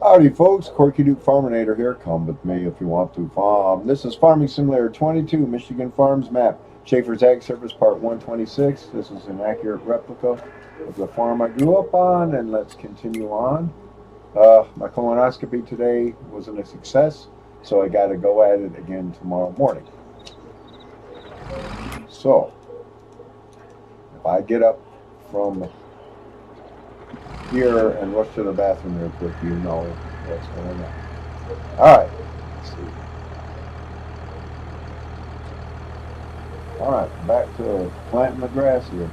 Howdy, folks. Corky Duke Farminator here. Come with me if you want to farm. This is Farming Simulator 22, Michigan Farms Map. Schafer's Ag Service Part 126. This is an accurate replica of the farm I grew up on, and let's continue on. My colonoscopy today wasn't a success, so I got to go at it again tomorrow morning. So, if I get up from here and rush to the bathroom real quick, you know what's going on. Alright, let's see. Alright, back to planting the grass here.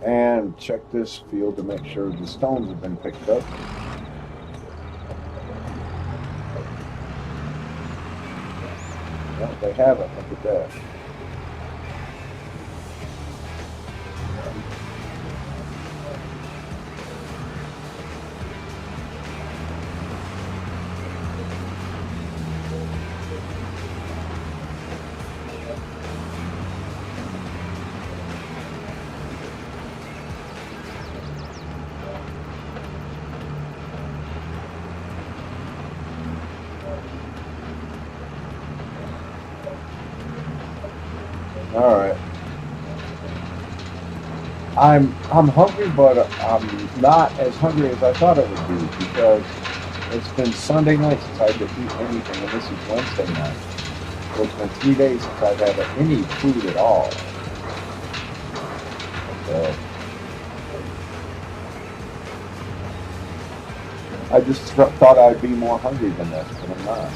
And check this field to make sure the stones have been picked up. No, they haven't. Look at that. All right. I'm hungry, but I'm not as hungry as I thought it would be because it's been Sunday night since I had to eat anything, and this is Wednesday night. So it's been 3 days since I've had any food at all. So I just thought I'd be more hungry than this, but I'm not.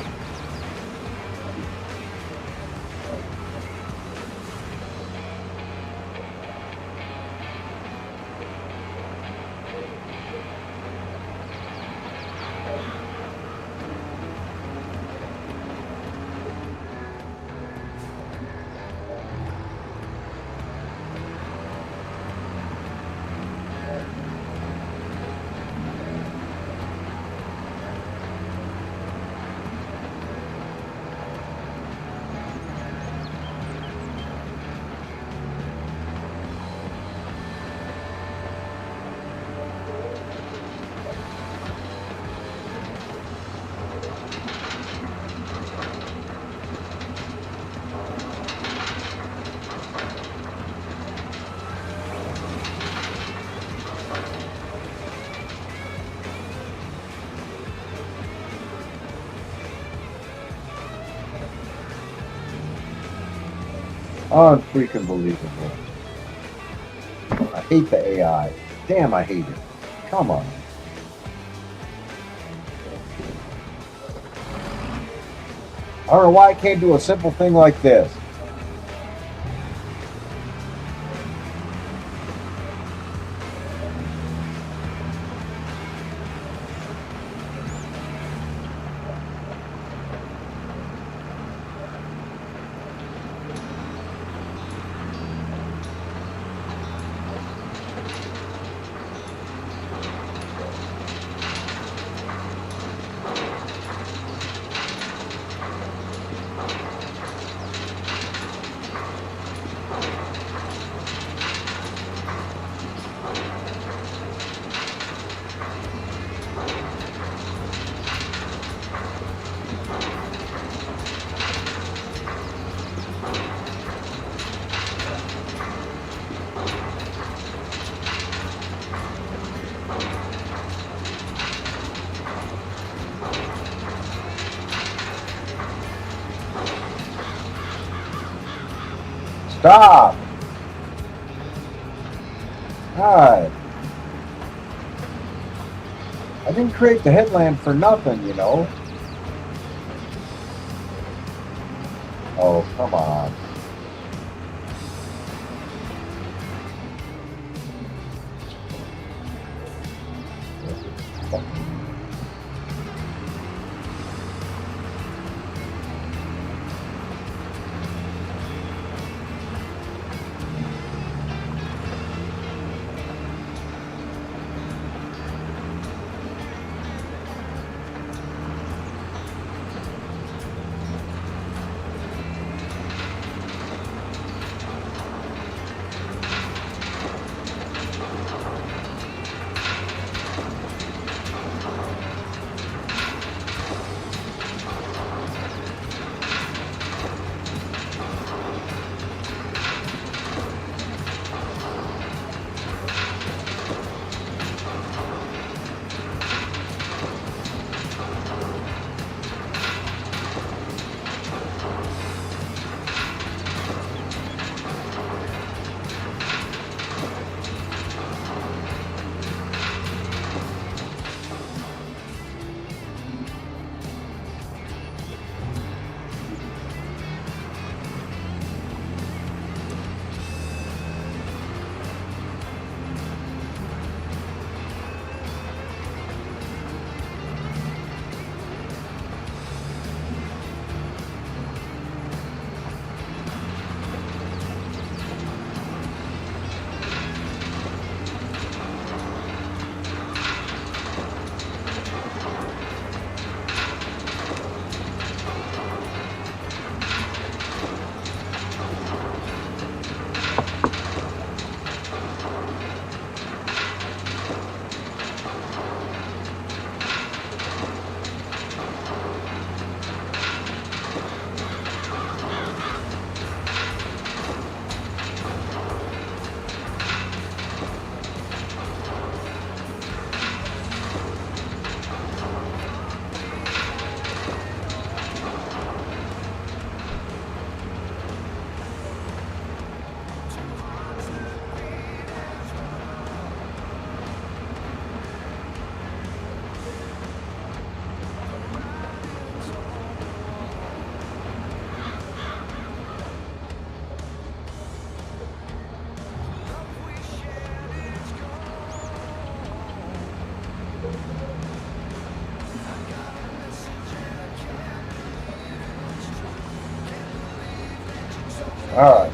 Unfreaking believable. I hate the AI. Damn, I hate it. Come on. I don't know why I can't do a simple thing like this. Stop! God. I didn't create the headland for nothing, you know. Oh, come on. All right.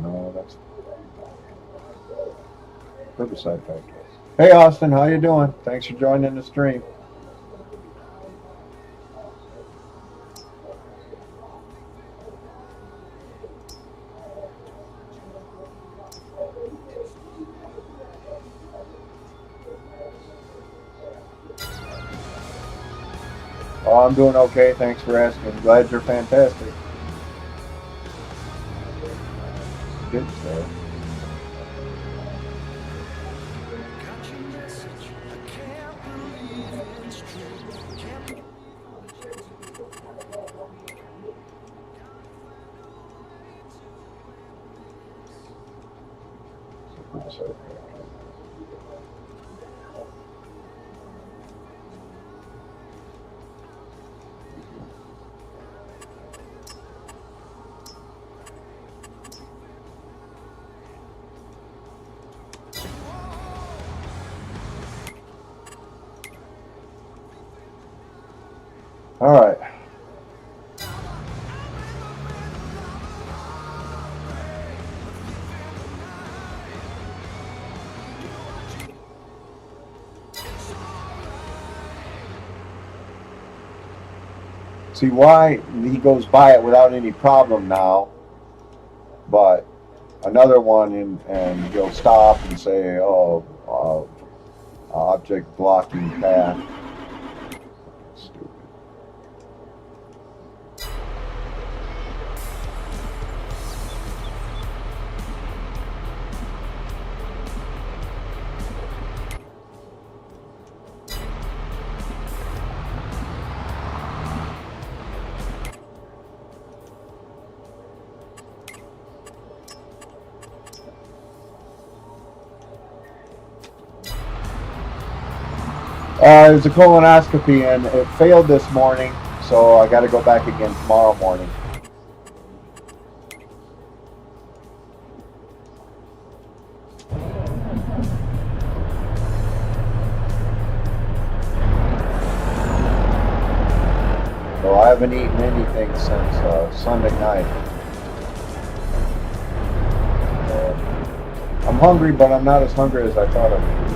No, that's herbicide factory. Hey Austin, how you doing? Thanks for joining the stream. Oh, I'm doing okay. Thanks for asking. Glad you're fantastic. Good stuff. Herbicide factory. All right. See why he goes by it without any problem now, but another one and he'll stop and say, "Oh, object blocking path." Stupid. It was a colonoscopy and it failed this morning, so I got to go back again tomorrow morning. So I haven't eaten anything since Sunday night. I'm hungry, but I'm not as hungry as I thought I would be.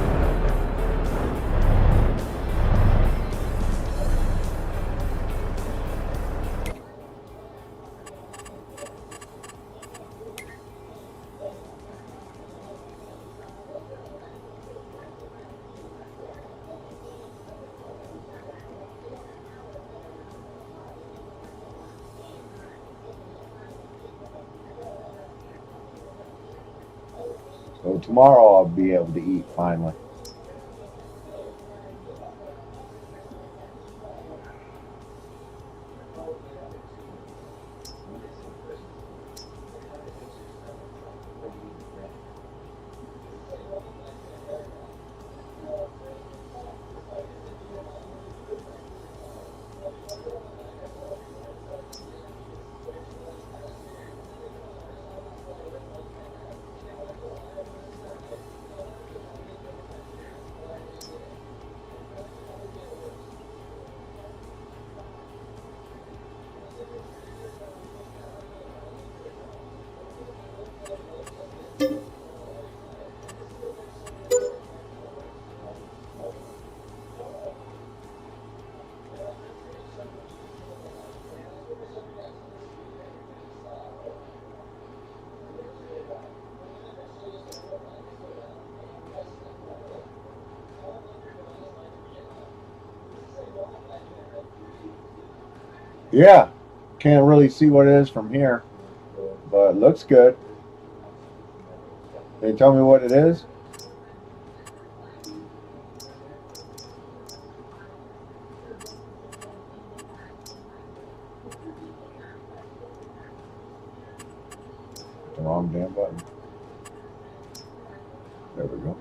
So tomorrow I'll be able to eat finally. Yeah, can't really see what it is from here, but it looks good. Can you tell me what it is? The wrong damn button. There we go.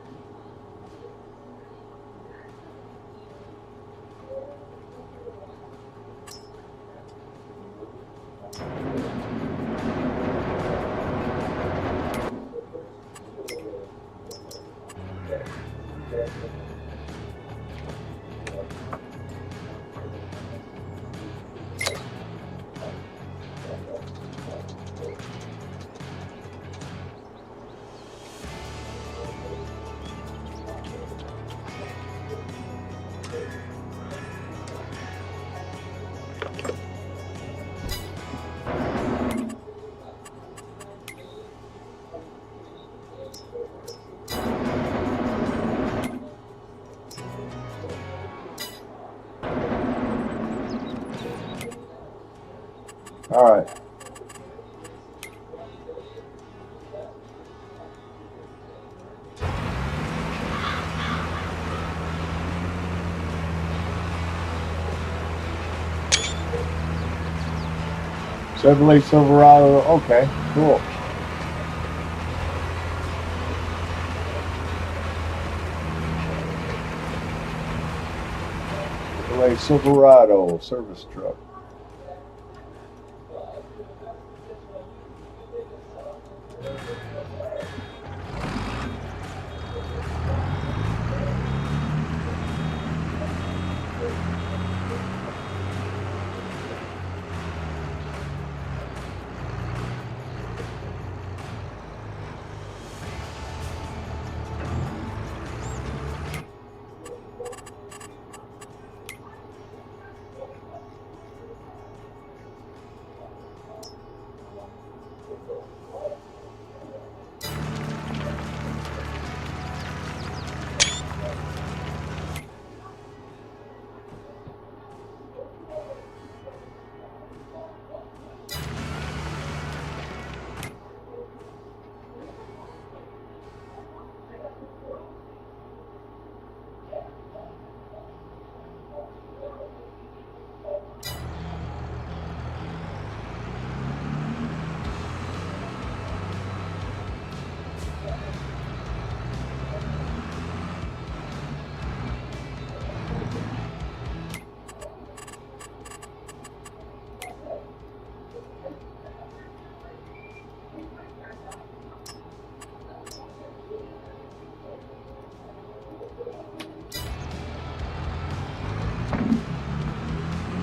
All right. Chevrolet Silverado. Okay, cool. Chevrolet Silverado service truck.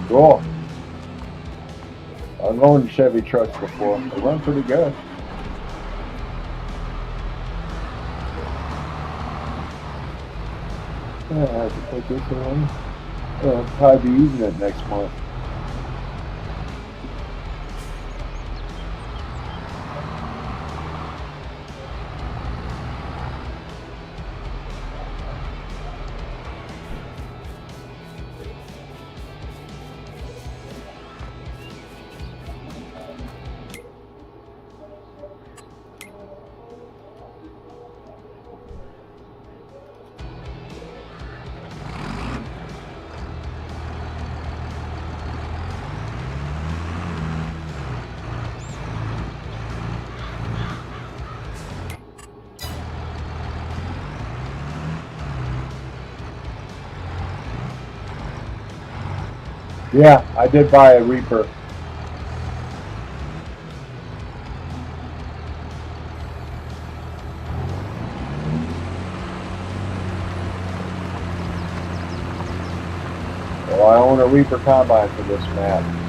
Cool. I've owned Chevy trucks before. They run pretty good. Yeah, I have to put this in. I'll probably be using it next month. Yeah, I did buy a Reaper. Well, I own a Reaper combine for this map.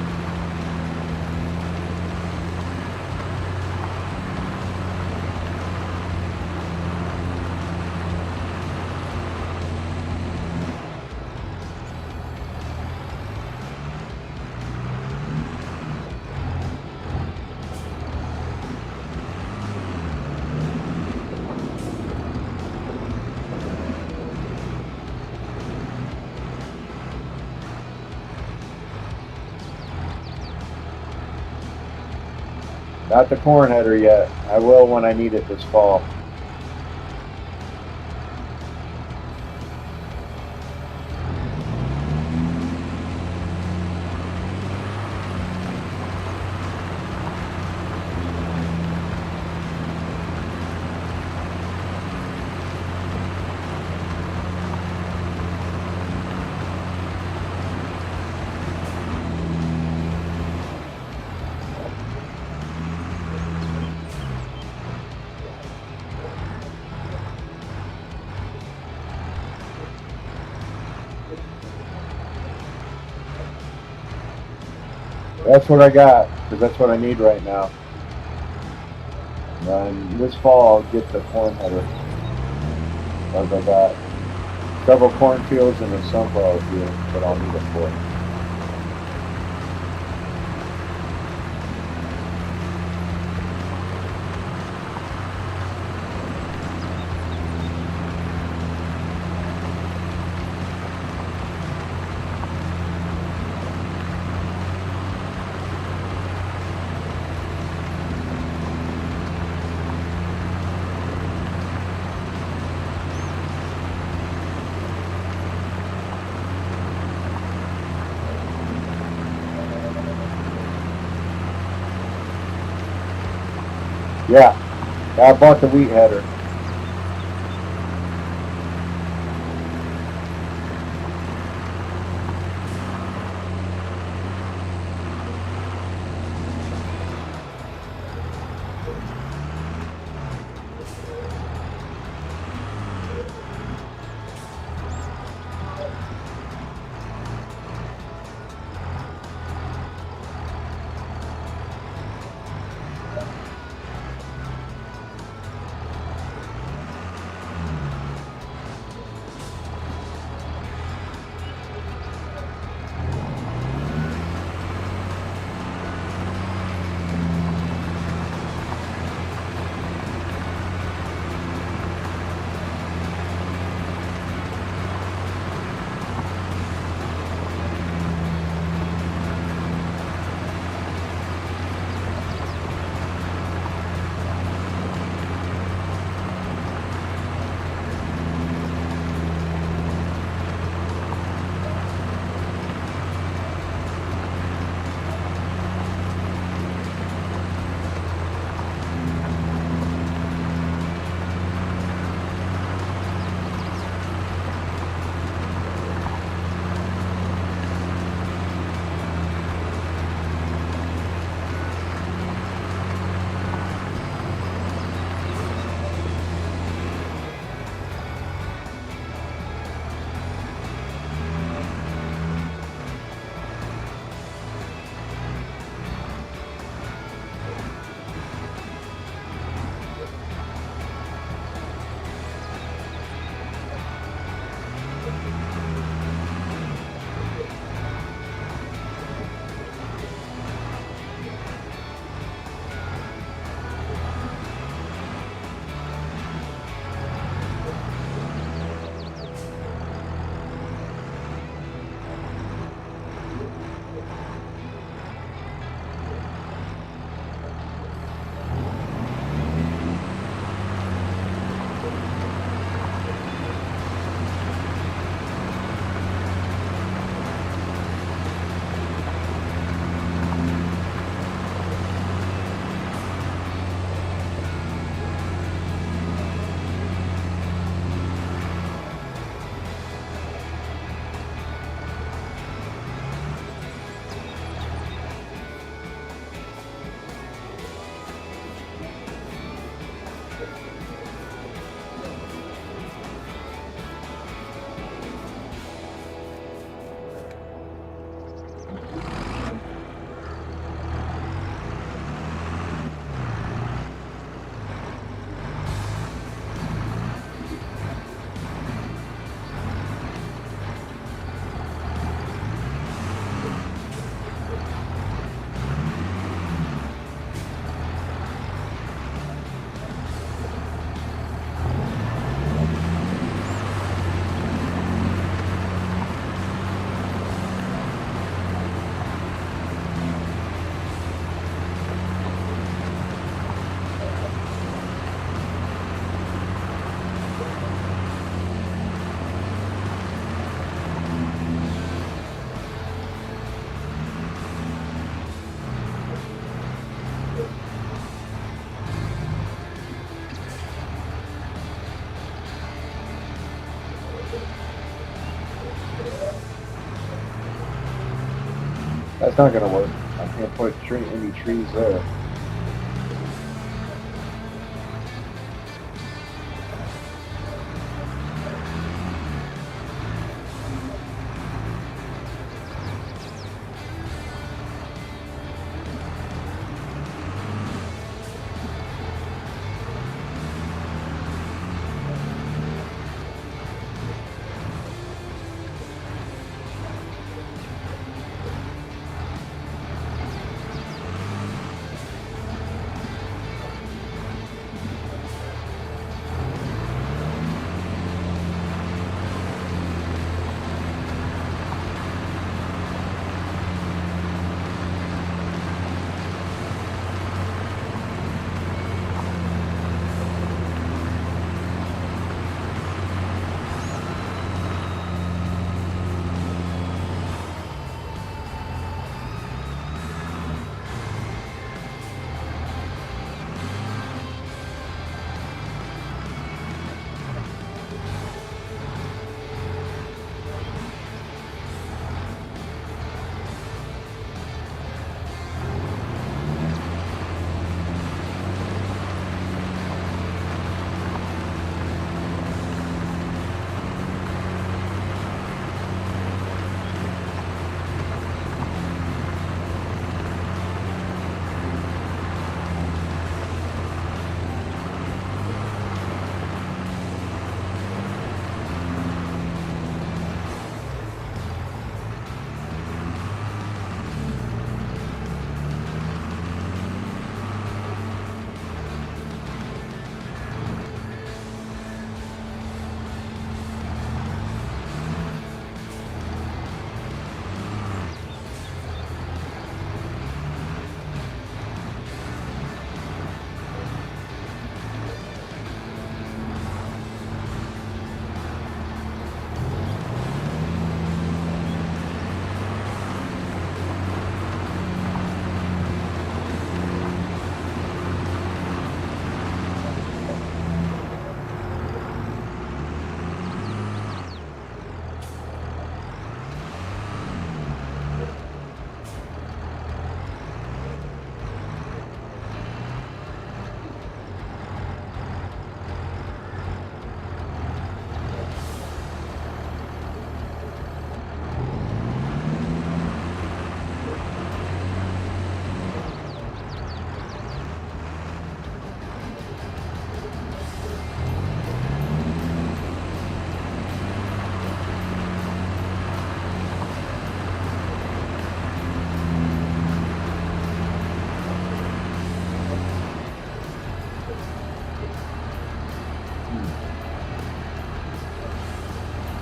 Not the corn header yet. I will when I need it this fall. That's what I got, because that's what I need right now. And this fall I'll get the corn header, because I got several cornfields and a sunflower field that I'll need it for. Yeah, I bought the wheat header. it's not gonna work. I can't put any trees there.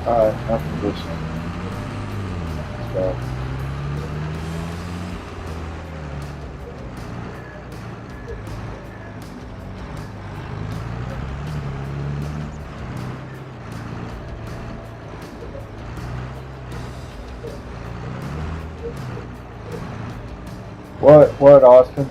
Alright, enough of this. Let's go. What, Austin?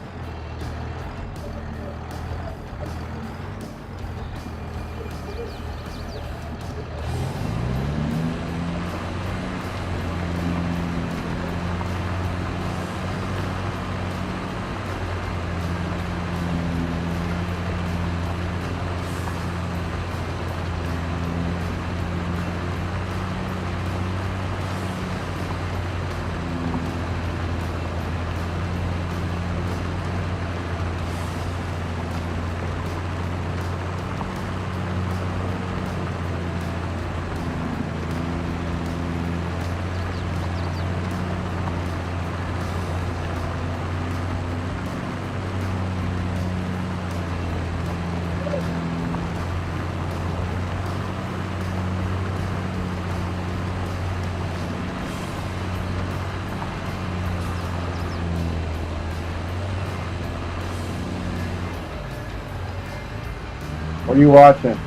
What are you watching?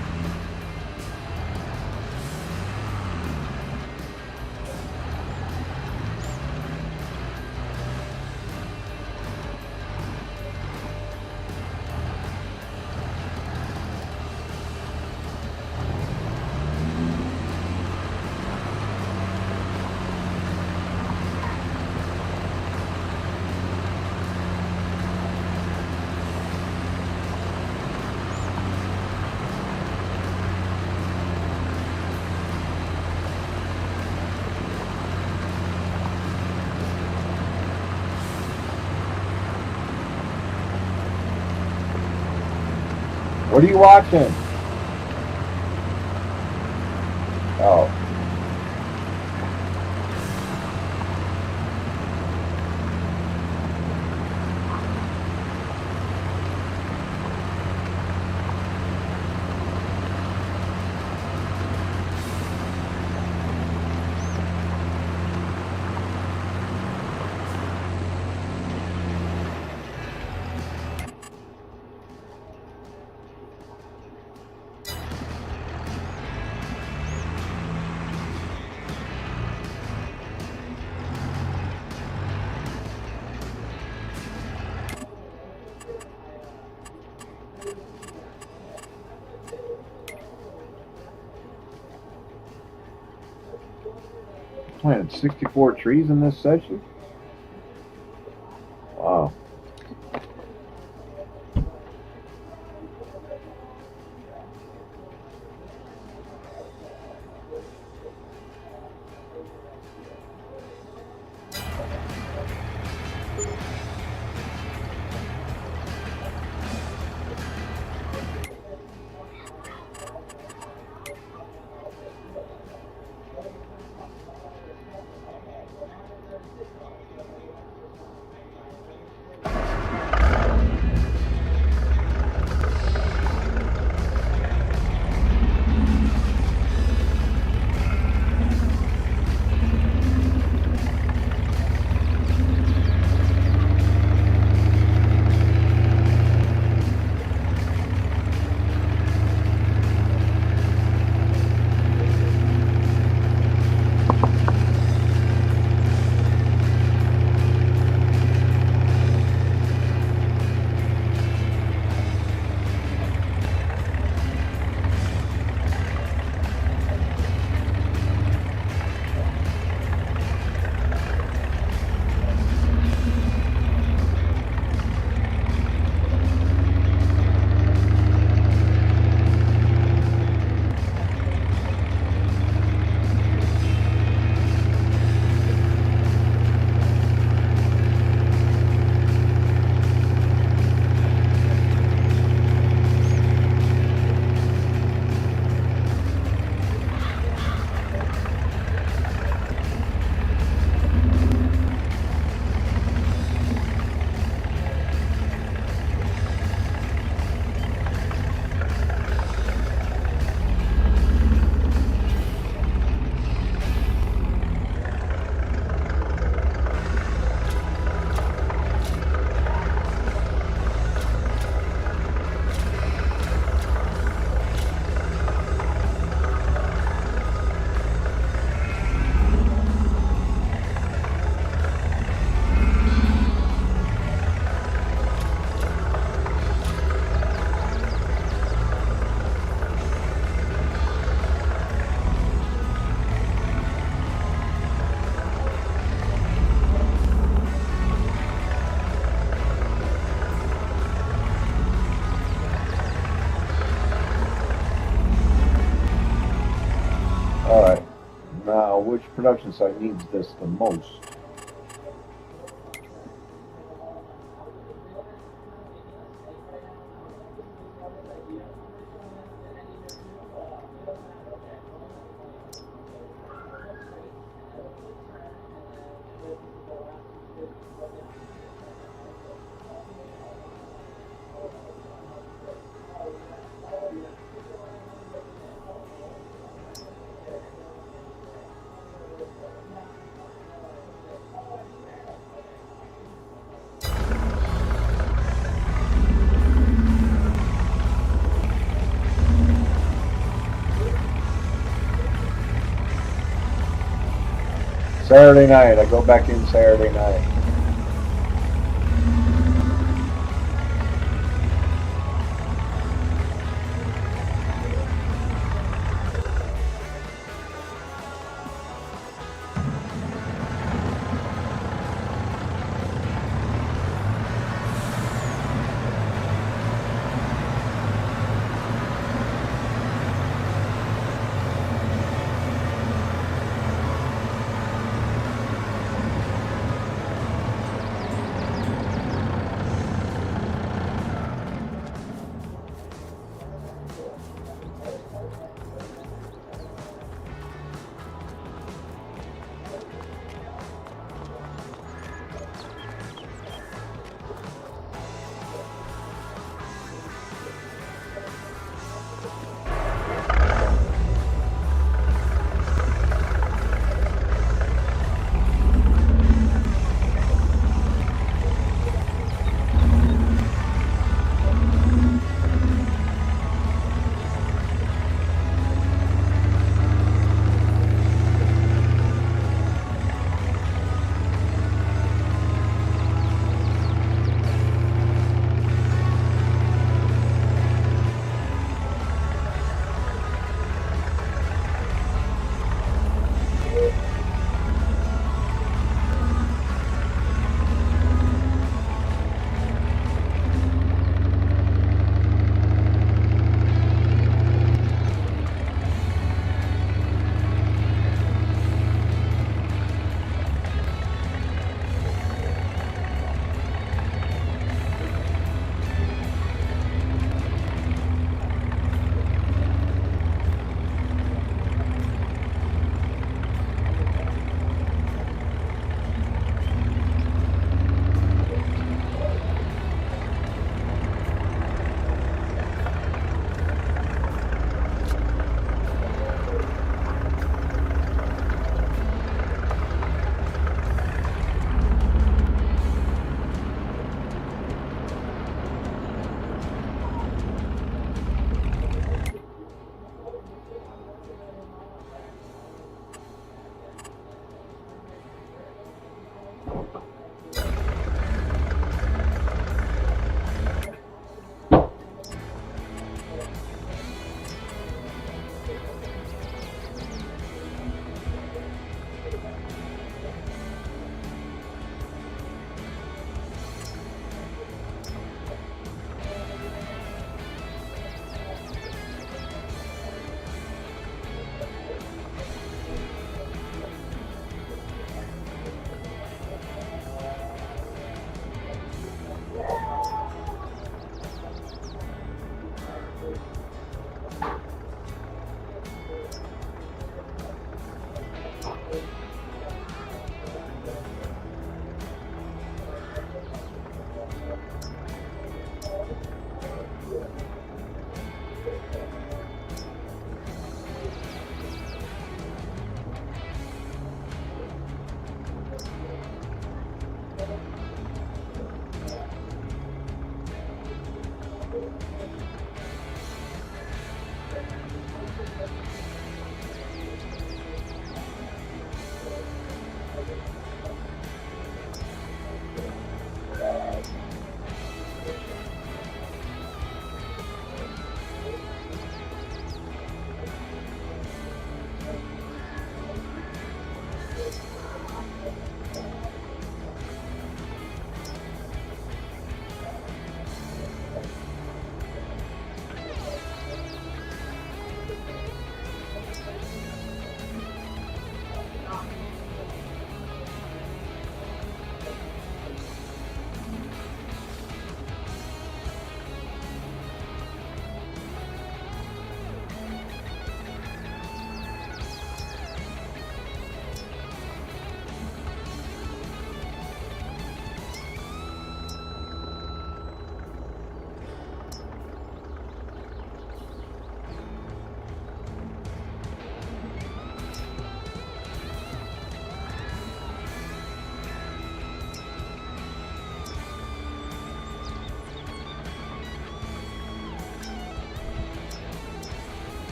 What are you watching? Oh. Planted 64 trees in this session? Wow. Alright. Now, which production site needs this the most? Saturday night. I go back in Saturday night.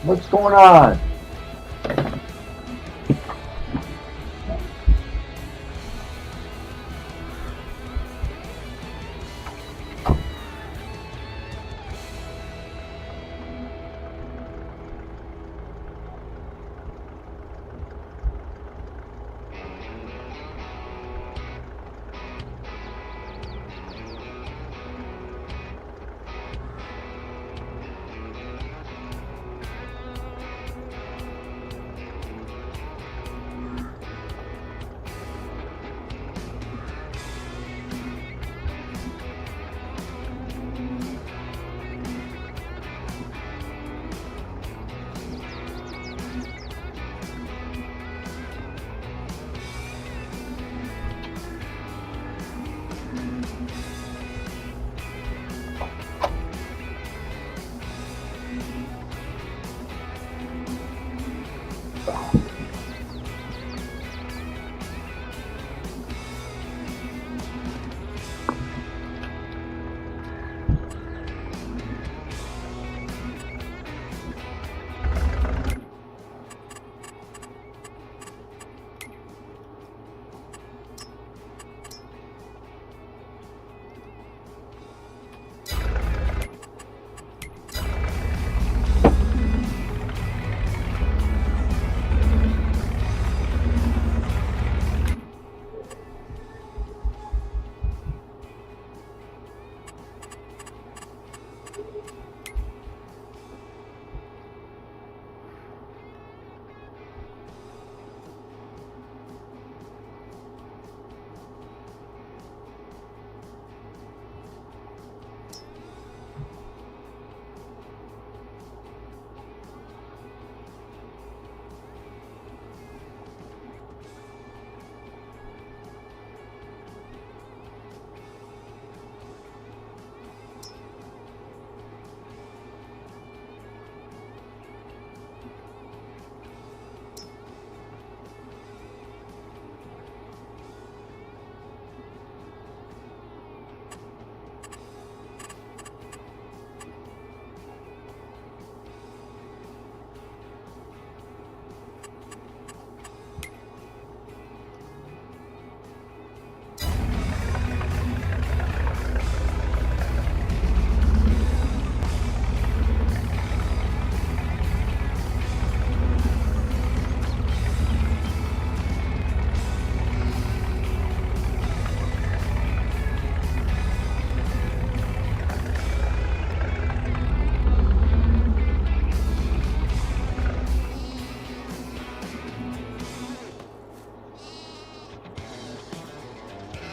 What's going on?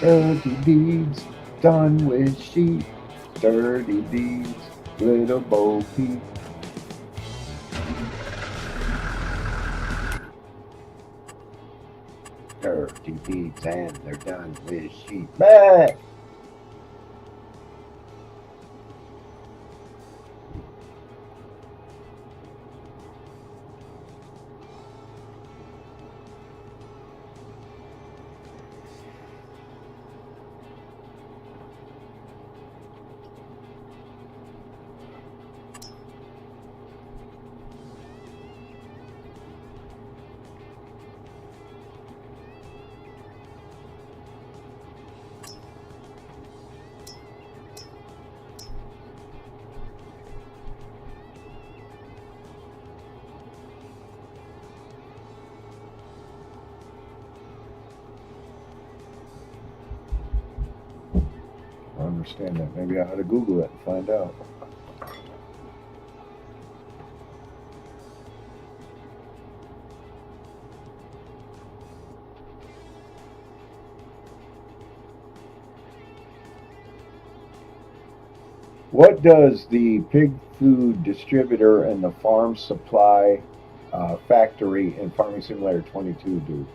Dirty deeds done with sheep. Dirty deeds, little Bo Peep. Dirty deeds and they're done with sheep. Bah! I understand that. Maybe I ought to Google it and find out. What does the pig food distributor and the farm supply factory in Farming Simulator 22 do?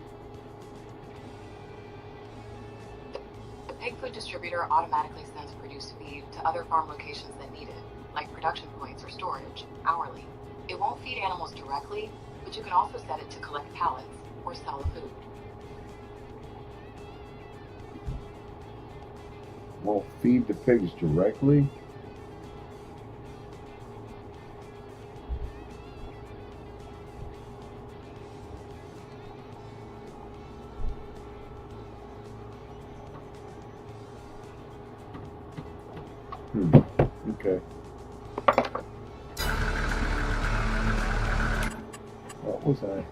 The pig food distributor automatically sends produced feed to other farm locations that need it, like production points or storage, hourly. It won't feed animals directly, but you can also set it to collect pallets or sell the food. Won't feed the pigs directly? Okay. What was I?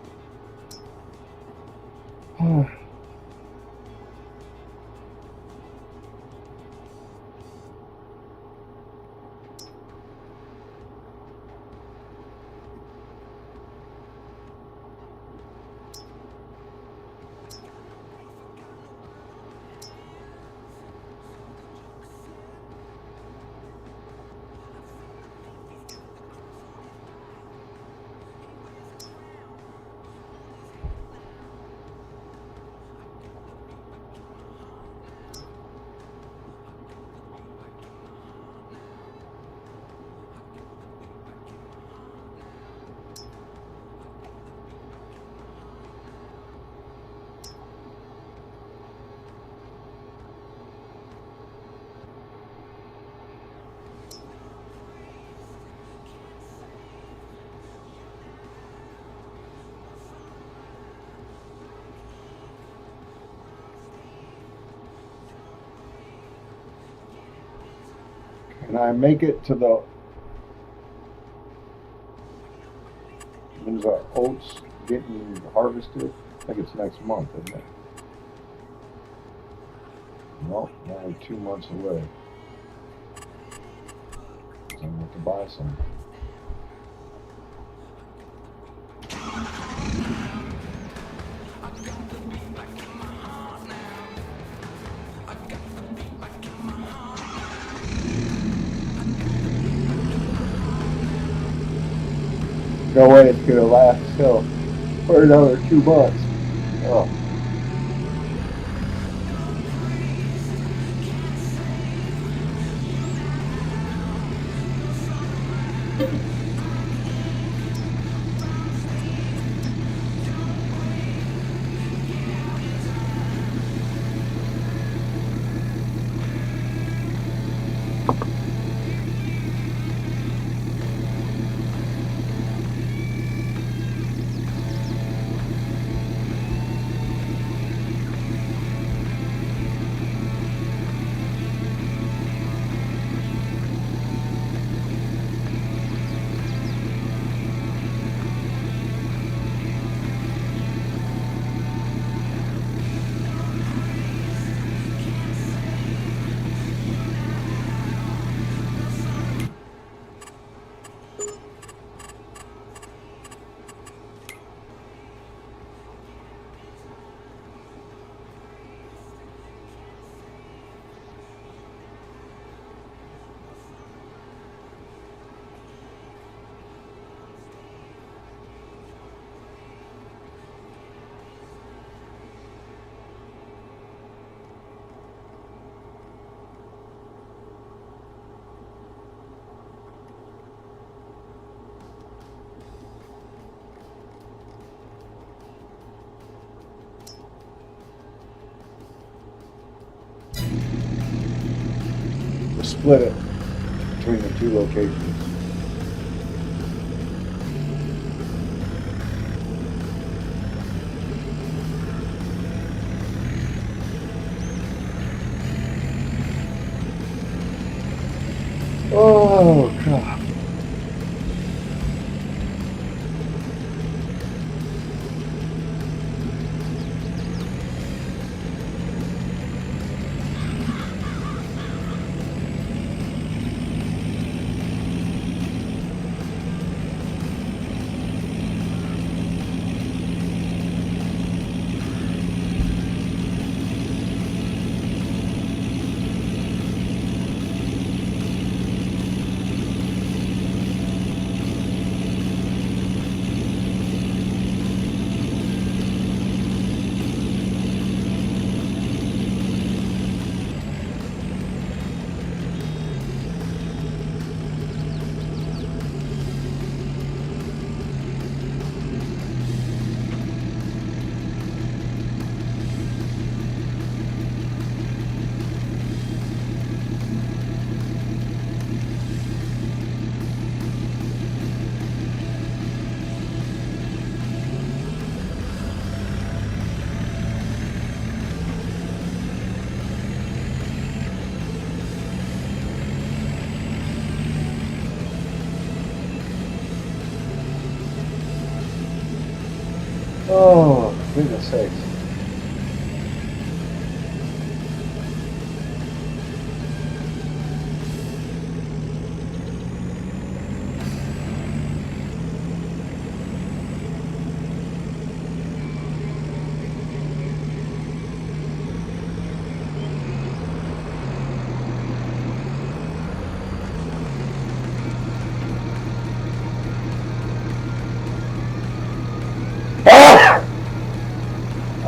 Can I make it to the... When's our oats getting harvested? I think it's next month, isn't it? Nope, only 2 months away. So I'm going to buy some. No way it's gonna last till for another 2 months. Oh. Split it between the 2 locations. Oh God. Oh, goodness sakes.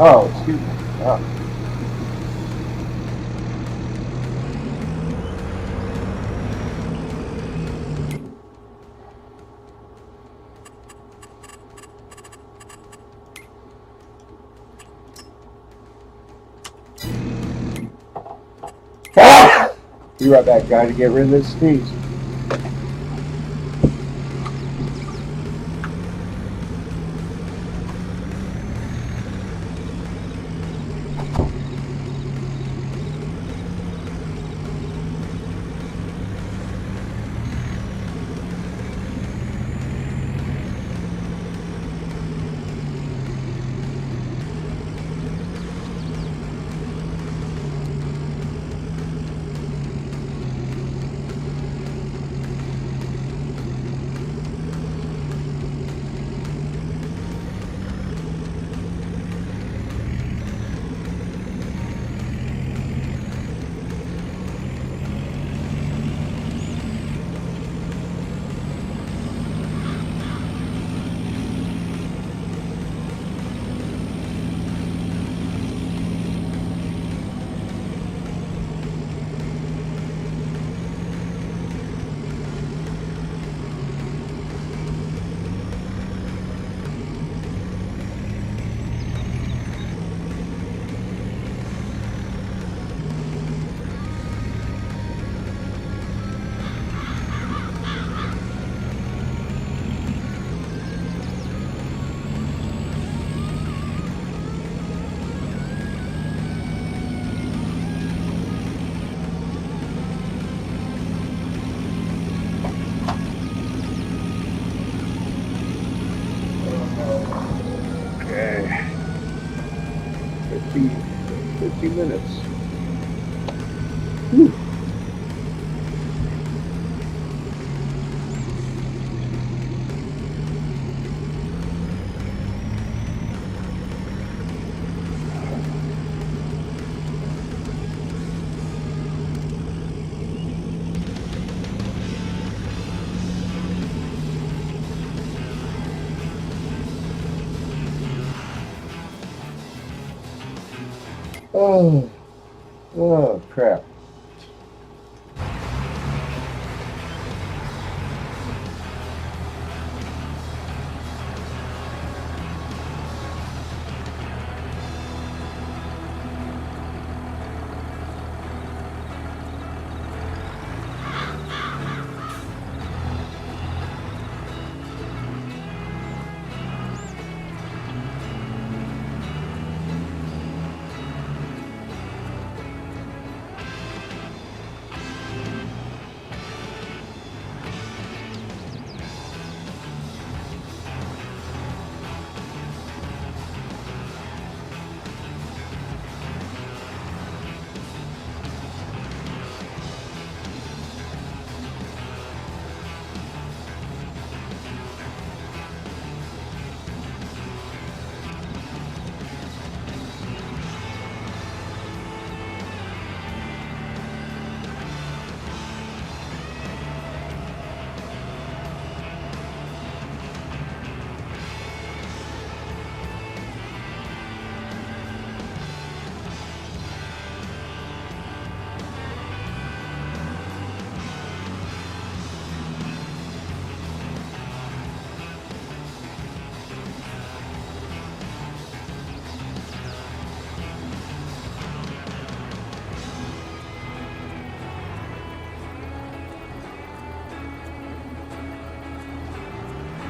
Oh, excuse me. Oh. Be right back, guy, to get rid of this sneeze. Okay. 50 minutes. Whew. Oh, oh, crap.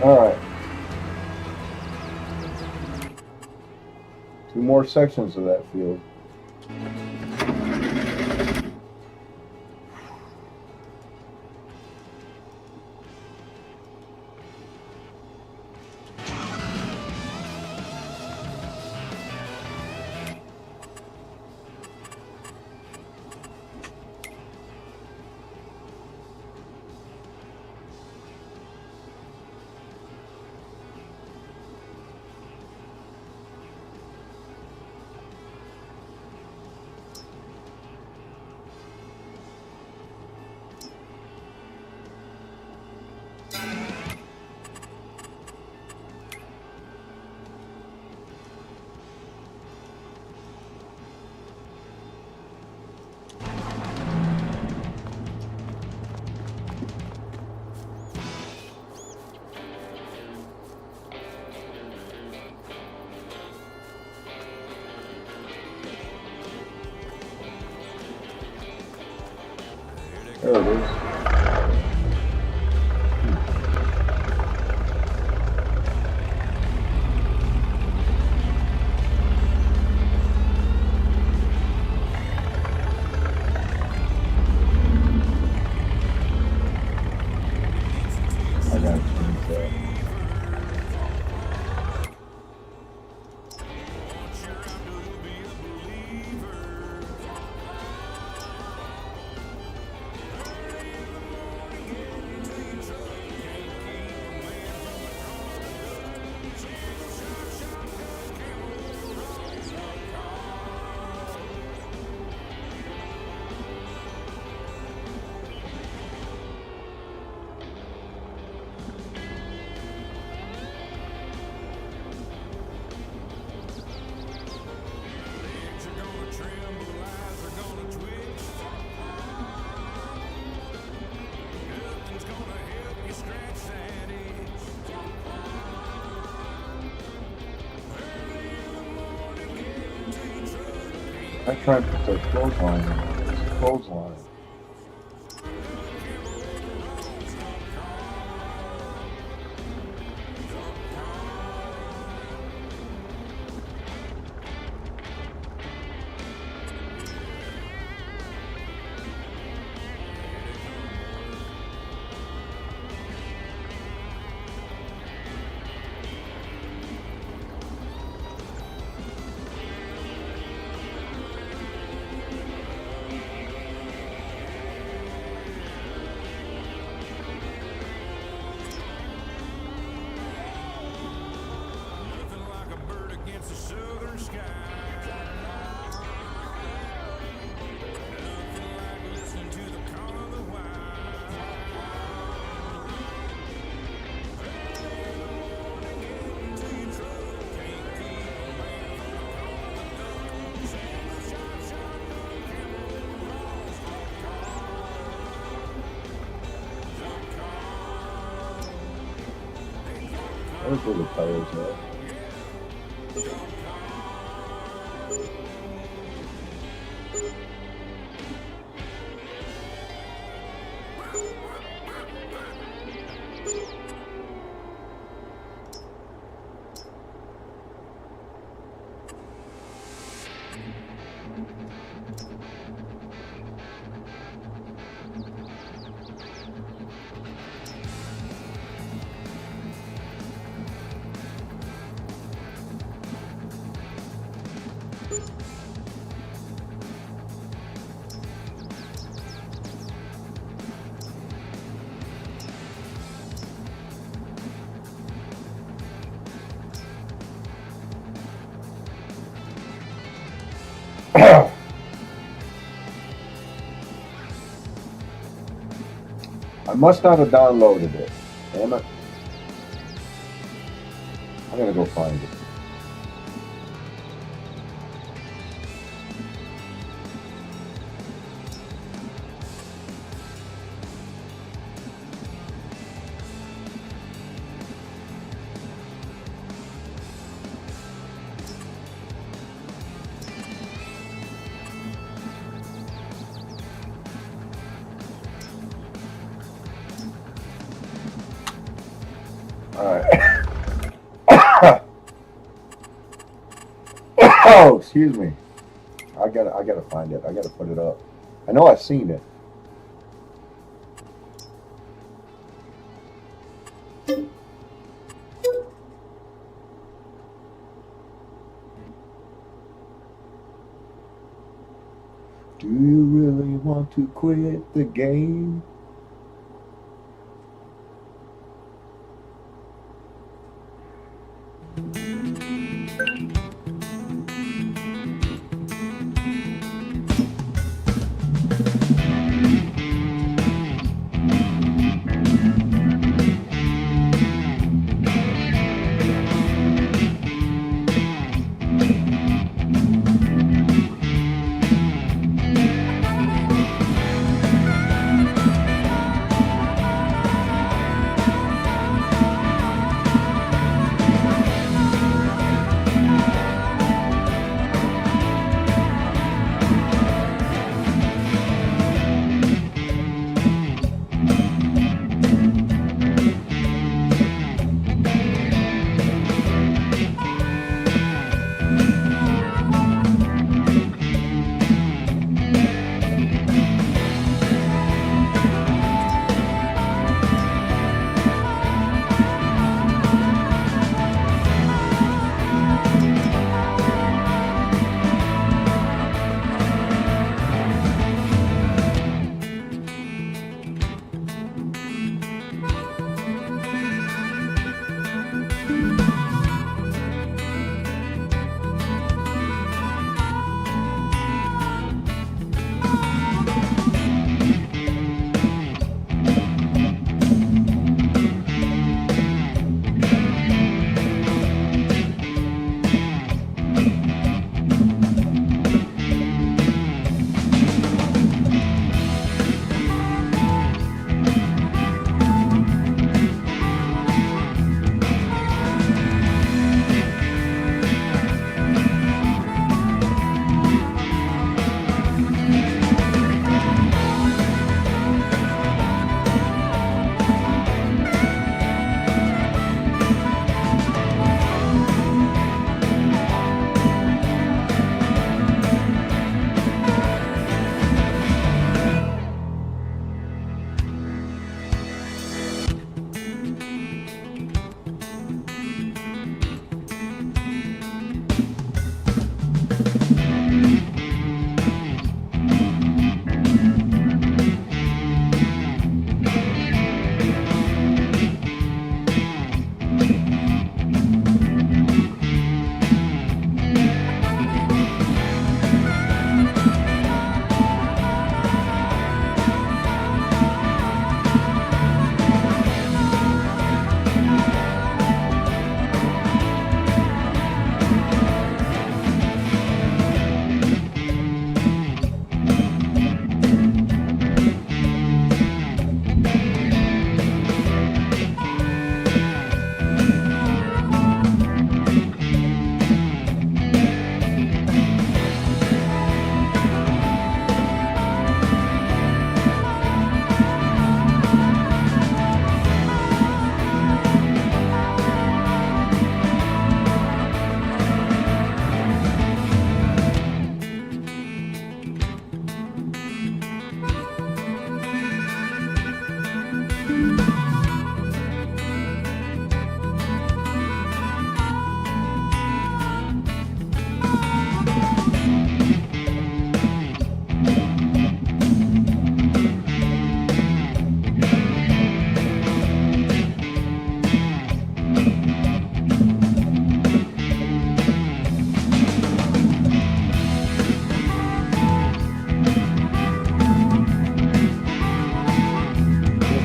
All right. 2 more sections of that field. There it is. I gotta change that. I tried to put the clothesline in this clothesline. There's where the tires are. I must not have downloaded it. Damn it. I'm gonna go find it. Alright. Oh, excuse me. I gotta find it. I gotta put it up. I know I've seen it. Do you really want to quit the game?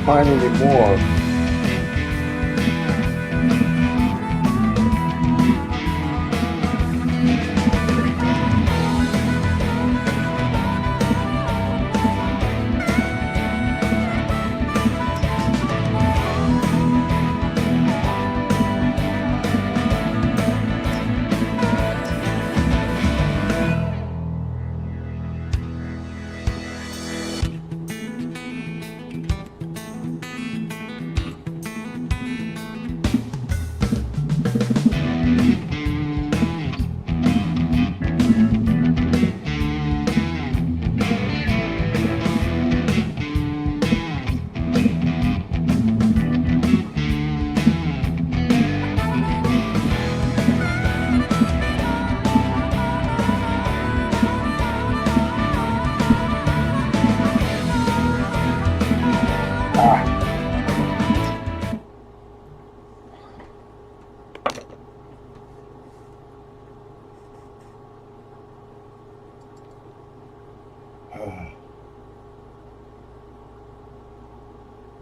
find any more.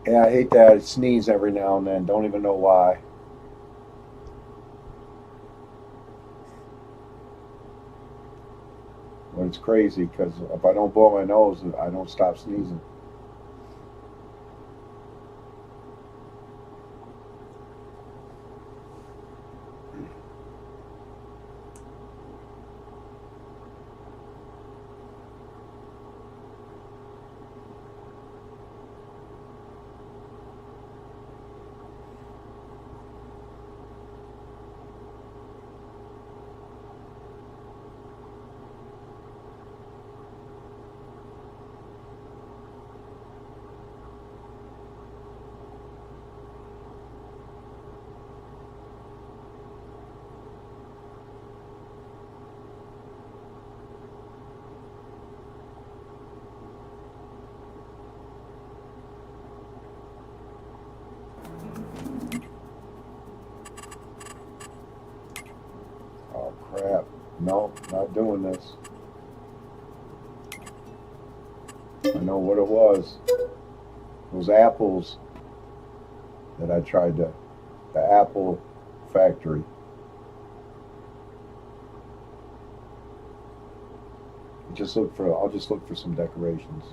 Yeah, I hate that. I sneeze every now and then. Don't even know why. But it's crazy because if I don't blow my nose, I don't stop sneezing. Oh crap. No, not doing this. I know what it was. Those apples that I tried the apple factory. I'll just look for some decorations.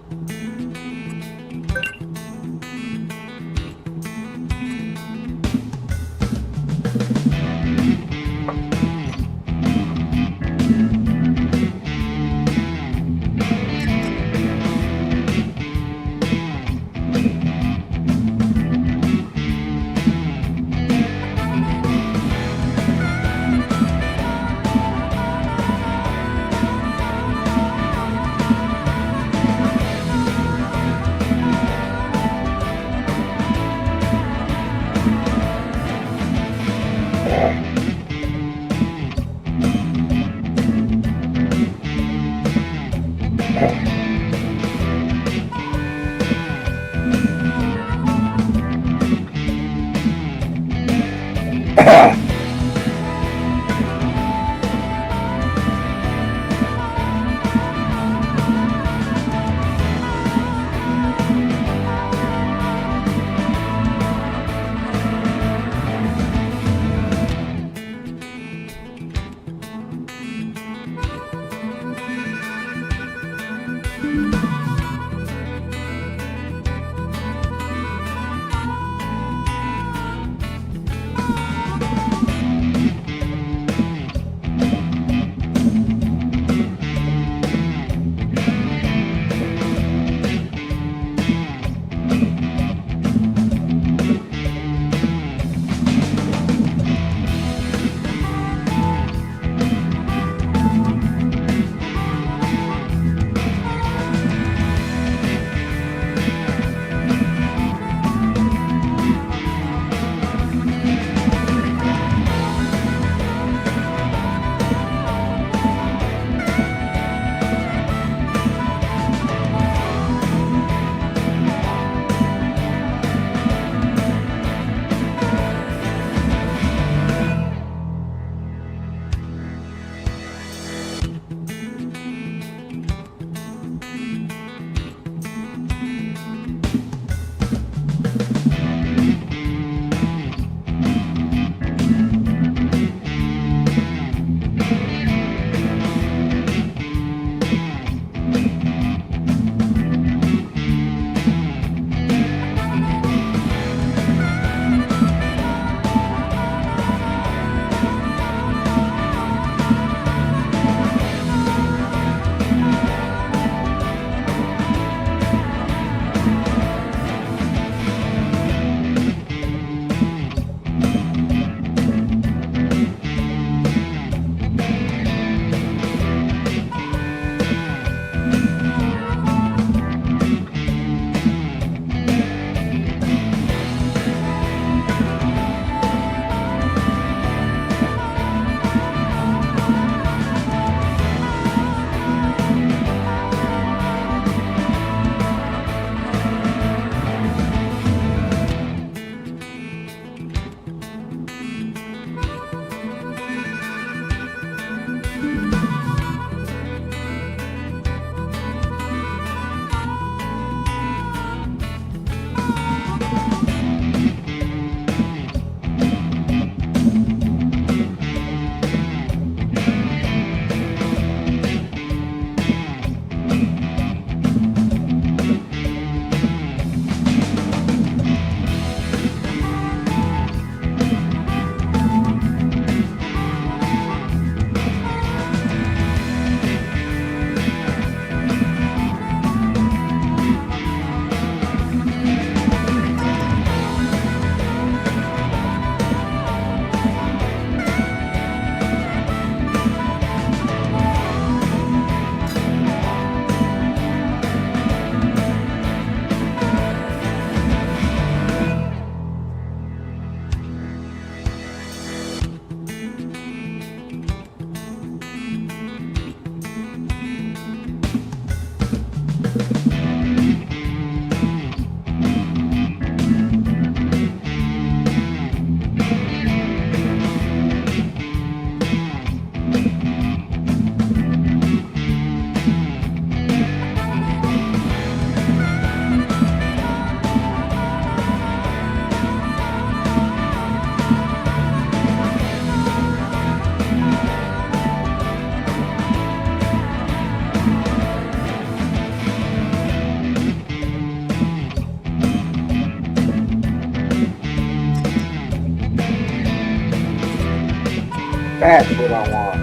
That's what I want.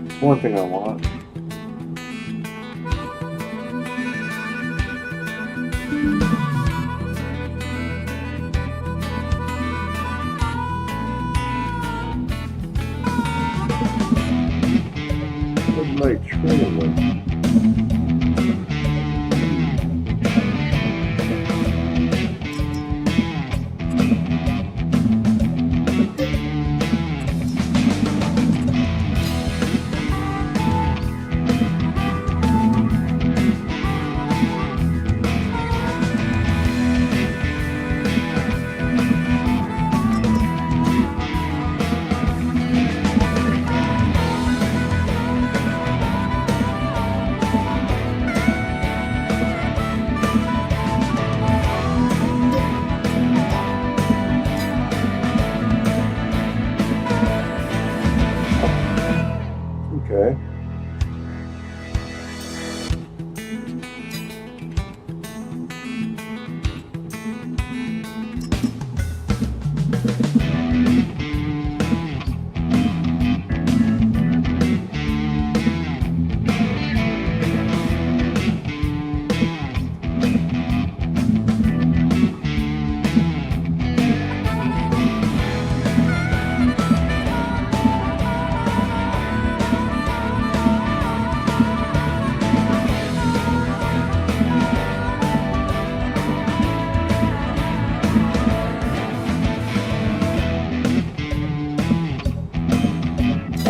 It's one thing I want. My trailer. Okay.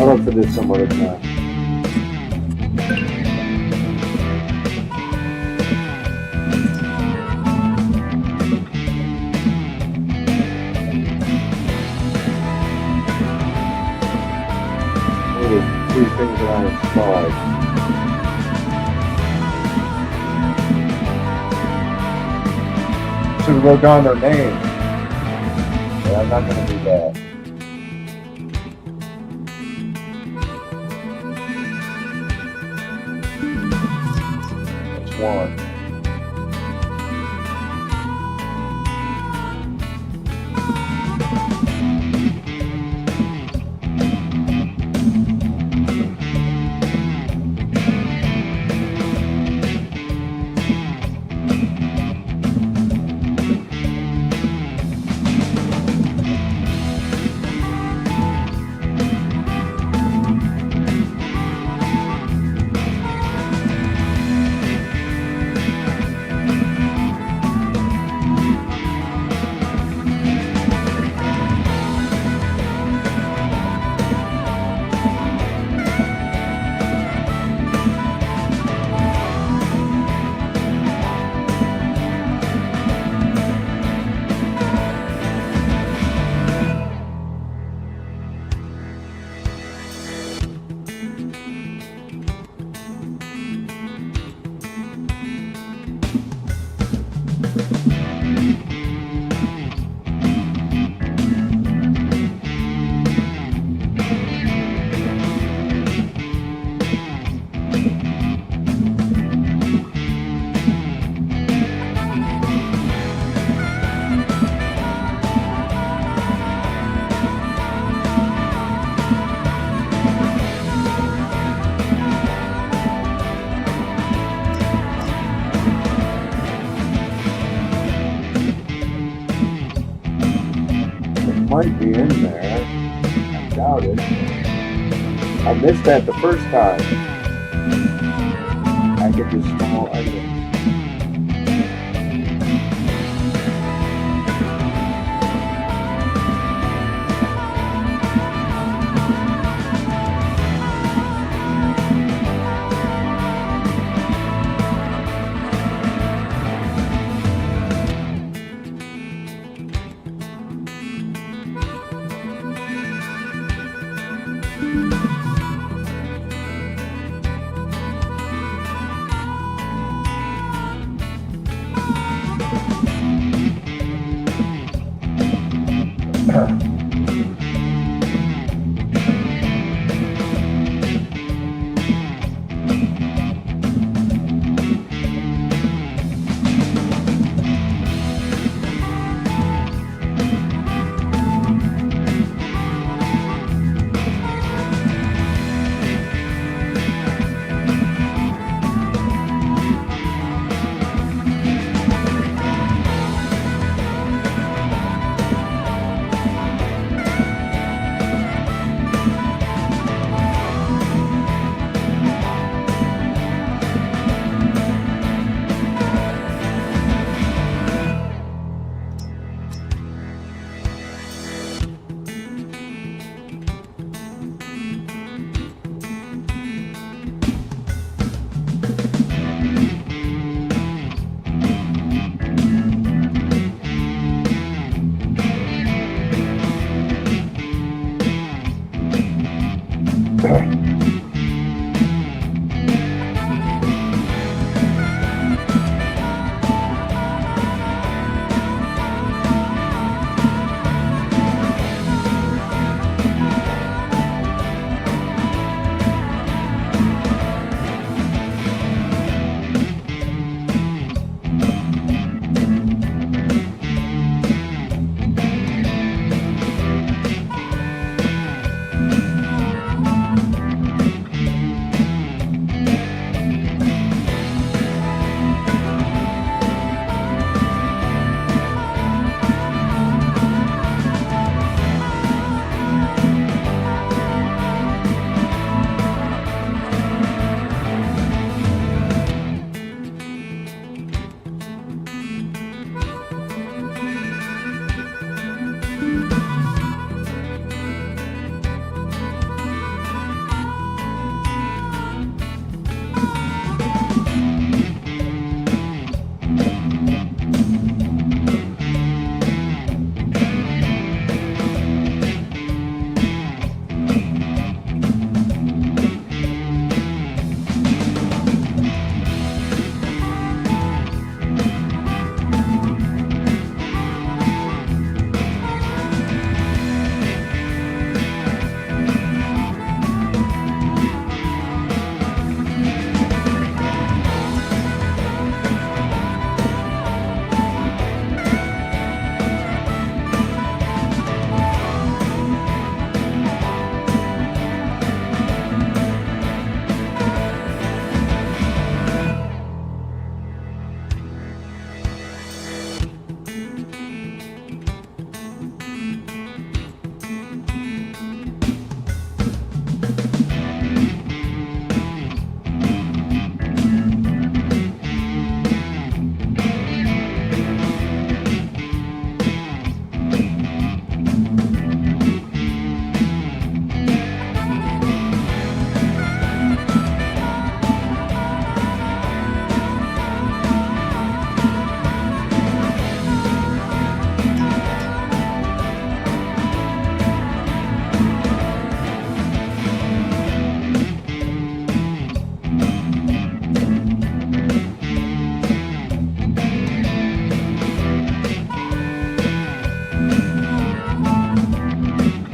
I'll look for this some other time. There's three things that I installed. Should have wrote down their name. But I'm not going to do that. That's one. Might be in there. I doubt it. I missed that the first time. I get this small items.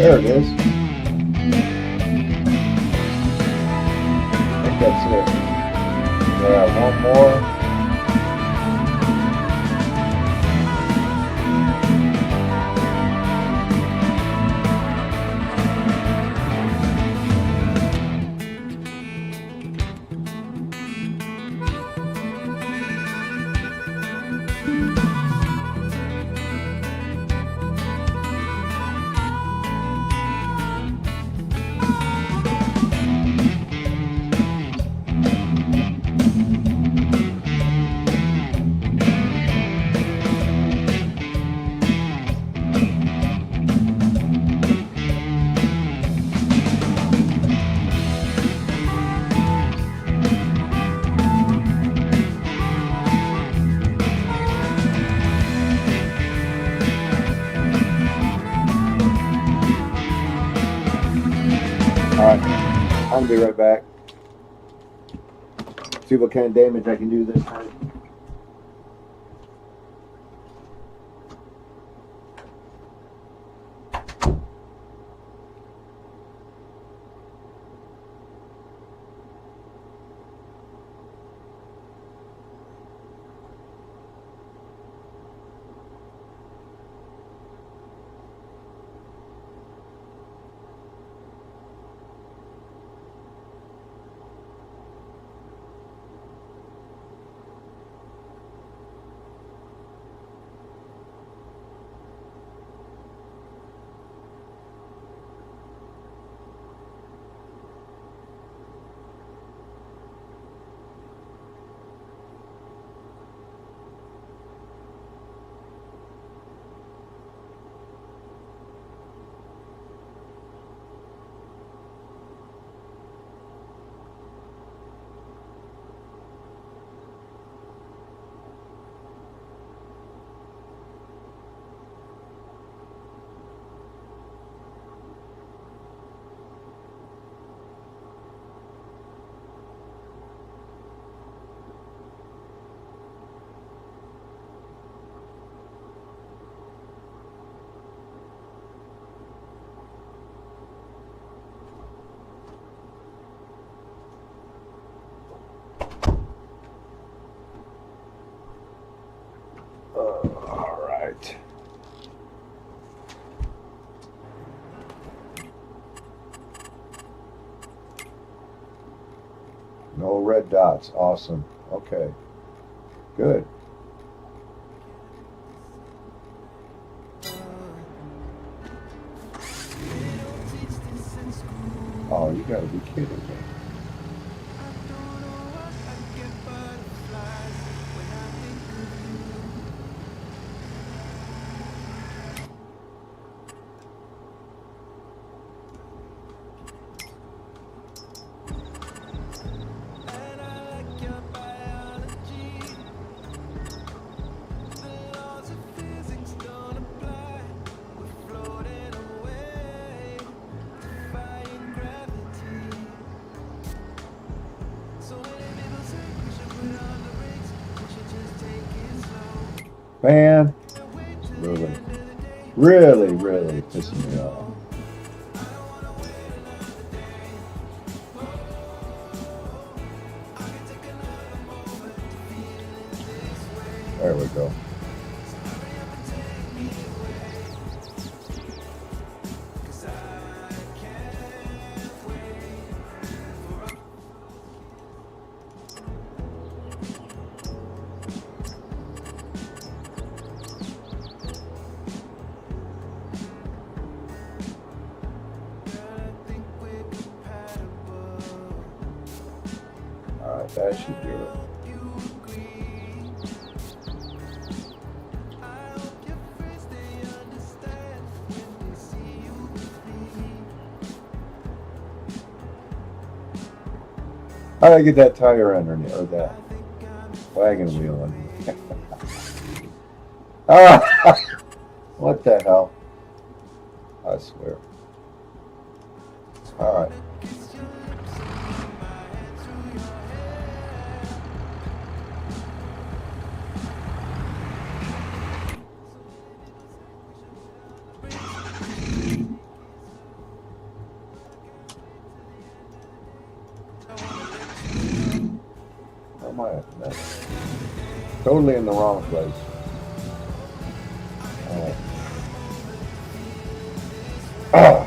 There it is. I think that's it. Yeah, one more. Alright, I'm gonna be right back. See what kind of damage I can do this time. Alright. No red dots. Awesome. Okay. Good. Oh, you gotta be kidding me. Man, really pissing me off. There we go. Alright, that should do it. How do I get that tire underneath, or that wagon wheel underneath? Ah! What the hell? I swear. Alright. Totally in the wrong place. Ah.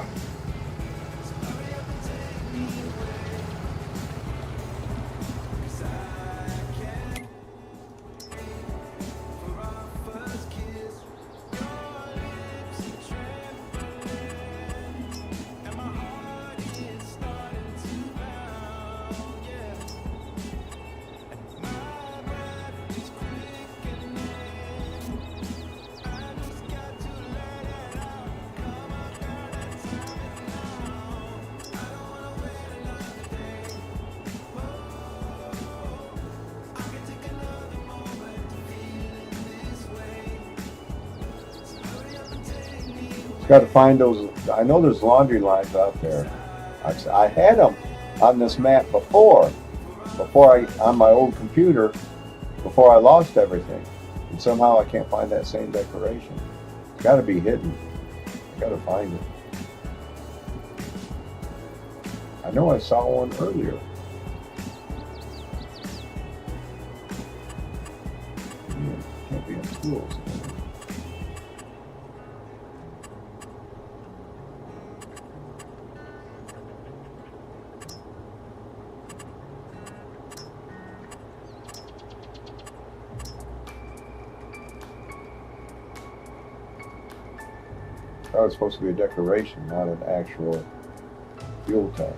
Got to find those. I know there's laundry lines out there. I had them on this map before on my old computer, before I lost everything. And somehow I can't find that same decoration. It's got to be hidden. I got to find it. I know I saw one earlier. Can't be in schools. That was supposed to be a decoration, not an actual fuel tank.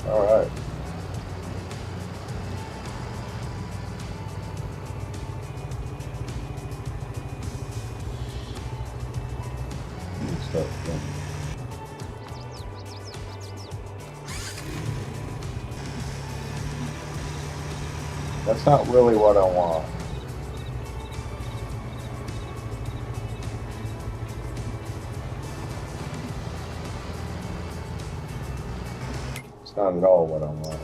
All right. Start again. That's not really what I want. It's not at all what I want.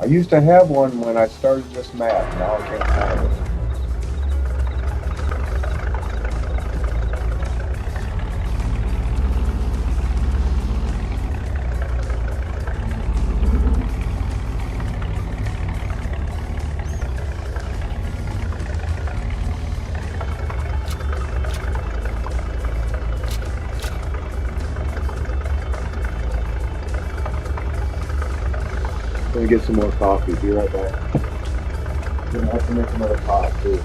I used to have one when I started this map. Now I can't find it. Gonna get some more coffee. Be right back. Gonna have to make another pot too.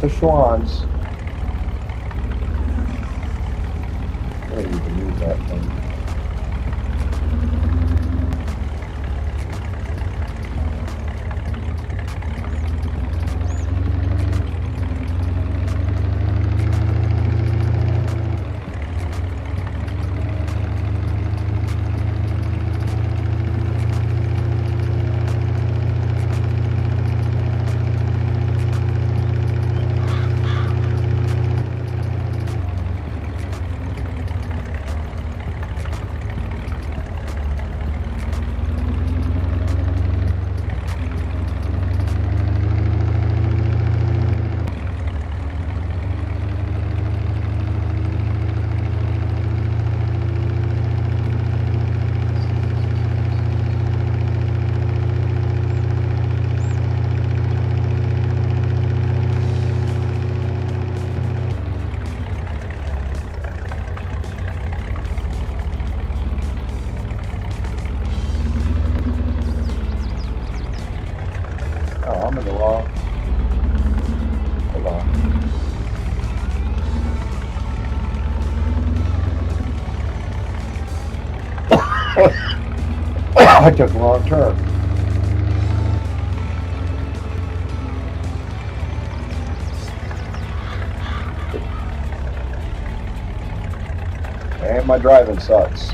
the Schwans. Maybe you can use that thing. Oh, I'm in the wrong. Hold on. I took the wrong turn. And my driving sucks.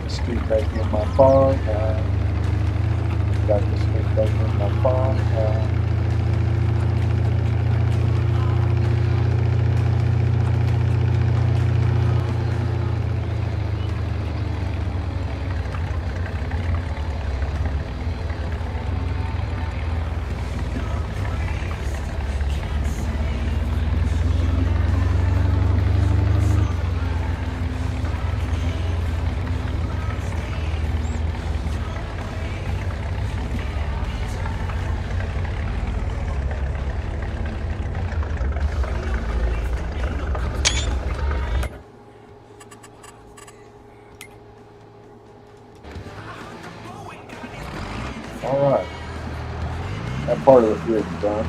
Speed break in my phone. Got the speed break in my phone. All right, that part of the field is done.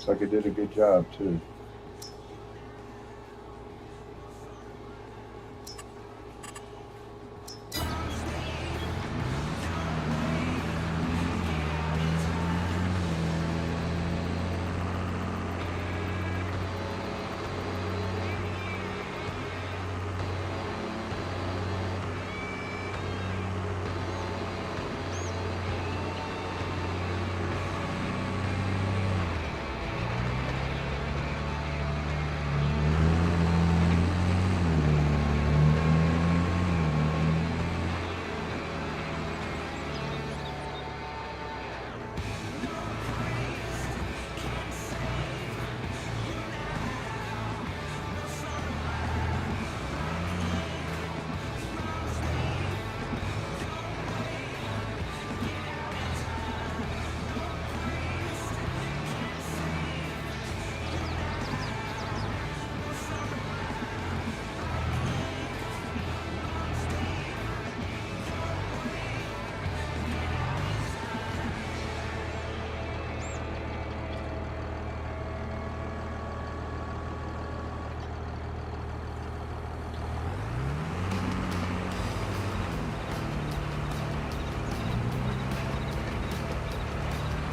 looks like it did a good job too.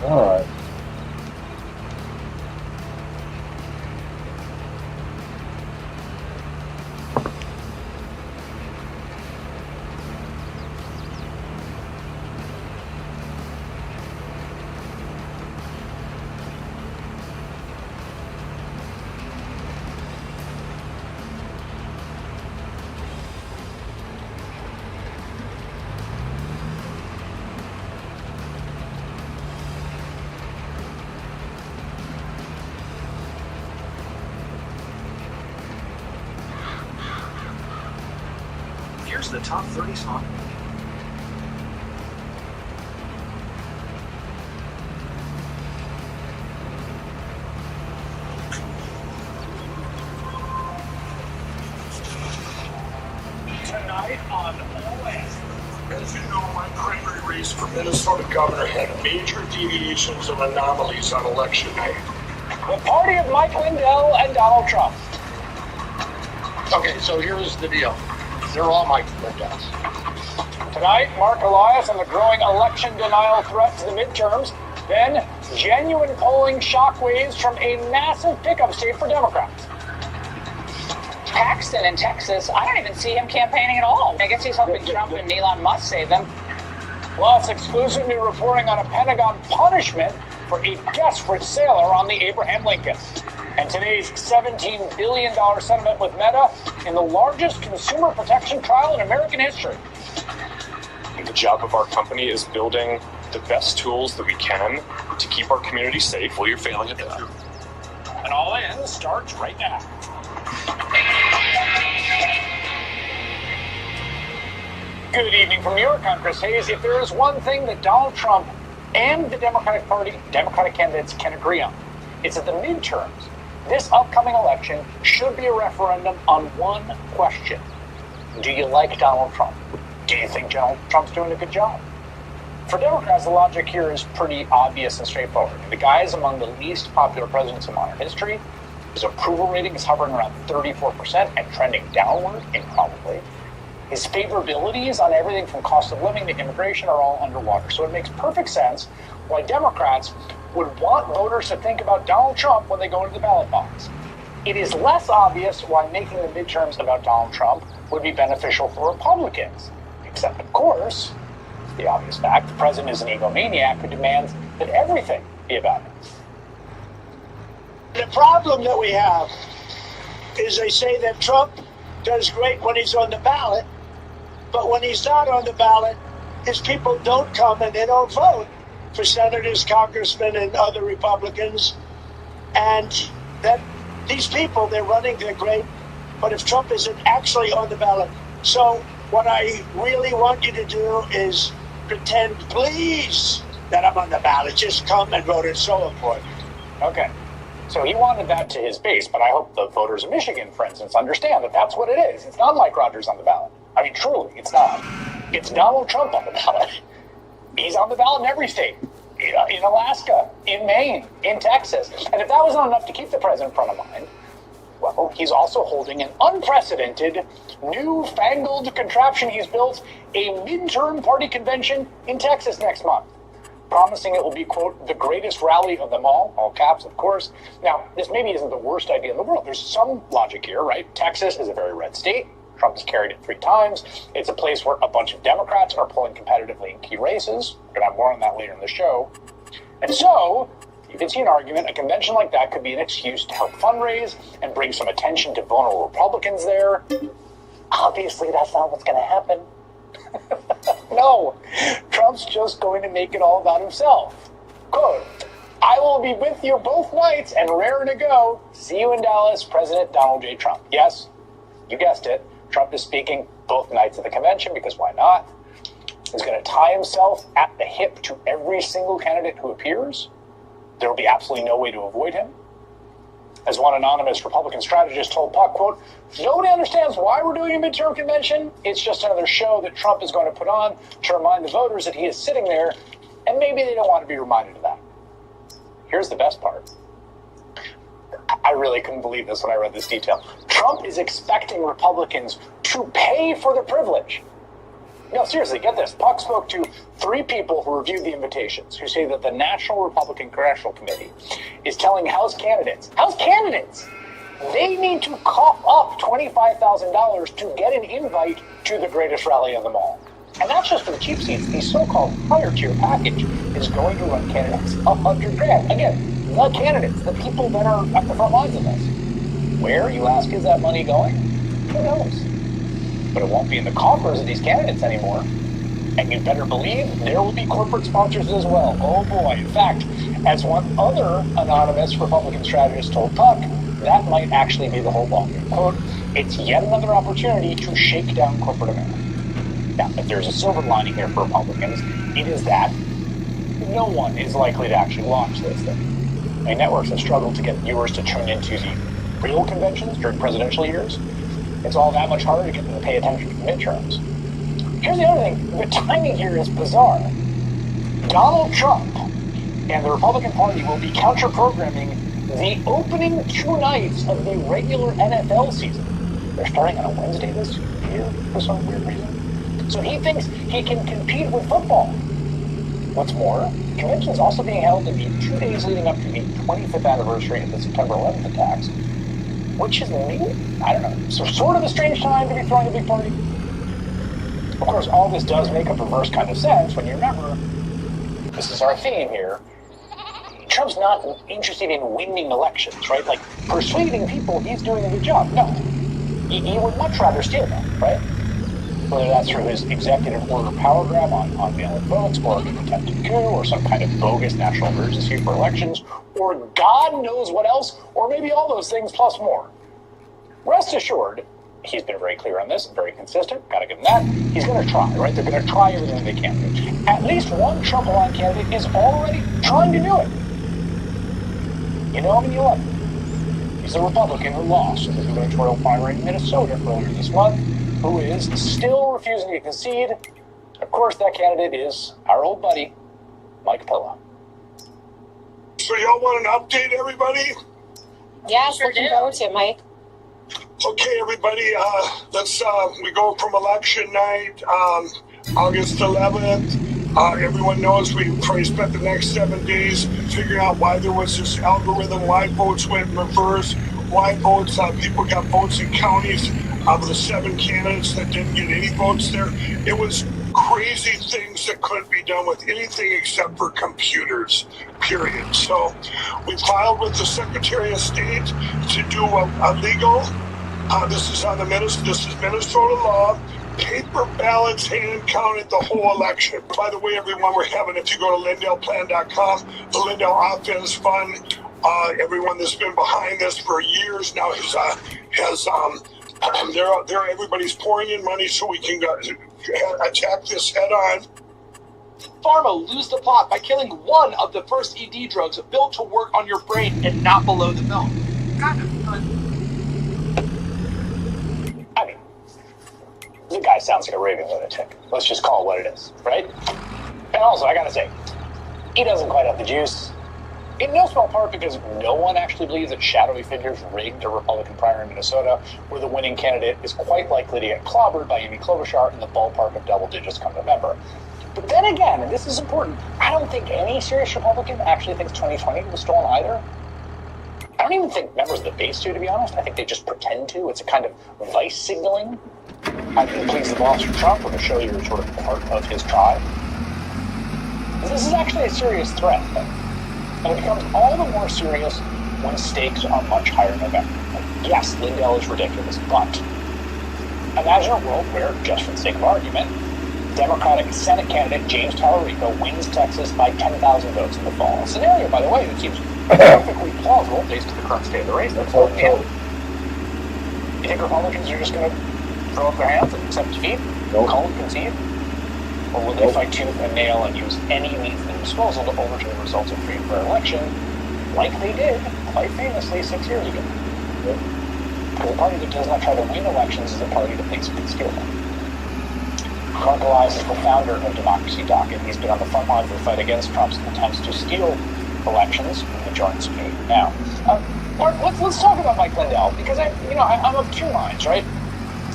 All right. Here's the top 30 song. Tonight on OS. As you know, my primary race for Minnesota governor had major deviations and anomalies on election night. The party of Mike Lindell and Donald Trump. Okay, so here's the deal. They're all Mike Lindells. Tonight, Mark Elias and the growing election denial threat to the midterms. Then, genuine polling shockwaves from a massive pickup state for Democrats. Paxton in Texas, I don't even see him campaigning at all. I guess he's hoping Trump and Elon Musk save them. Plus, exclusive new reporting on a Pentagon punishment for a desperate sailor on the Abraham Lincoln. And today's $17 billion settlement with Meta in the largest consumer protection trial in American history. The job of our company is building the best tools that we can to keep our community safe. Well, you're failing at that. And All In starts right now. Good evening from New York. I'm Chris Hayes. If there is one thing that Donald Trump and the Democratic Party, Democratic candidates can agree on, it's that the midterms, this upcoming election, should be a referendum on one question. Do you like Donald Trump? Do you think Donald Trump's doing a good job? For Democrats, the logic here is pretty obvious and straightforward. The guy is among the least popular presidents in modern history. His approval rating is hovering around 34% and trending downward, improbably. His favorabilities on everything from cost of living to immigration are all underwater. So it makes perfect sense why Democrats would want voters to think about Donald Trump when they go into the ballot box. It is less obvious why making the midterms about Donald Trump would be beneficial for Republicans. Except, of course, the obvious fact, the president is an egomaniac who demands that everything be about him. The problem that we have is they say that Trump does great when he's on the ballot, but when he's not on the ballot, his people don't come and they don't vote for senators, congressmen, and other Republicans. And that these people, they're running, they're great, but if Trump isn't actually on the ballot. So what I really want you to do is pretend, please, that I'm on the ballot. Just come and vote. It's so important. Okay. So he wanted that to his base, but I hope the voters of Michigan, for instance, understand that that's what it is. It's not Mike Rogers on the ballot. I mean, truly, it's not. It's Donald Trump on the ballot. He's on the ballot in every state. in Alaska, in Maine, in Texas. And if that wasn't enough to keep the president front of mind, well, he's also holding an unprecedented, newfangled contraption he's built, a midterm party convention in Texas next month, promising it will be, quote, the greatest rally of them all caps, of course. Now, this maybe isn't the worst idea in the world. There's some logic here, right? Texas is a very red state. Trump has carried it 3 times. It's a place where a bunch of Democrats are pulling competitively in key races. We're going to have more on that later in the show. And so, you can see an argument, a convention like that could be an excuse to help fundraise and bring some attention to vulnerable Republicans there. Obviously, that's not what's going to happen. No, Trump's just going to make it all about himself. Quote, I will be with you both nights and raring to go. See you in Dallas, President Donald J. Trump. Yes, you guessed it. Trump is speaking both nights of the convention because why not? He's going to tie himself at the hip to every single candidate who appears. There will be absolutely no way to avoid him. As one anonymous Republican strategist told Puck, quote, nobody understands why we're doing a midterm convention. It's just another show that Trump is going to put on to remind the voters that he is sitting there, and maybe they don't want to be reminded of that. Here's the best part. I really couldn't believe this when I read this detail. Trump is expecting Republicans to pay for the privilege. No, seriously, get this. Puck spoke to 3 people who reviewed the invitations, who say that the National Republican Congressional Committee is telling House candidates, they need to cough up $25,000 to get an invite to the greatest rally of them all. And that's just for the cheap seats. The so-called higher tier package is going to run candidates $100,000. Again, the candidates, the people that are at the front lines of this. Where, you ask, is that money going? Who knows? But it won't be in the coffers of these candidates anymore. And you'd better believe there will be corporate sponsors as well. Oh boy. In fact, as one other anonymous Republican strategist told Puck, that might actually be the whole ballgame. Quote, it's yet another opportunity to shake down corporate America. Now, if there's a silver lining here for Republicans, it is that no one is likely to actually watch this thing. I mean, networks have struggled to get viewers to tune into the real conventions during presidential years. It's all that much harder to get them to pay attention to the midterms. Here's the other thing. The timing here is bizarre. Donald Trump and the Republican Party will be counter-programming the opening 2 nights of the regular NFL season. They're starting on a Wednesday this year for some weird reason. So he thinks he can compete with football. What's more, the convention is also being held in the 2 days leading up to the 25th anniversary of the September 11th attacks, which is maybe, I don't know, so sort of a strange time to be throwing a big party. Of course, all this does make a perverse kind of sense when you remember, this is our theme here, Trump's not interested in winning elections, right? Like, persuading people he's doing a good job. No. He would much rather steal them, right? Whether that's through his executive order power grab on mail-in votes, or an attempted coup, or some kind of bogus national emergency for elections, or God knows what else, or maybe all those things plus more. Rest assured, he's been very clear on this, very consistent, gotta give him that. He's gonna try, right? They're gonna try everything they can do. At least one Trump-aligned candidate is already trying to do it. You know him and you love him. He's a Republican who lost in the gubernatorial primary in Minnesota earlier this month, who is still refusing to concede. Of course, that candidate is our old buddy, Mike Pilla. So y'all want an update, everybody? Yes, looking forward to it, Mike. Okay, everybody, we go from election night, August 11th. Everyone knows we probably spent the next 7 days figuring out why there was this algorithm, why votes went in reverse, why votes, people got votes in counties of the 7 candidates that didn't get any votes there. It was crazy things that couldn't be done with anything except for computers, period. So we filed with the Secretary of State to do a legal, this is Minnesota law, paper ballots hand counted the whole election. By the way, everyone, we're having, if you go to LindellPlan.com, the Lindell Offense Fund, everyone that's been behind this for years now everybody's pouring in money so we can attack this head on. Pharma lose the plot by killing one of the first ED drugs built to work on your brain and not below the belt. Kind of fun. I mean, the guy sounds like a raving lunatic. Let's just call it what it is, right? And also, I gotta say, He doesn't quite have the juice. In no small part because no one actually believes that shadowy figures rigged a Republican primary in Minnesota, where the winning candidate is quite likely to get clobbered by Amy Klobuchar in the ballpark of double digits come November. But then again, and this is important, I don't think any serious Republican actually thinks 2020 was stolen either. I don't even think members of the base do, to be honest. I think they just pretend to. It's a kind of vice signaling. I can please the boss for Trump or to show you're sort of part of his tribe. This is actually a serious threat, though. And it becomes all the more serious when stakes are much higher in November. Yes, Lindell is ridiculous, but imagine a world where, just for the sake of argument, Democratic Senate candidate James Tallarico wins Texas by 10,000 votes in the fall. A scenario, by the way, that seems perfectly plausible based on the current state of the race. That's what we have. You think Republicans are just going to throw up their hands and accept defeat? Nope. Call and concede? Or will they fight tooth and nail and use any means at their disposal to overturn the results of free and fair election, like they did, quite famously, 6 years ago? Because a party that does not try to win elections is a party that thinks it can steal them. Mark Elias is the founder of Democracy Docket. He's been on the front line for the fight against Trump's attempts to steal elections, and he joins me now. Mark, let's talk about Mike Lindell, because I'm of two minds, right?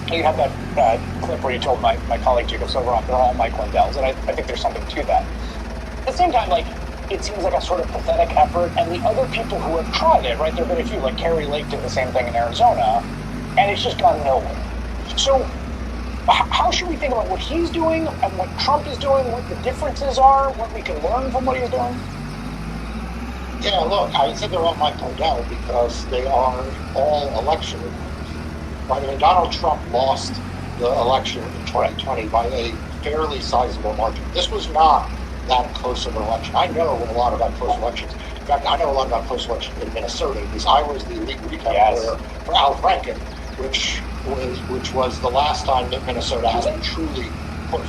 You had that clip where you told my colleague Jacob Silveroff they're all Mike Lindells, and I think there's something to that. At the same time, it seems like a sort of pathetic effort, and the other people who have tried it, right, there have been a few, like Kerry Lake did the same thing in Arizona, and it's just gone nowhere. So how should we think about what he's doing and what Trump is doing, what the differences are, what we can learn from what he's doing? Yeah, look, I said they're all Mike Lindell because they are all election reforms. Right? I mean, Donald Trump lost the election in 2020 by a fairly sizable margin. This was not that close of an election. I know a lot about close elections. In fact, I know a lot about close elections in Minnesota because I was the elite recount player for Al Franken, which was the last time that Minnesota has been truly close.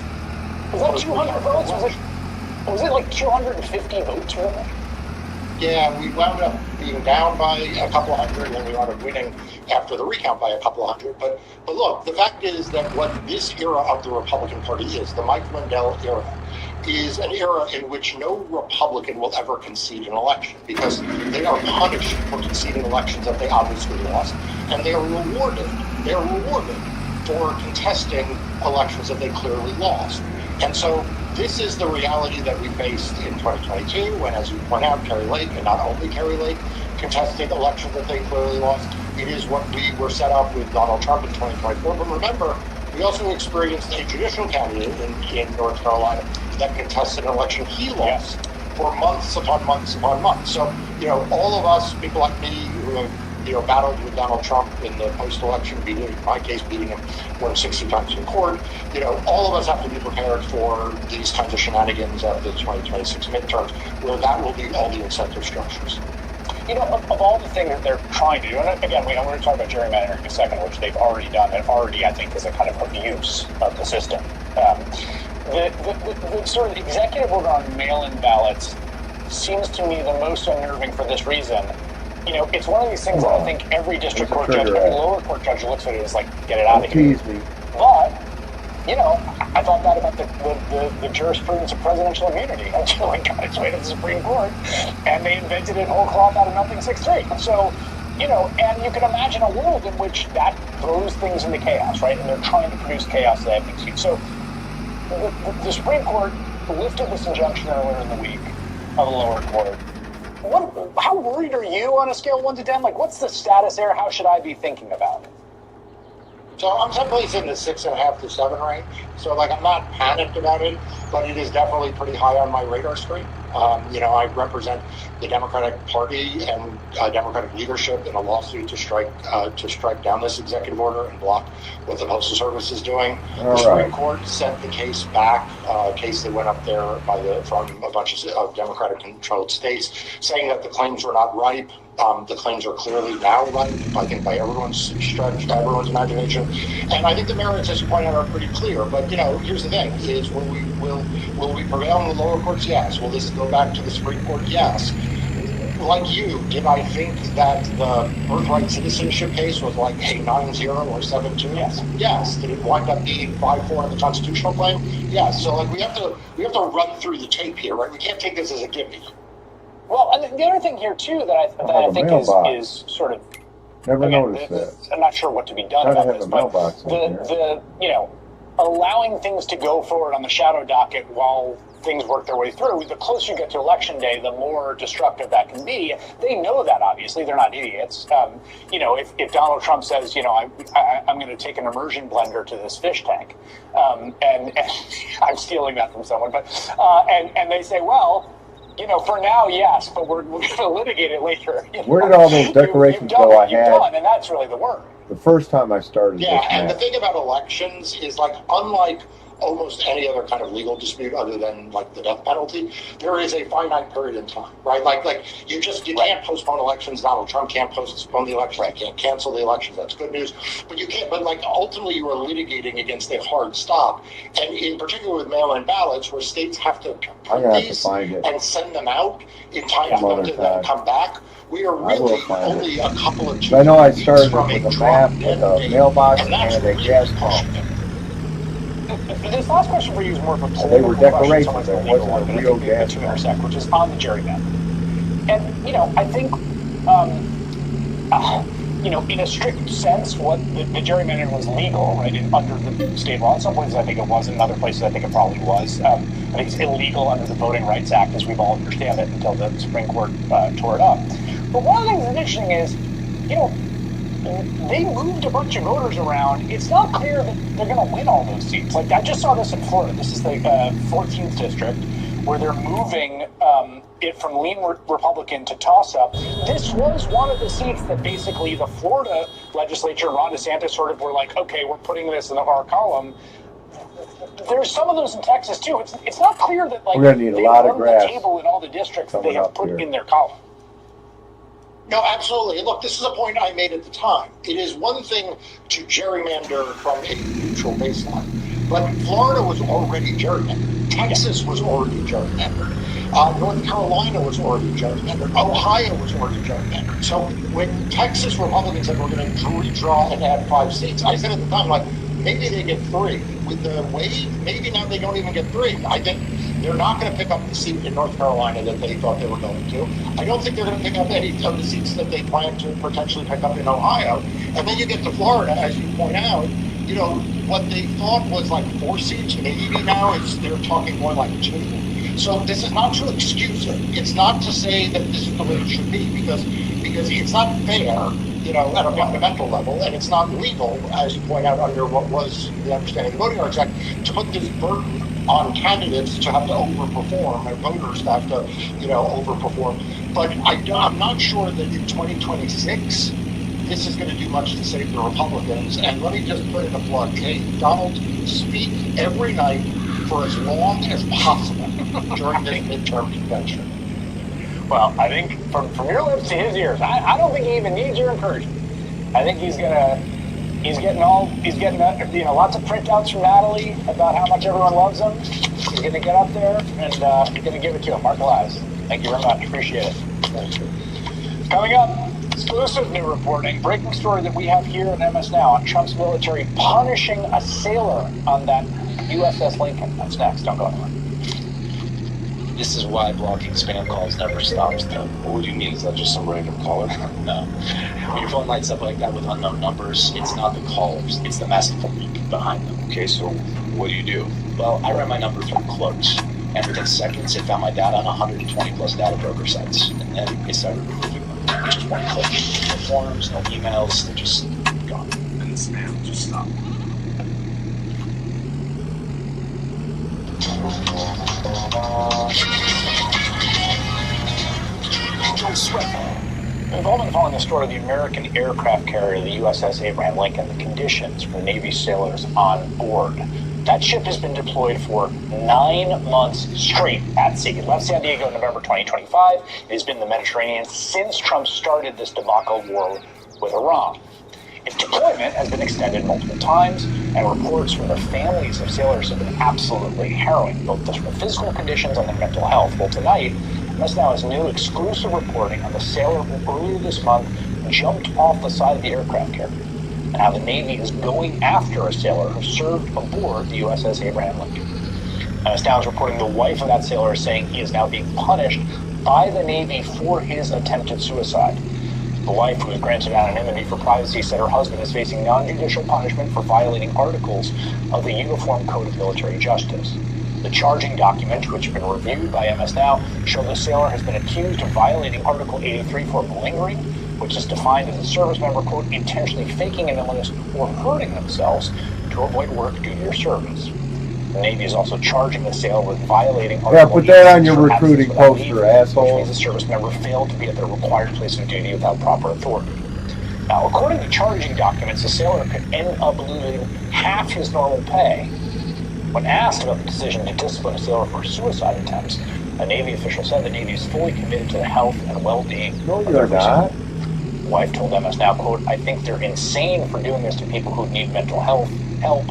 Was that 200 votes? Was it like 250 votes or something? Yeah, we wound up being down by a couple of hundred, and then we wound up winning after the recount by a couple of hundred. But look, the fact is that what this era of the Republican Party is, the Mike Lindell era, is an era in which no Republican will ever concede an election because they are punished for conceding elections that they obviously lost, and they are rewarded. They are rewarded for contesting elections that they clearly lost. And so this is the reality that we faced in 2022 when, as you point out, Kerry Lake, and not only Kerry Lake, contested elections that they clearly lost. It is what we were set up with Donald Trump in 2024. But remember, we also experienced a judicial candidate in North Carolina that contested an election he lost for months upon months upon months. So, all of us, people like me who have, battled with Donald Trump in the post-election, in my case, beating him more than 60 times in court, all of us have to be prepared for these kinds of shenanigans at the 2026 midterms, where that will be all the incentive structures. Of all the things that they're trying to do, and again, we're going to talk about gerrymandering in a second, which they've already done, and already, I think, is a kind of abuse of the system. The sort of executive order on mail-in ballots seems to me the most unnerving for this reason. It's one of these things that I think every district court judge, every lower court judge looks at it as like, get it out of here. But, I thought that about the jurisprudence of presidential immunity until it got its way to the Supreme Court, and they invented it whole cloth out of nothing 6'3". So, and you can imagine a world in which that throws things into chaos, right? And they're trying to produce chaos that they have. So, the Supreme Court lifted this injunction earlier in the week of the lower court. How worried are you on a scale of 1 to 10? Like, what's the status there? How should I be thinking about it? So I'm someplace in the 6.5 to 7 range. So I'm not panicked about it, but it is definitely pretty high on my radar screen. I represent the Democratic Party and Democratic leadership in a lawsuit to strike down this executive order and block what the Postal Service is doing. The Supreme Court sent the case back, a case that went up there from a bunch of Democratic-controlled states, saying that the claims were not ripe. The claims are clearly now ripe, I think, by everyone's imagination. And I think the merits, as you point out, are pretty clear. But, here's the thing, is will we prevail in the lower courts? Yes. Will this go back to the Supreme Court? Yes. like you, did I think that the birthright citizenship case was like a 9-0 or 7-2? Yes. Yes. Did it wind up being 5-4 on the constitutional claim? Yes. So like we have to run through the tape here, right? We can't take this as a gimme. Well, and the other thing here too that I think is sort of Never again, noticed that. I'm not sure what to be done Try to about have this, a but mailbox in the you know, allowing things to go forward on the shadow docket while things work their way through, the closer you get to election day, the more destructive that can be. They know that, obviously. They're not idiots. You know, if Donald Trump says, you know, I'm going to take an immersion blender to this fish tank, and I'm stealing that from someone, but and they say, well, you know, for now, yes, but we're going to litigate it later. Where did all those decorations go I had? Done, and that's really the worry. The first time I started Yeah, this and map. the thing about elections is, like, unlike almost any other kind of legal dispute other than like the death penalty, there is a finite period in time, right? Like you can't postpone elections. Donald Trump can't postpone the election. He can't cancel the elections. That's good news. But you can't. But like ultimately, you are litigating against a hard stop, and in particular with mail-in ballots, where states have to print these and send them out in time for them to then come back. We are really only a couple of. I know I started with a map, with a mailbox, and a gas pump. This last question for you is more of a political They were decorations. question. There wasn't a real gas pump. Intersect, which is on the gerrymander. And, you know, I think, you know, in a strict sense, what the gerrymandering was legal, right, under the state law. In some places, I think it was. In other places, I think it probably was. I think it's illegal under the Voting Rights Act, as we've all understand it, until the Supreme Court tore it up. But one of the things that's interesting is, you know, they moved a bunch of voters around. It's not clear that they're going to win all those seats. Like, I just saw this in Florida. This is the 14th district, where they're moving it from lean Republican to toss-up. This was one of the seats that basically the Florida legislature, Ron DeSantis, sort of were like, okay, we're putting this in our column. There's some of those in Texas, too. It's not clear that, like, we're gonna need a lot of grass the table in all the districts that they have put in their column. No, absolutely. Look, this is a point I made at the time. It is one thing to gerrymander from a neutral baseline, but Florida was already gerrymandered. Texas was already gerrymandered. North Carolina was already gerrymandered. Ohio was already gerrymandered. So when Texas Republicans said we're going to redraw and add 5 seats, I said at the time, like, maybe they get 3. With the wave, maybe now they don't even get 3. I think they're not going to pick up the seat in North Carolina that they thought they were going to. I don't think they're going to pick up any of the seats that they plan to potentially pick up in Ohio. And then you get to Florida, as you point out, you know, what they thought was like 4 seats, maybe now they're talking more like 2. So this is not to excuse it. It's not to say that this is the way it should be, because it's not fair, you know, at a fundamental level, and it's not legal, as you point out, under what was the understanding of the Voting Rights Act, to put this burden on candidates to have to overperform and voters to have to, you know, overperform. But I'm not sure that in 2026 this is going to do much to save the Republicans. And let me just put in a plug. Hey, Donald, speak every night for as long as possible during this midterm convention. Well, I think from your lips to his ears, I don't think he even needs your encouragement. I think he's getting you know, lots of printouts from Natalie about how much everyone loves him. He's going to get up there and he's going to give it to him. Mark the lies. Thank you very much. Appreciate it. Thank you. Coming up, exclusive new reporting, breaking story that we have here in MS Now on Trump's military punishing a sailor on that USS Lincoln. That's next. Don't go anywhere. This is why blocking spam calls never stops them. What do you mean? Is that just some random caller? No. When your phone lights up like that with unknown numbers, it's not the callers, it's the massive link behind them. Okay, so what do you do? Well, I ran my number through Close, and within seconds it found my data on 120 plus data broker sites, and then it started removing them. Just one click. No forms, no emails, they're just gone. And the spam just stopped. Don't sweat. We've all been following the story of the American aircraft carrier, the USS Abraham Lincoln, the conditions for Navy sailors on board. That ship has been deployed for 9 months straight at sea. It left San Diego in November 2025. It has been in the Mediterranean since Trump started this debacle war with Iran. Its deployment has been extended multiple times, and reports from the families of sailors have been absolutely harrowing, both the physical conditions and their mental health. Well, tonight, MS Now has new exclusive reporting on the sailor who earlier this month jumped off the side of the aircraft carrier, and how the Navy is going after a sailor who served aboard the USS Abraham Lincoln. MS Now is reporting the wife of that sailor is saying he is now being punished by the Navy for his attempted suicide. The wife, who was granted anonymity for privacy, said her husband is facing non-judicial punishment for violating articles of the Uniform Code of Military Justice. The charging documents, which have been reviewed by MS Now, show the sailor has been accused of violating Article 83 for malingering, which is defined as a service member, quote, intentionally faking an illness or hurting themselves to avoid work due to your service. The Navy is also charging the sailor with violating Article put that on your 86 for recruiting absence without poster, leave, asshole. which means the service member failed to be at their required place of duty without proper authority. Now, according to charging documents, the sailor could end up losing half his normal pay. When asked about the decision to discipline a sailor for suicide attempts, a Navy official said the Navy is fully committed to the health and well-being No, of you're every not. sailor. The wife told MS Now, quote, I think they're insane for doing this to people who need mental health help.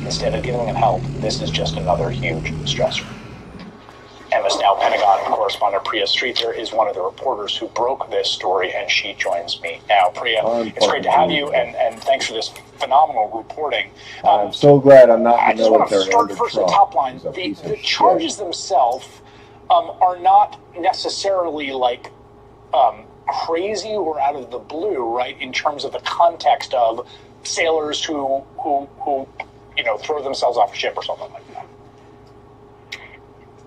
Instead of giving them help, this is just another huge stressor. MS Now Pentagon correspondent Priya Streether is one of the reporters who broke this story, and she joins me now. Priya, it's great to have you, and thanks for this phenomenal reporting. I'm so glad I'm not I in the just want to military start under first Trump. at top line. He's a piece of The shit. charges themselves are not necessarily like crazy or out of the blue, right? In terms of the context of sailors who throw themselves off a ship or something like that.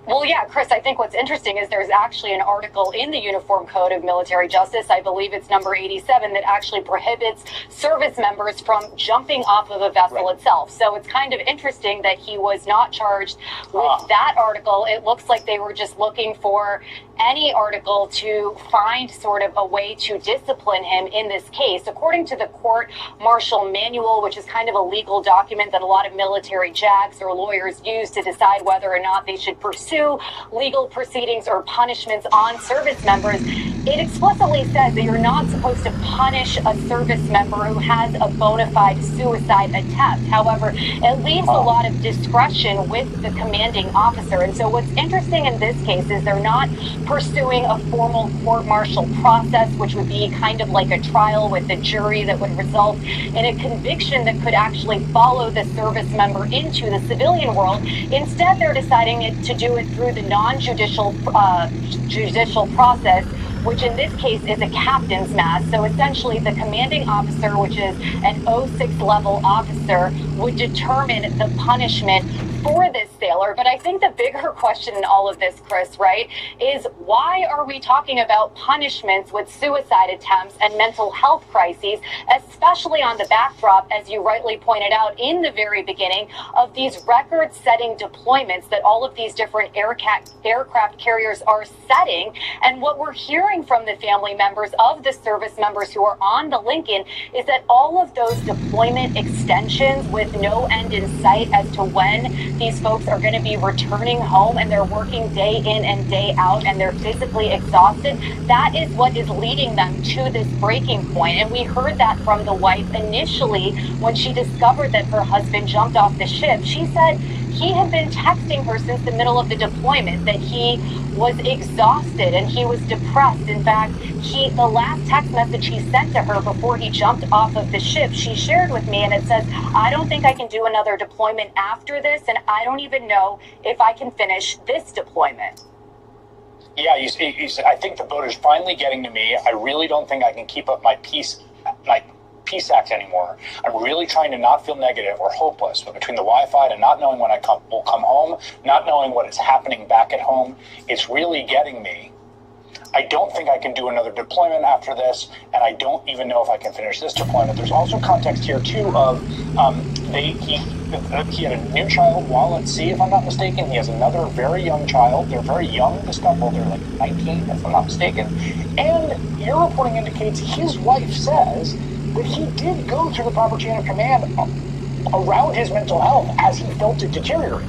Well, yeah, Chris, I think what's interesting is there's actually an article in the Uniform Code of Military Justice, I believe it's number 87, that actually prohibits service members from jumping off of a vessel itself. So it's kind of interesting that he was not charged with that article. It looks like they were just looking for any article to find sort of a way to discipline him in this case. According to the court martial manual, which is kind of a legal document that a lot of military JAGs or lawyers use to decide whether or not they should pursue legal proceedings or punishments on service members, it explicitly says that you're not supposed to punish a service member who has a bona fide suicide attempt. However, it leaves a lot of discretion with the commanding officer. And so what's interesting in this case is they're not pursuing a formal court-martial process, which would be kind of like a trial with a jury that would result in a conviction that could actually follow the service member into the civilian world. Instead, they're deciding to do it through the non-judicial judicial process, which in this case is a captain's mass. So essentially the commanding officer, which is an 06 level officer, would determine the punishment for this sailor. But I think the bigger question in all of this, Chris, right, is why are we talking about punishments with suicide attempts and mental health crises, especially on the backdrop, as you rightly pointed out in the very beginning, of these record-setting deployments that all of these different aircraft carriers are setting. And what we're hearing from the family members of the service members who are on the Lincoln is that all of those deployment extensions with no end in sight as to when these folks are going to be returning home, and they're working day in and day out, and they're physically exhausted, that is what is leading them to this breaking point. And we heard that from the wife initially when she discovered that her husband jumped off the ship. She said he had been texting her since the middle of the deployment, that he was exhausted and he was depressed. In fact, the last text message he sent to her before he jumped off of the ship, she shared with me, and it says, I don't think I can do another deployment after this, and I don't even know if I can finish this deployment. Yeah, I think the boat is finally getting to me. I really don't think I can keep up my peace act anymore. I'm really trying to not feel negative or hopeless, but between the Wi-Fi and not knowing when I will come home, not knowing what is happening back at home, it's really getting me. I don't think I can do another deployment after this, and I don't even know if I can finish this deployment. There's also context here, too, of he had a new child while at sea, if I'm not mistaken. He has another very young child. They're very young, this couple. They're like 19, if I'm not mistaken. And your reporting indicates his wife says that he did go through the proper chain of command around his mental health as he felt it deteriorate.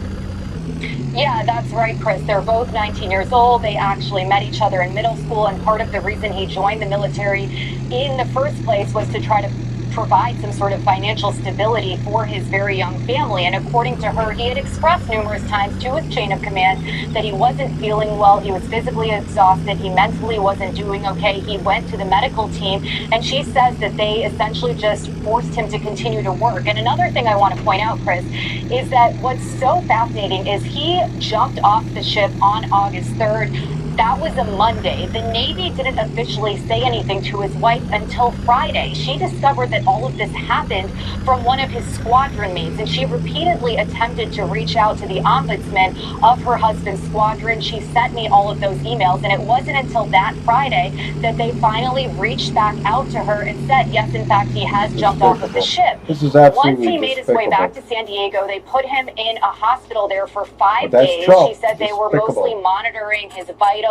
Yeah, that's right, Chris. They're both 19 years old. They actually met each other in middle school, and part of the reason he joined the military in the first place was to try to provide some sort of financial stability for his very young family. And according to her, he had expressed numerous times to his chain of command that he wasn't feeling well, he was physically exhausted, he mentally wasn't doing okay. He went to the medical team, and she says that they essentially just forced him to continue to work. And another thing I want to point out, Chris, is that what's so fascinating is he jumped off the ship on August 3rd. That was a Monday. The Navy didn't officially say anything to his wife until Friday. She discovered that all of this happened from one of his squadron mates, and she repeatedly attempted to reach out to the ombudsman of her husband's squadron. She sent me all of those emails, and it wasn't until that Friday that they finally reached back out to her and said, yes, in fact, he has jumped off of the ship. This is absolutely Once he made his way back to San Diego, they put him in a hospital there for 5 days. Trump. She said they were mostly monitoring his vitals.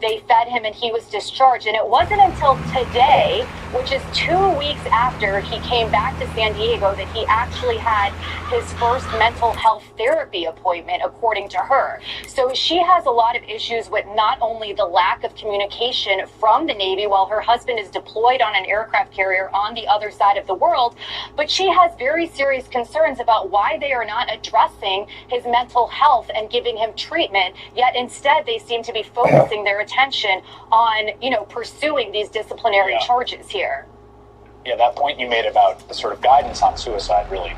They fed him and he was discharged. And it wasn't until today, which is 2 weeks after he came back to San Diego, that he actually had his first mental health therapy appointment, according to her. So she has a lot of issues with not only the lack of communication from the Navy while her husband is deployed on an aircraft carrier on the other side of the world, but she has very serious concerns about why they are not addressing his mental health and giving him treatment, yet instead they seem to be focusing their attention on, pursuing these disciplinary charges here. Yeah, that point you made about the sort of guidance on suicide really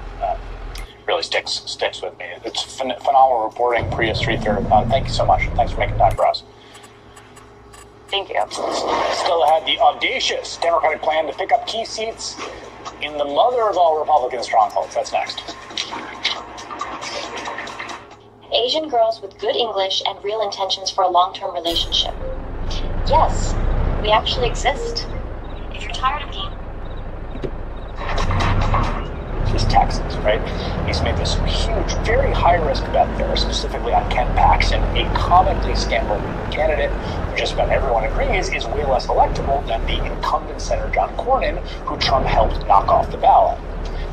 sticks with me. It's phenomenal reporting, Prius 330. Thank you so much. Thanks for making time for us. Thank you. Still ahead, the audacious Democratic plan to pick up key seats in the mother of all Republican strongholds. That's next. Asian girls with good English and real intentions for a long-term relationship. Yes, we actually exist. If you're tired of being... He's Texas, right? He's made this huge, very high-risk bet there, specifically on Ken Paxton, a comically scandal-ridden candidate who just about everyone agrees is way less electable than the incumbent Senator John Cornyn, who Trump helped knock off the ballot.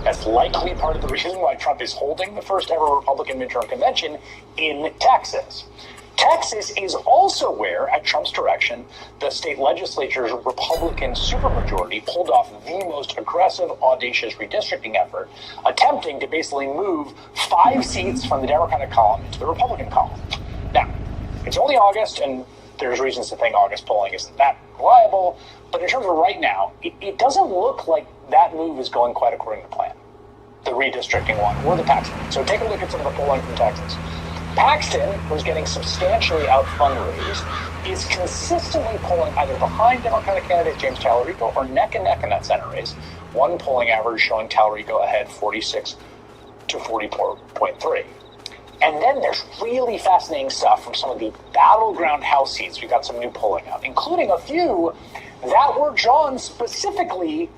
That's likely part of the reason why Trump is holding the first ever Republican midterm convention in Texas. Texas is also where, at Trump's direction, the state legislature's Republican supermajority pulled off the most aggressive, audacious redistricting effort, attempting to basically move 5 seats from the Democratic column into the Republican column. Now, it's only August, and there's reasons to think August polling isn't that reliable, but in terms of right now, it doesn't look like that move is going quite according to plan. The redistricting one, or the Paxton. So take a look at some of the polling from Texas. Paxton, who's getting substantially out fundraised, is consistently polling either behind Democratic candidate James Talarico or neck and neck in that Senate race. One polling average showing Talarico ahead 46 to 44.3. And then there's really fascinating stuff from some of the battleground House seats. We've got some new polling out, including a few that were drawn specifically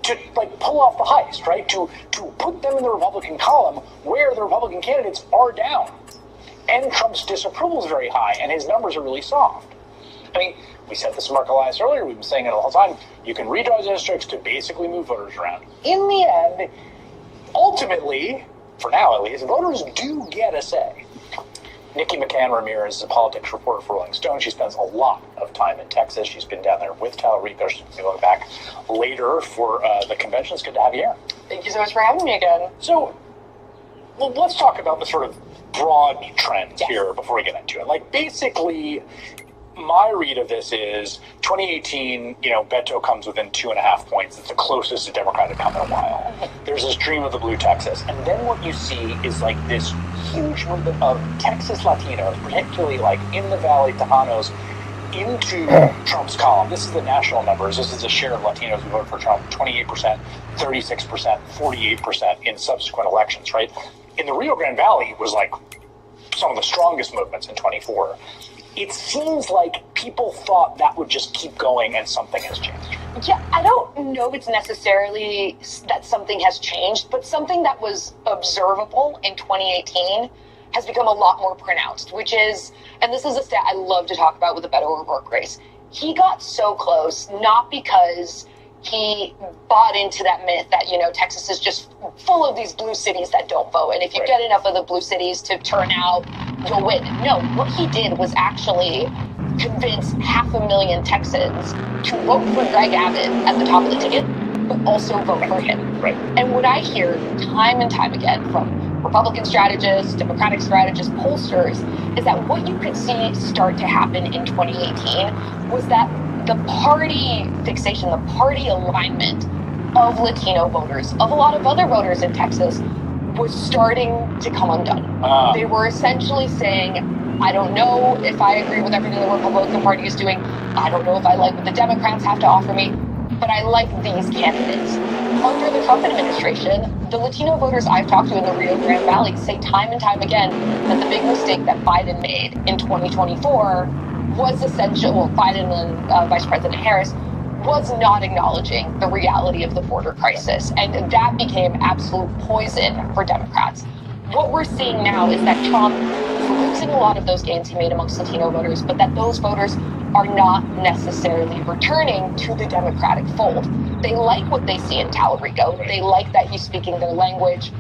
to pull off the heist, right? To put them in the Republican column where the Republican candidates are down. And Trump's disapproval is very high, and his numbers are really soft. I mean, we said this to Mark Elias earlier, we've been saying it all the time, you can redraw districts to basically move voters around. In the end, ultimately, for now at least, voters do get a say. Nikki McCann Ramirez is a politics reporter for Rolling Stone. She spends a lot of time in Texas. She's been down there with Talarico. She's going back later for the convention. It's good to have you here. Thank you so much for having me again. So, let's talk about the sort of broad trends here before we get into it. Basically, my read of this is 2018, Beto comes within 2.5 points. It's the closest a Democrat had come in a while. There's this dream of the blue Texas. And then what you see is this huge movement of Texas Latinos, particularly in the Valley, Tejanos, into Trump's column. This is the national numbers. This is the share of Latinos who voted for Trump, 28%, 36%, 48% in subsequent elections, right? In the Rio Grande Valley was some of the strongest movements in 24. It seems like people thought that would just keep going and something has changed. Yeah, I don't know if it's necessarily that something has changed, but something that was observable in 2018 has become a lot more pronounced, which is, and this is a stat I love to talk about with the Beto O'Rourke race, he got so close, not because he bought into that myth that, Texas is just full of these blue cities that don't vote. And if you get enough of the blue cities to turn out, you'll win. No, what he did was actually convince 500,000 Texans to vote for Greg Abbott at the top of the ticket. but also vote for him. Right. And what I hear time and time again from Republican strategists, Democratic strategists, pollsters, is that what you could see start to happen in 2018 was that the party fixation, the party alignment of Latino voters, of a lot of other voters in Texas, was starting to come undone. They were essentially saying, I don't know if I agree with everything the Republican Party is doing. I don't know if I like what the Democrats have to offer me, but I like these candidates. Under the Trump administration, the Latino voters I've talked to in the Rio Grande Valley say time and time again that the big mistake that Biden made in 2024 was Biden and Vice President Harris was not acknowledging the reality of the border crisis. And that became absolute poison for Democrats. What we're seeing now is that Trump is losing a lot of those gains he made amongst Latino voters, but that those voters are not necessarily returning to the Democratic fold. They like what they see in Talarico. They like that he's speaking their language.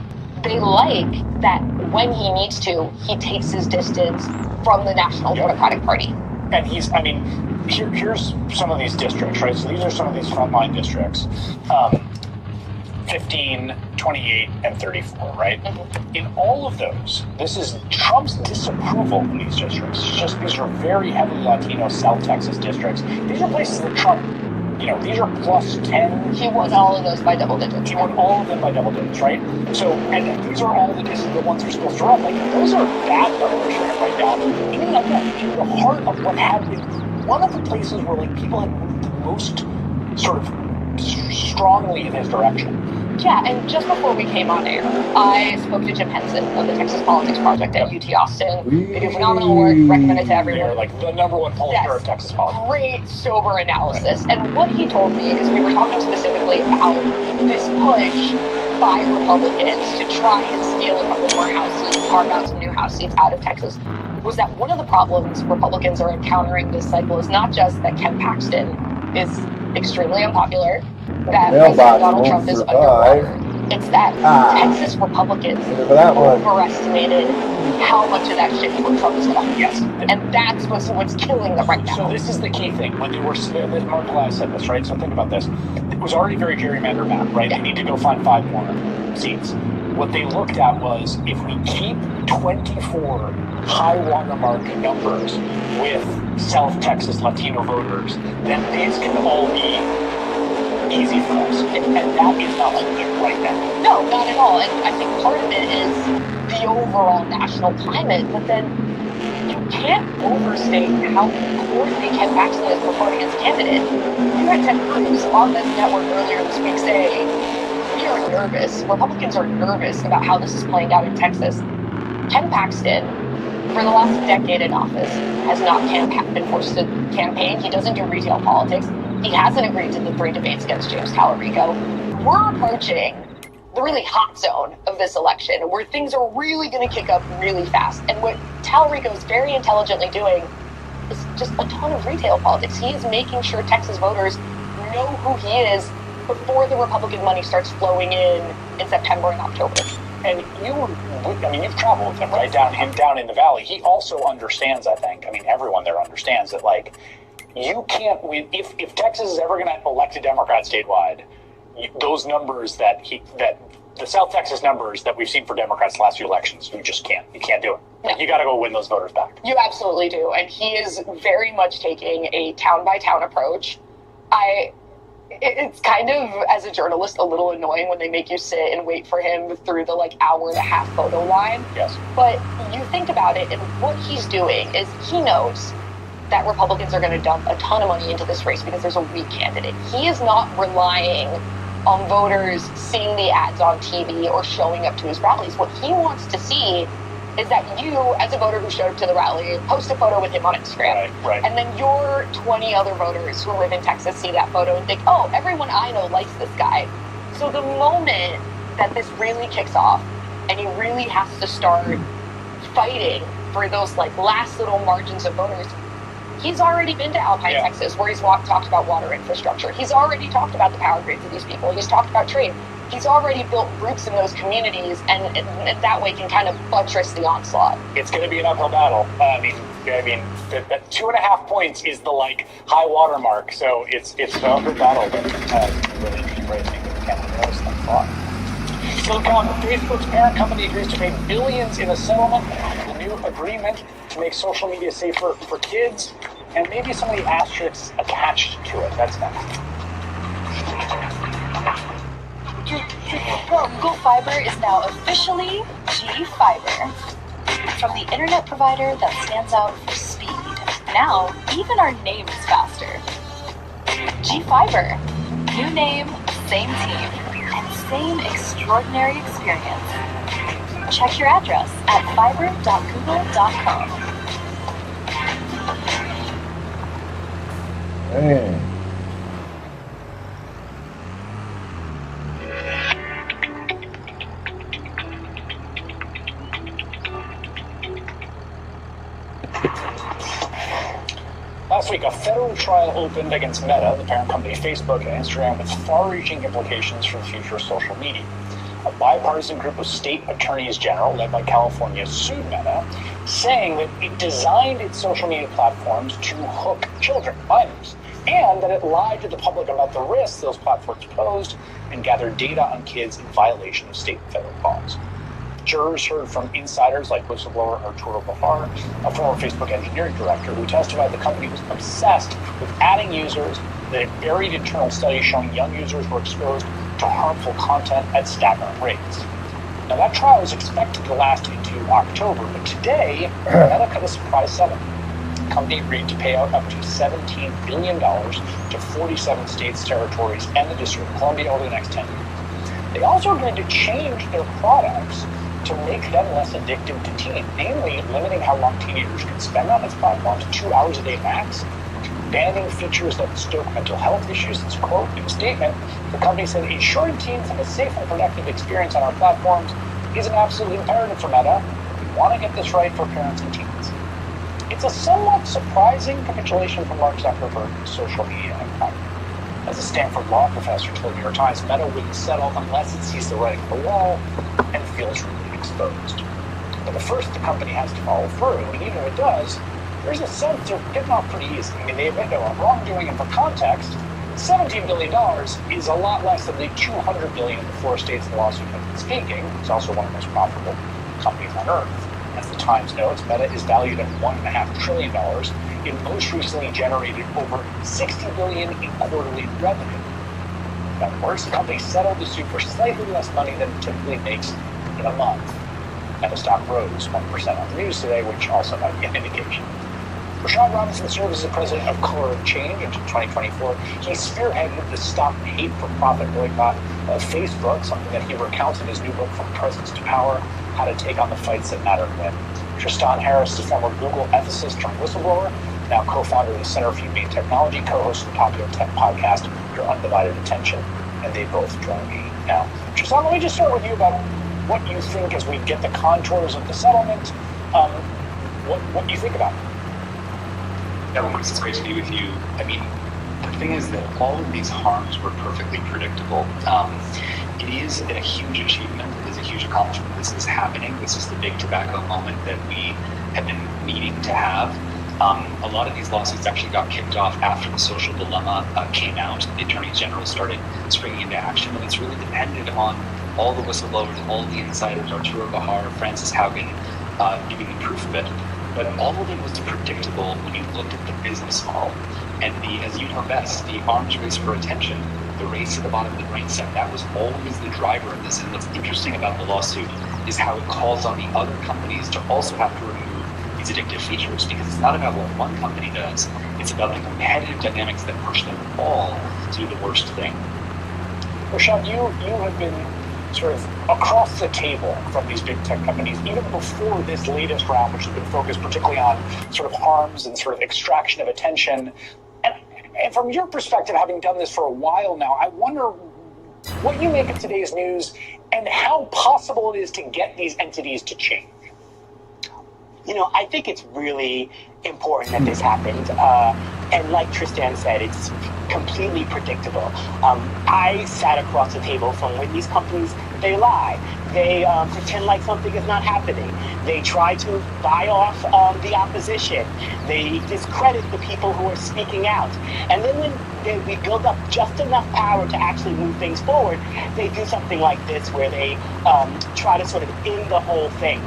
They like that when he needs to, he takes his distance from the National Democratic Party. And here's some of these districts, right? So these are some of these frontline districts. 15, 28, and 34, right? Mm-hmm. In all of those, this is Trump's disapproval in these districts. These are very heavily Latino South Texas districts. These are places that Trump, these are plus 10. He won all of those by double digits. He won all of them by double digits, right? So, and these are all the ones that are supposed to run. Like, those are bad numbers for him right now. And again, in the heart of what had been one of the places where people had moved the most sort of strongly in his direction. Yeah, and just before we came on air, I spoke to Jim Henson of the Texas Politics Project at UT Austin. They do phenomenal work, recommend it to everyone. They're like the number one pollster of Texas politics. Great, sober analysis. And what he told me is we were talking specifically about this push by Republicans to try and steal a couple more House seats, carve out some new House seats out of Texas, was that one of the problems Republicans are encountering this cycle is not just that Ken Paxton is extremely unpopular, that President Donald Trump is underwater. It's that Texas Republicans overestimated how much of that shit Trump is going to. Yes. And that's what's killing them right now. So this is the key thing. When they were, Mark Elias said this, right? So think about this. It was already very gerrymandered map, right? Yeah. They need to go find 5 more seats. What they looked at was, if we keep 24 high watermark numbers with South Texas Latino voters, then these can all be easy for us. And that is not like it right now. No, not at all. And I think part of it is the overall national climate, but then you can't overstate how importantly Ken Paxton is performing as a candidate. You had Ted Cruz on this network earlier this week saying, we are nervous. Republicans are nervous about how this is playing out in Texas. Ken Paxton, for the last decade in office, has not been forced to campaign. He doesn't do retail politics. He hasn't agreed to the 3 debates against James Talarico. We're approaching the really hot zone of this election, where things are really going to kick up really fast. And what Talarico is very intelligently doing is just a ton of retail politics. He is making sure Texas voters know who he is before the Republican money starts flowing in September and October. And you've traveled with him, right? Down in the valley. He also understands, I think, everyone there understands that, like, you can't win. If Texas is ever going to elect a Democrat statewide, those numbers that the South Texas numbers that we've seen for Democrats the last few elections, you just can't. You can't do it. Like, you got to go win those voters back. You absolutely do. And he is very much taking a town-by-town approach. It's kind of, as a journalist, a little annoying when they make you sit and wait for him through the hour-and-a-half photo line. Yes. But you think about it, and what he's doing is he knows that Republicans are going to dump a ton of money into this race because there's a weak candidate. He is not relying on voters seeing the ads on TV or showing up to his rallies. What he wants to see is that you, as a voter who showed up to the rally, post a photo with him on Instagram. Right. And then your 20 other voters who live in Texas see that photo and think, oh, everyone I know likes this guy. So the moment that this really kicks off and he really has to start fighting for those last little margins of voters, he's already been to Alpine, Texas, where he's talked about water infrastructure. He's already talked about the power grids of these people. He's talked about trade. He's already built roots in those communities, and that way can kind of buttress the onslaught. It's going to be an uphill battle. That 2.5 points is the high water mark, so it's an uphill battle, but really interesting racing. far. Silicon, Facebook's parent company agrees to pay billions in a settlement. The new agreement to make social media safer for kids, and maybe some of the asterisks attached to it. That's next. Google Fiber is now officially G-Fiber. From the internet provider that stands out for speed. Now, even our name is faster. G-Fiber. New name, same team, and same extraordinary experience. Check your address at fiber.google.com. Hey. Last week, a federal trial opened against Meta, the parent company Facebook and Instagram, with far-reaching implications for the future of social media. A bipartisan group of state attorneys general, led by California, sued Meta, saying that it designed its social media platforms to hook children, minors, and that it lied to the public about the risks those platforms posed and gathered data on kids in violation of state and federal laws. Jurors heard from insiders like whistleblower Arturo Bahar, a former Facebook engineering director, who testified the company was obsessed with adding users, that it buried internal studies showing young users were exposed to harmful content at staggering rates. Now, that trial was expected to last into October, but today, Meta cut a surprise settlement. The company agreed to pay out up to $17 billion to 47 states, territories, and the District of Columbia over the next 10 years. They also agreed to change their products to make them less addictive to teens, namely limiting how long teenagers can spend on its platforms, 2 hours a day max, banning features that stoke mental health issues. It's a quote in a statement. The company said, ensuring teens have a safe and productive experience on our platforms is an absolute imperative for Meta. We want to get this right for parents and teens. It's a somewhat surprising capitulation from Mark Zuckerberg's social media empire. As a Stanford law professor told the New York Times, Meta wouldn't settle unless it sees the writing on the wall and feels really exposed. But first, the company has to follow through, and even if it does, there's a sense they're getting off pretty easy. I mean, they admit no wrongdoing, and for context, $17 billion is a lot less than the $200 billion in the 4 states the lawsuit has been speaking. It's also one of the most profitable companies on earth. As the Times notes, Meta is valued at $1.5 trillion. It most recently generated over $60 billion in quarterly revenue. Now, of course, the company settled the suit for slightly less money than it typically makes in a month. And the stock rose 1% on the news today, which also might be an indication. Rashad Robinson served as the president of Color of Change until 2024. He spearheaded the Stop Hate for Profit boycott of Facebook, something that he recounts in his new book, From Presence to Power, How to Take on the Fights That Matter and Win. Tristan Harris, the former Google ethicist turned whistleblower, now co-founder of the Center for Humane Technology, co-host of the popular tech podcast, Your Undivided Attention, and they both join me now. Tristan, let me just start with you about what you think as we get the contours of the settlement, what you think about it. Yeah, Marcus, it's great to be with you. I mean, the thing is that all of these harms were perfectly predictable. It is a huge achievement. It is a huge accomplishment. This is happening. This is the big tobacco moment that we have been needing to have. A lot of these lawsuits actually got kicked off after the social dilemma came out. The Attorney General started springing into action, and it's really depended on all the whistleblowers, all the insiders, Arturo Bahar, Francis Haugen, giving the proof of it. But all of it was predictable when you looked at the business model. And as you know best, the arms race for attention, the race to the bottom of the brain set, that was always the driver of this. And what's interesting about the lawsuit is how it calls on the other companies to also have to remove these addictive features, because it's not about what one company does, it's about the competitive dynamics that push them all to do the worst thing. Rashad, you have been sort of across the table from these big tech companies, even before this latest round, which has been focused particularly on sort of harms and sort of extraction of attention. And from your perspective, having done this for a while now, I wonder what you make of today's news and how possible it is to get these entities to change. You know, I think it's really important that this happened. And like Tristan said, it's completely predictable. I sat across the table from when these companies, they lie. They pretend like something is not happening. They try to buy off the opposition. They discredit the people who are speaking out. And then when we build up just enough power to actually move things forward, they do something like this where they try to sort of end the whole thing.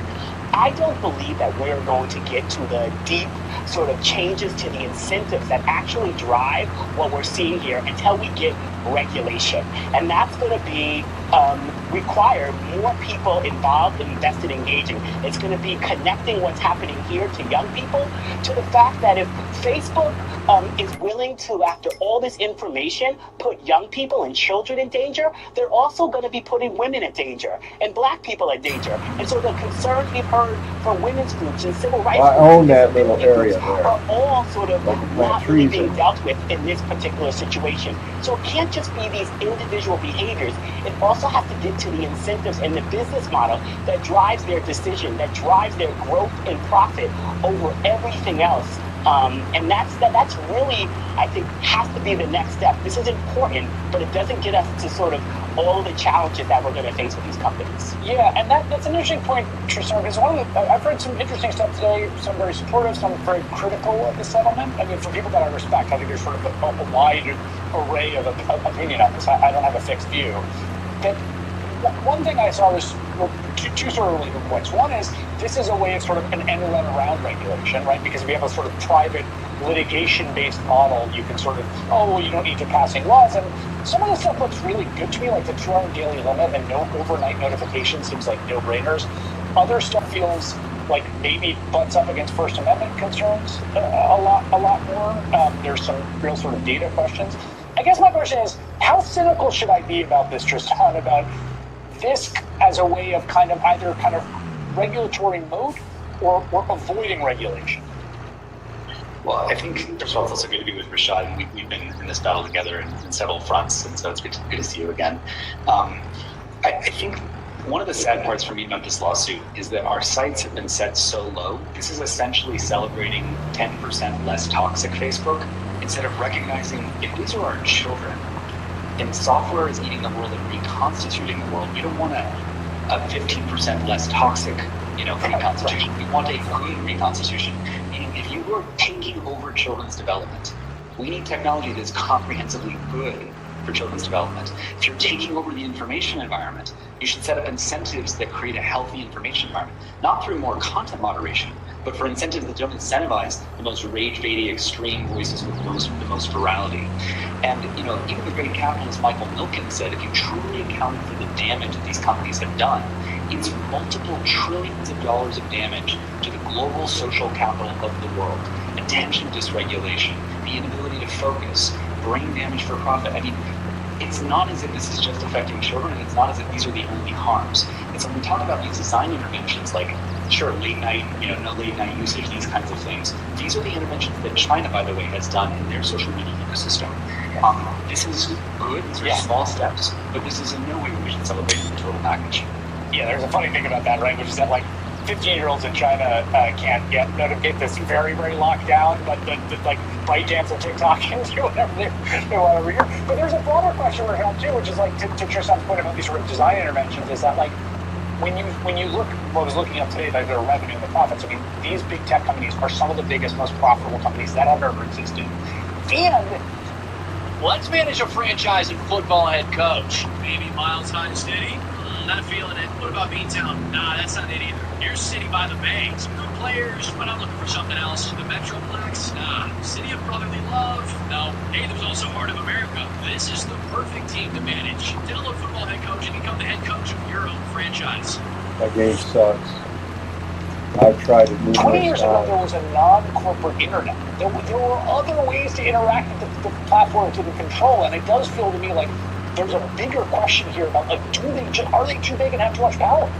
I don't believe that we're going to get to the deep sort of changes to the incentives that actually drive what we're seeing here until we get regulation. And that's going to be require more people involved, invested, engaging. It's going to be connecting what's happening here to young people, to the fact that if Facebook is willing to, after all this information, put young people and children in danger, they're also going to be putting women in danger and black people in danger. And so the concerns we've heard from women's groups and civil rights I groups own that little area there. are all sort of not really being there. dealt with in this particular situation. So it can't just be these individual behaviors. It also has to get to the incentives and the business model that drives their decision, that drives their growth and profit over everything else. And that's really, I think, has to be the next step. This is important, but it doesn't get us to sort of all the challenges that we're going to face with these companies. Yeah, and that's an interesting point, Tristan, because I've heard some interesting stuff today, some very supportive, some very critical of the settlement. I mean, for people that I respect, I think there's sort of a wide array of opinion on this. I don't have a fixed view. But one thing I saw was two sort of related points. One is this is a way of sort of an end run around regulation, right? Because if you have a sort of private litigation-based model, you can sort of, you don't need to passing laws. And some of the stuff looks really good to me, like the 2-hour daily limit and no overnight notification seems like no-brainers. Other stuff feels like maybe butts up against First Amendment concerns a lot more. There's some real sort of data questions. I guess my question is, how cynical should I be about this, Tristan, about this as a way of either regulatory mode or avoiding regulation? Well, I think, first of all, it's also good to be with Rashad, and we've been in this battle together in several fronts, and so it's good to see you again. I think one of the sad parts for me about this lawsuit is that our sights have been set so low. This is essentially celebrating 10% less toxic Facebook, instead of recognizing if these are our children, and software is eating the world and reconstituting the world, we don't want a 15% less toxic, reconstitution. We want a good reconstitution. Meaning, if you are taking over children's development, we need technology that is comprehensively good for children's development. If you're taking over the information environment, you should set up incentives that create a healthy information environment, not through more content moderation, but for incentives that don't incentivize the most rage-baity, extreme voices with the most virality. And even the great capitalist Michael Milken said, if you truly accounted for the damage that these companies have done, it's multiple trillions of dollars of damage to the global social capital of the world. Attention dysregulation, the inability to focus, brain damage for profit. I mean, it's not as if this is just affecting children, and it's not as if these are the only harms. And so when we talk about these design interventions, like, sure, late night, no late night usage, these kinds of things, these are the interventions that China, by the way, has done in their social media ecosystem. This is good, these are small steps, but this is in no way we should celebrate the total package. Yeah, there's a funny thing about that, right, which is that, 15-year-olds in China can't get this very, very locked down, but bite dance on TikTok and do whatever they want over here. But there's a broader question we're having too, which is to Tristan's point about these sort of design interventions, is that when you look, I was looking up today, their revenue and the profits. I mean, these big tech companies are some of the biggest, most profitable companies that have ever existed. And let's manage a franchise and football head coach. Maybe Miles high and steady. Not feeling it. What about B-Town? Nah, that's not it either. Here's City by the Bay. Some good players, but I'm looking for something else. The Metroplex? Nah. City of Brotherly Love? No. Hey, there's also Heart of America. This is the perfect team to manage. Download Football Head Coach and become the head coach of your own franchise. That game sucks. I've tried it numerous 20 years ago, times. there was a non-corporate internet. There were other ways to interact with the platform to the control, and it does feel to me like there's a bigger question here about, are they too big and have too much power?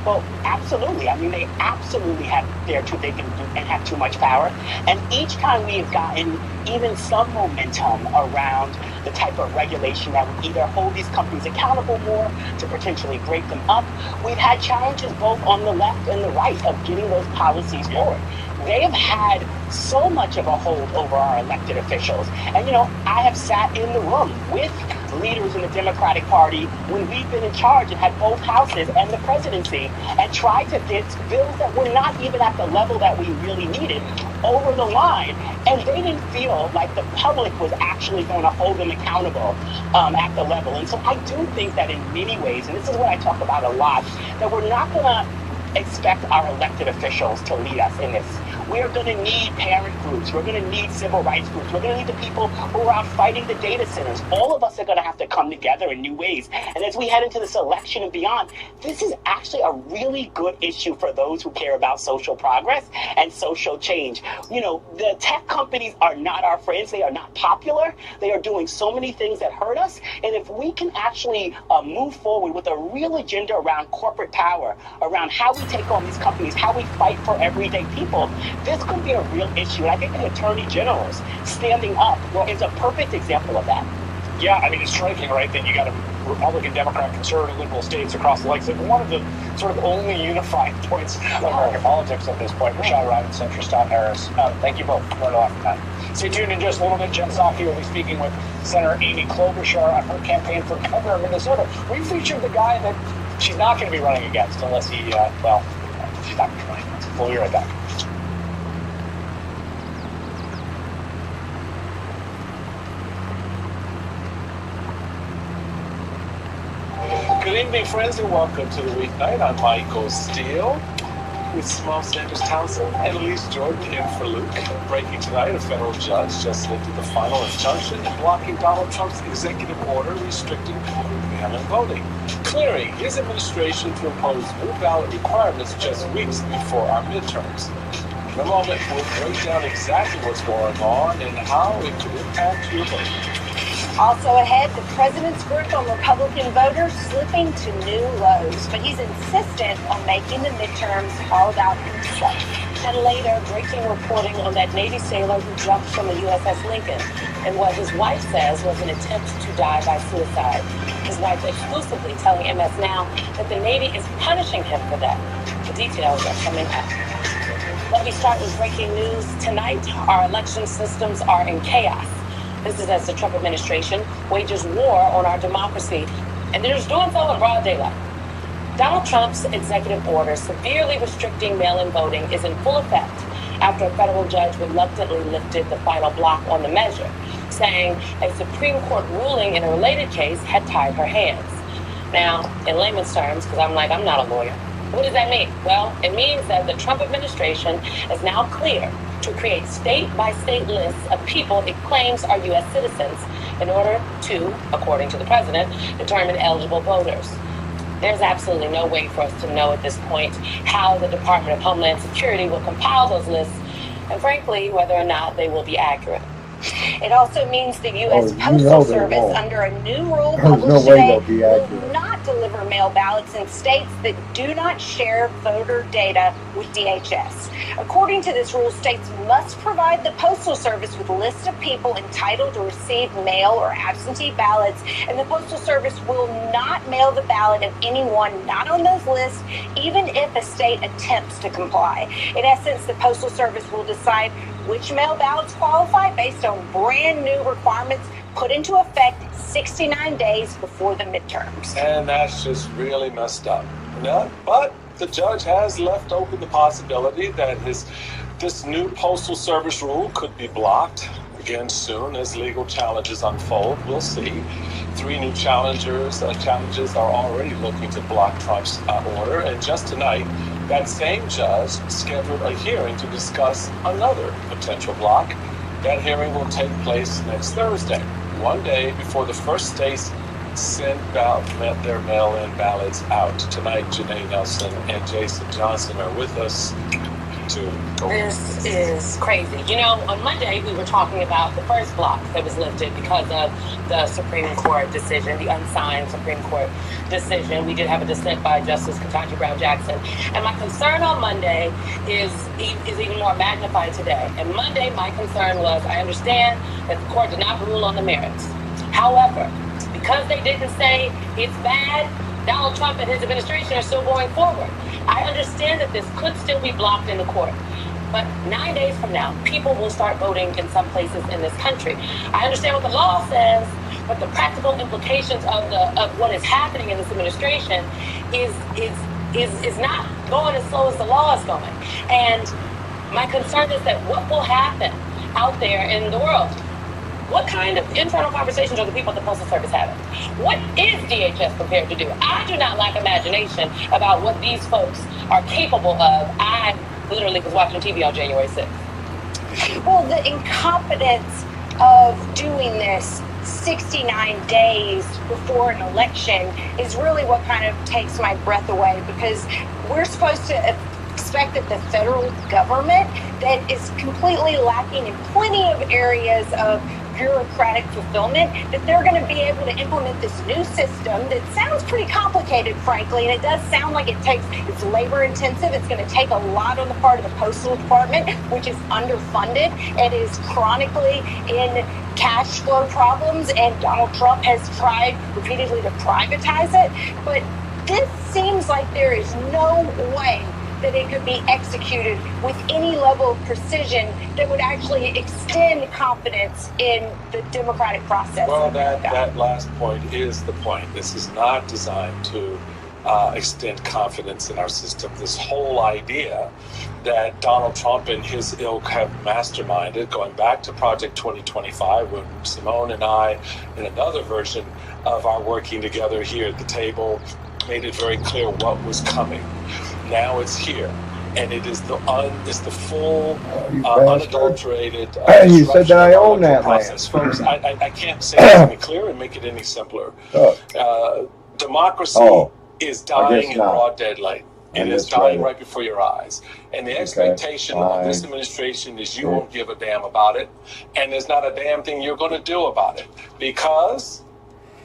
Well, absolutely. I mean, they absolutely they're too big and have too much power. And each time we have gotten even some momentum around the type of regulation that would either hold these companies accountable more, to potentially break them up, we've had challenges both on the left and the right of getting those policies forward. They have had so much of a hold over our elected officials. And, I have sat in the room with leaders in the Democratic Party when we've been in charge and had both houses and the presidency and tried to get bills that were not even at the level that we really needed over the line. And they didn't feel like the public was actually going to hold them accountable at the level. And so I do think that in many ways, and this is what I talk about a lot, that we're not going to expect our elected officials to lead us in this. We're going to need parent groups. We're going to need civil rights groups. We're going to need the people who are out fighting the data centers. All of us are going to have to come together in new ways. And as we head into this election and beyond, this is actually a really good issue for those who care about social progress and social change. You know, the tech companies are not our friends. They are not popular. They are doing so many things that hurt us. And if we can actually move forward with a real agenda around corporate power, around how we take on these companies, how we fight for everyday people, this could be a real issue. And I think the attorney generals standing up is a perfect example of that. Yeah, I mean, it's striking, right, that you got a Republican, Democrat, conservative, liberal states across the lakes. Like one of the sort of only unifying points of American politics at this point. Rashad Ryan, Centrist, Tom Harris. Thank you both. Right off the bat. Stay tuned in just a little bit. Jen Psaki will be speaking with Senator Amy Klobuchar on her campaign for governor of Minnesota. We featured the guy that she's not going to be running against unless he, she's not going to be running against. We'll be right back. Good evening, friends, and welcome to the weeknight. I'm Michael Steele with Small Sanders Townsend and Elise Jordan in for Luke. Breaking tonight, a federal judge just lifted the final injunction blocking Donald Trump's executive order restricting mail-in voting, clearing his administration to impose new ballot requirements just weeks before our midterms. In a moment, we'll break down exactly what's going on and how it could impact your vote. Also ahead, the president's grip on Republican voters slipping to new lows, but he's insistent on making the midterms all about himself. And later, breaking reporting on that Navy sailor who jumped from the USS Lincoln and what his wife says was an attempt to die by suicide. His wife exclusively telling MS Now that the Navy is punishing him for that. The details are coming up. Let me start with breaking news. Tonight, our election systems are in chaos. This is as the Trump administration wages war on our democracy, and they're just doing so in broad daylight. Donald Trump's executive order severely restricting mail-in voting is in full effect after a federal judge reluctantly lifted the final block on the measure, saying a Supreme Court ruling in a related case had tied her hands. Now, in layman's terms, because I'm not a lawyer, what does that mean? Well, it means that the Trump administration is now clear to create state-by-state lists of people it claims are U.S. citizens in order to, according to the president, determine eligible voters. There's absolutely no way for us to know at this point how the Department of Homeland Security will compile those lists, and frankly, whether or not they will be accurate. It also means the U.S. Postal Service, under a new rule published today, will not deliver mail ballots in states that do not share voter data with DHS. According to this rule, states must provide the Postal Service with a list of people entitled to receive mail or absentee ballots, and the Postal Service will not mail the ballot of anyone not on those lists, even if a state attempts to comply. In essence, the Postal Service will decide which mail ballots qualify based on brand new requirements put into effect 69 days before the midterms. And that's just really messed up. But the judge has left open the possibility that this new Postal Service rule could be blocked again soon as legal challenges unfold. We'll see. 3 new challenges are already looking to block Trump's order. And just tonight, that same judge scheduled a hearing to discuss another potential block. That hearing will take place next Thursday, one day before the first states send their mail-in ballots out. Tonight, Janae Nelson and Jason Johnson are with us to go. This is crazy. You know, on Monday, we were talking about the first block that was lifted because of the Supreme Court decision, the unsigned Supreme Court decision. We did have a dissent by Justice Ketanji Brown Jackson. And my concern on Monday is even more magnified today. And Monday, my concern was, I understand that the court did not rule on the merits. However, because they didn't say it's bad, Donald Trump and his administration are still going forward. I understand that this could still be blocked in the court. But 9 days from now, people will start voting in some places in this country. I understand what the law says, but the practical implications of what is happening in this administration is not going as slow as the law is going. And my concern is that what will happen out there in the world? What kind of internal conversations are the people at the Postal Service having? What is DHS prepared to do? I do not lack imagination about what these folks are capable of. I literally was watching TV on January 6th. Well, the incompetence of doing this 69 days before an election is really what kind of takes my breath away, because we're supposed to expect that the federal government that is completely lacking in plenty of areas of bureaucratic fulfillment, that they're going to be able to implement this new system that sounds pretty complicated, frankly, and it does sound like it's labor intensive. It's going to take a lot on the part of the Postal Department, which is underfunded and is chronically in cash flow problems, and Donald Trump has tried repeatedly to privatize it. But this seems like there is no way that it could be executed with any level of precision that would actually extend confidence in the democratic process. Well, that last point is the point. This is not designed to extend confidence in our system. This whole idea that Donald Trump and his ilk have masterminded, going back to Project 2025, when Simone and I, in another version of our working together here at the table, made it very clear what was coming. Now it's here, and it is the full, unadulterated. You said that I own that process, land. folks. I can't say it any clearer and make it any simpler. Democracy is dying in broad daylight. It is dying right before your eyes. And the expectation of this administration is you won't give a damn about it, and there's not a damn thing you're going to do about it. Because,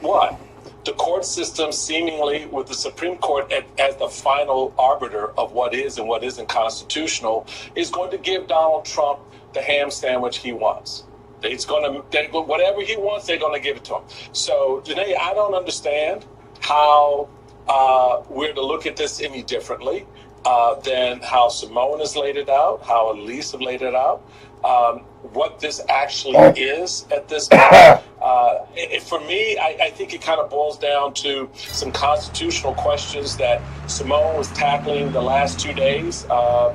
what? The court system, seemingly with the Supreme Court as the final arbiter of what is and what isn't constitutional, is going to give Donald Trump the ham sandwich he wants. Whatever he wants, they're going to give it to him. So, Janae, I don't understand how we're to look at this any differently than how Simone has laid it out, how Elise have laid it out. What this actually is at this point. For me, I think it kind of boils down to some constitutional questions that Simone was tackling the last 2 days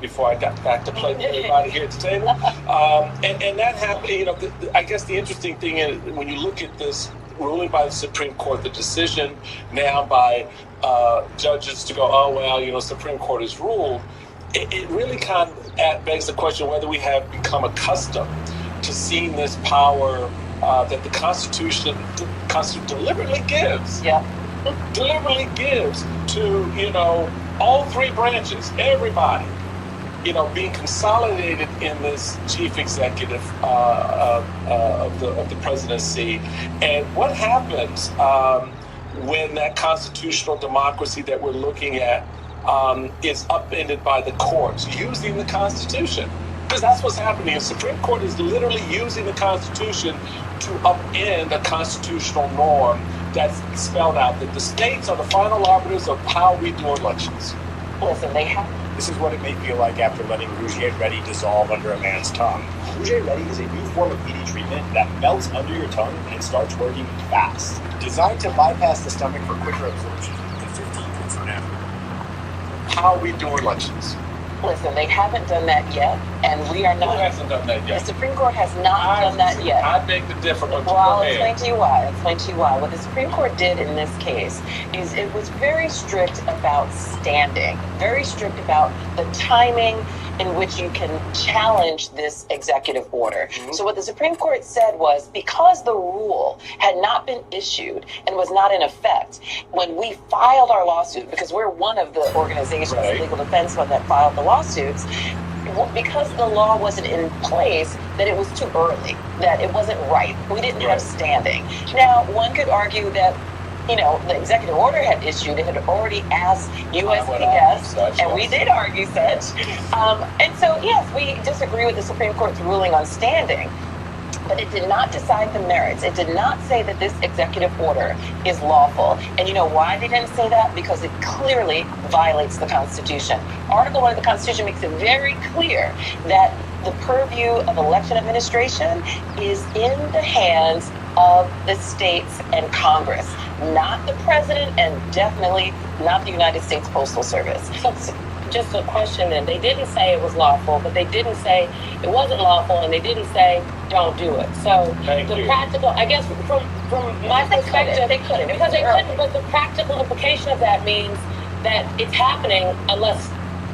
before I got back to play with everybody here at the table. And that happened, I guess the interesting thing is when you look at this ruling by the Supreme Court, the decision now by judges to go, oh, well, Supreme Court has ruled, it really kind of begs the question whether we have become accustomed to seeing this power that the Constitution deliberately gives. Yeah. Deliberately gives to, all three branches, everybody, being consolidated in this chief executive of the presidency. And what happens when that constitutional democracy that we're looking at is upended by the courts using the Constitution? Because that's what's happening. The Supreme Court is literally using the Constitution to upend a constitutional norm that's spelled out that the states are the final arbiters of how we do elections. Listen, this is what it may feel like after letting Rouge Ready dissolve under a man's tongue. Rouge Ready is a new form of ED treatment that melts under your tongue and it starts working fast. Designed to bypass the stomach for quicker absorption in 15 minutes on average. How we do elections. Listen, they haven't done that yet, and we are not. Who hasn't done that yet? The Supreme Court has not done that yet. I beg to differ. Well, I'll explain to you why. What the Supreme Court did in this case is it was very strict about standing, very strict about the timing in which you can challenge this executive order. Mm-hmm. So what the Supreme Court said was, because the rule had not been issued and was not in effect when we filed our lawsuit, because we're one of the organizations, the Legal Defense Fund, that filed the lawsuits, because the law wasn't in place, that it was too early, that it wasn't right. We didn't have standing. Now, one could argue that the executive order had issued, it had already asked USPS, and we did argue such. And so, yes, we disagree with the Supreme Court's ruling on standing. But it did not decide the merits. It did not say that this executive order is lawful. And you know why they didn't say that? Because it clearly violates the Constitution. Article 1 of the Constitution makes it very clear that the purview of election administration is in the hands of the states and Congress, not the president, and definitely not the United States Postal Service. So just a question then. They didn't say it was lawful, but they didn't say it wasn't lawful, and they didn't say don't do it. So practical, I guess from my perspective, they couldn't. Because they couldn't, but the practical implication of that means that it's happening unless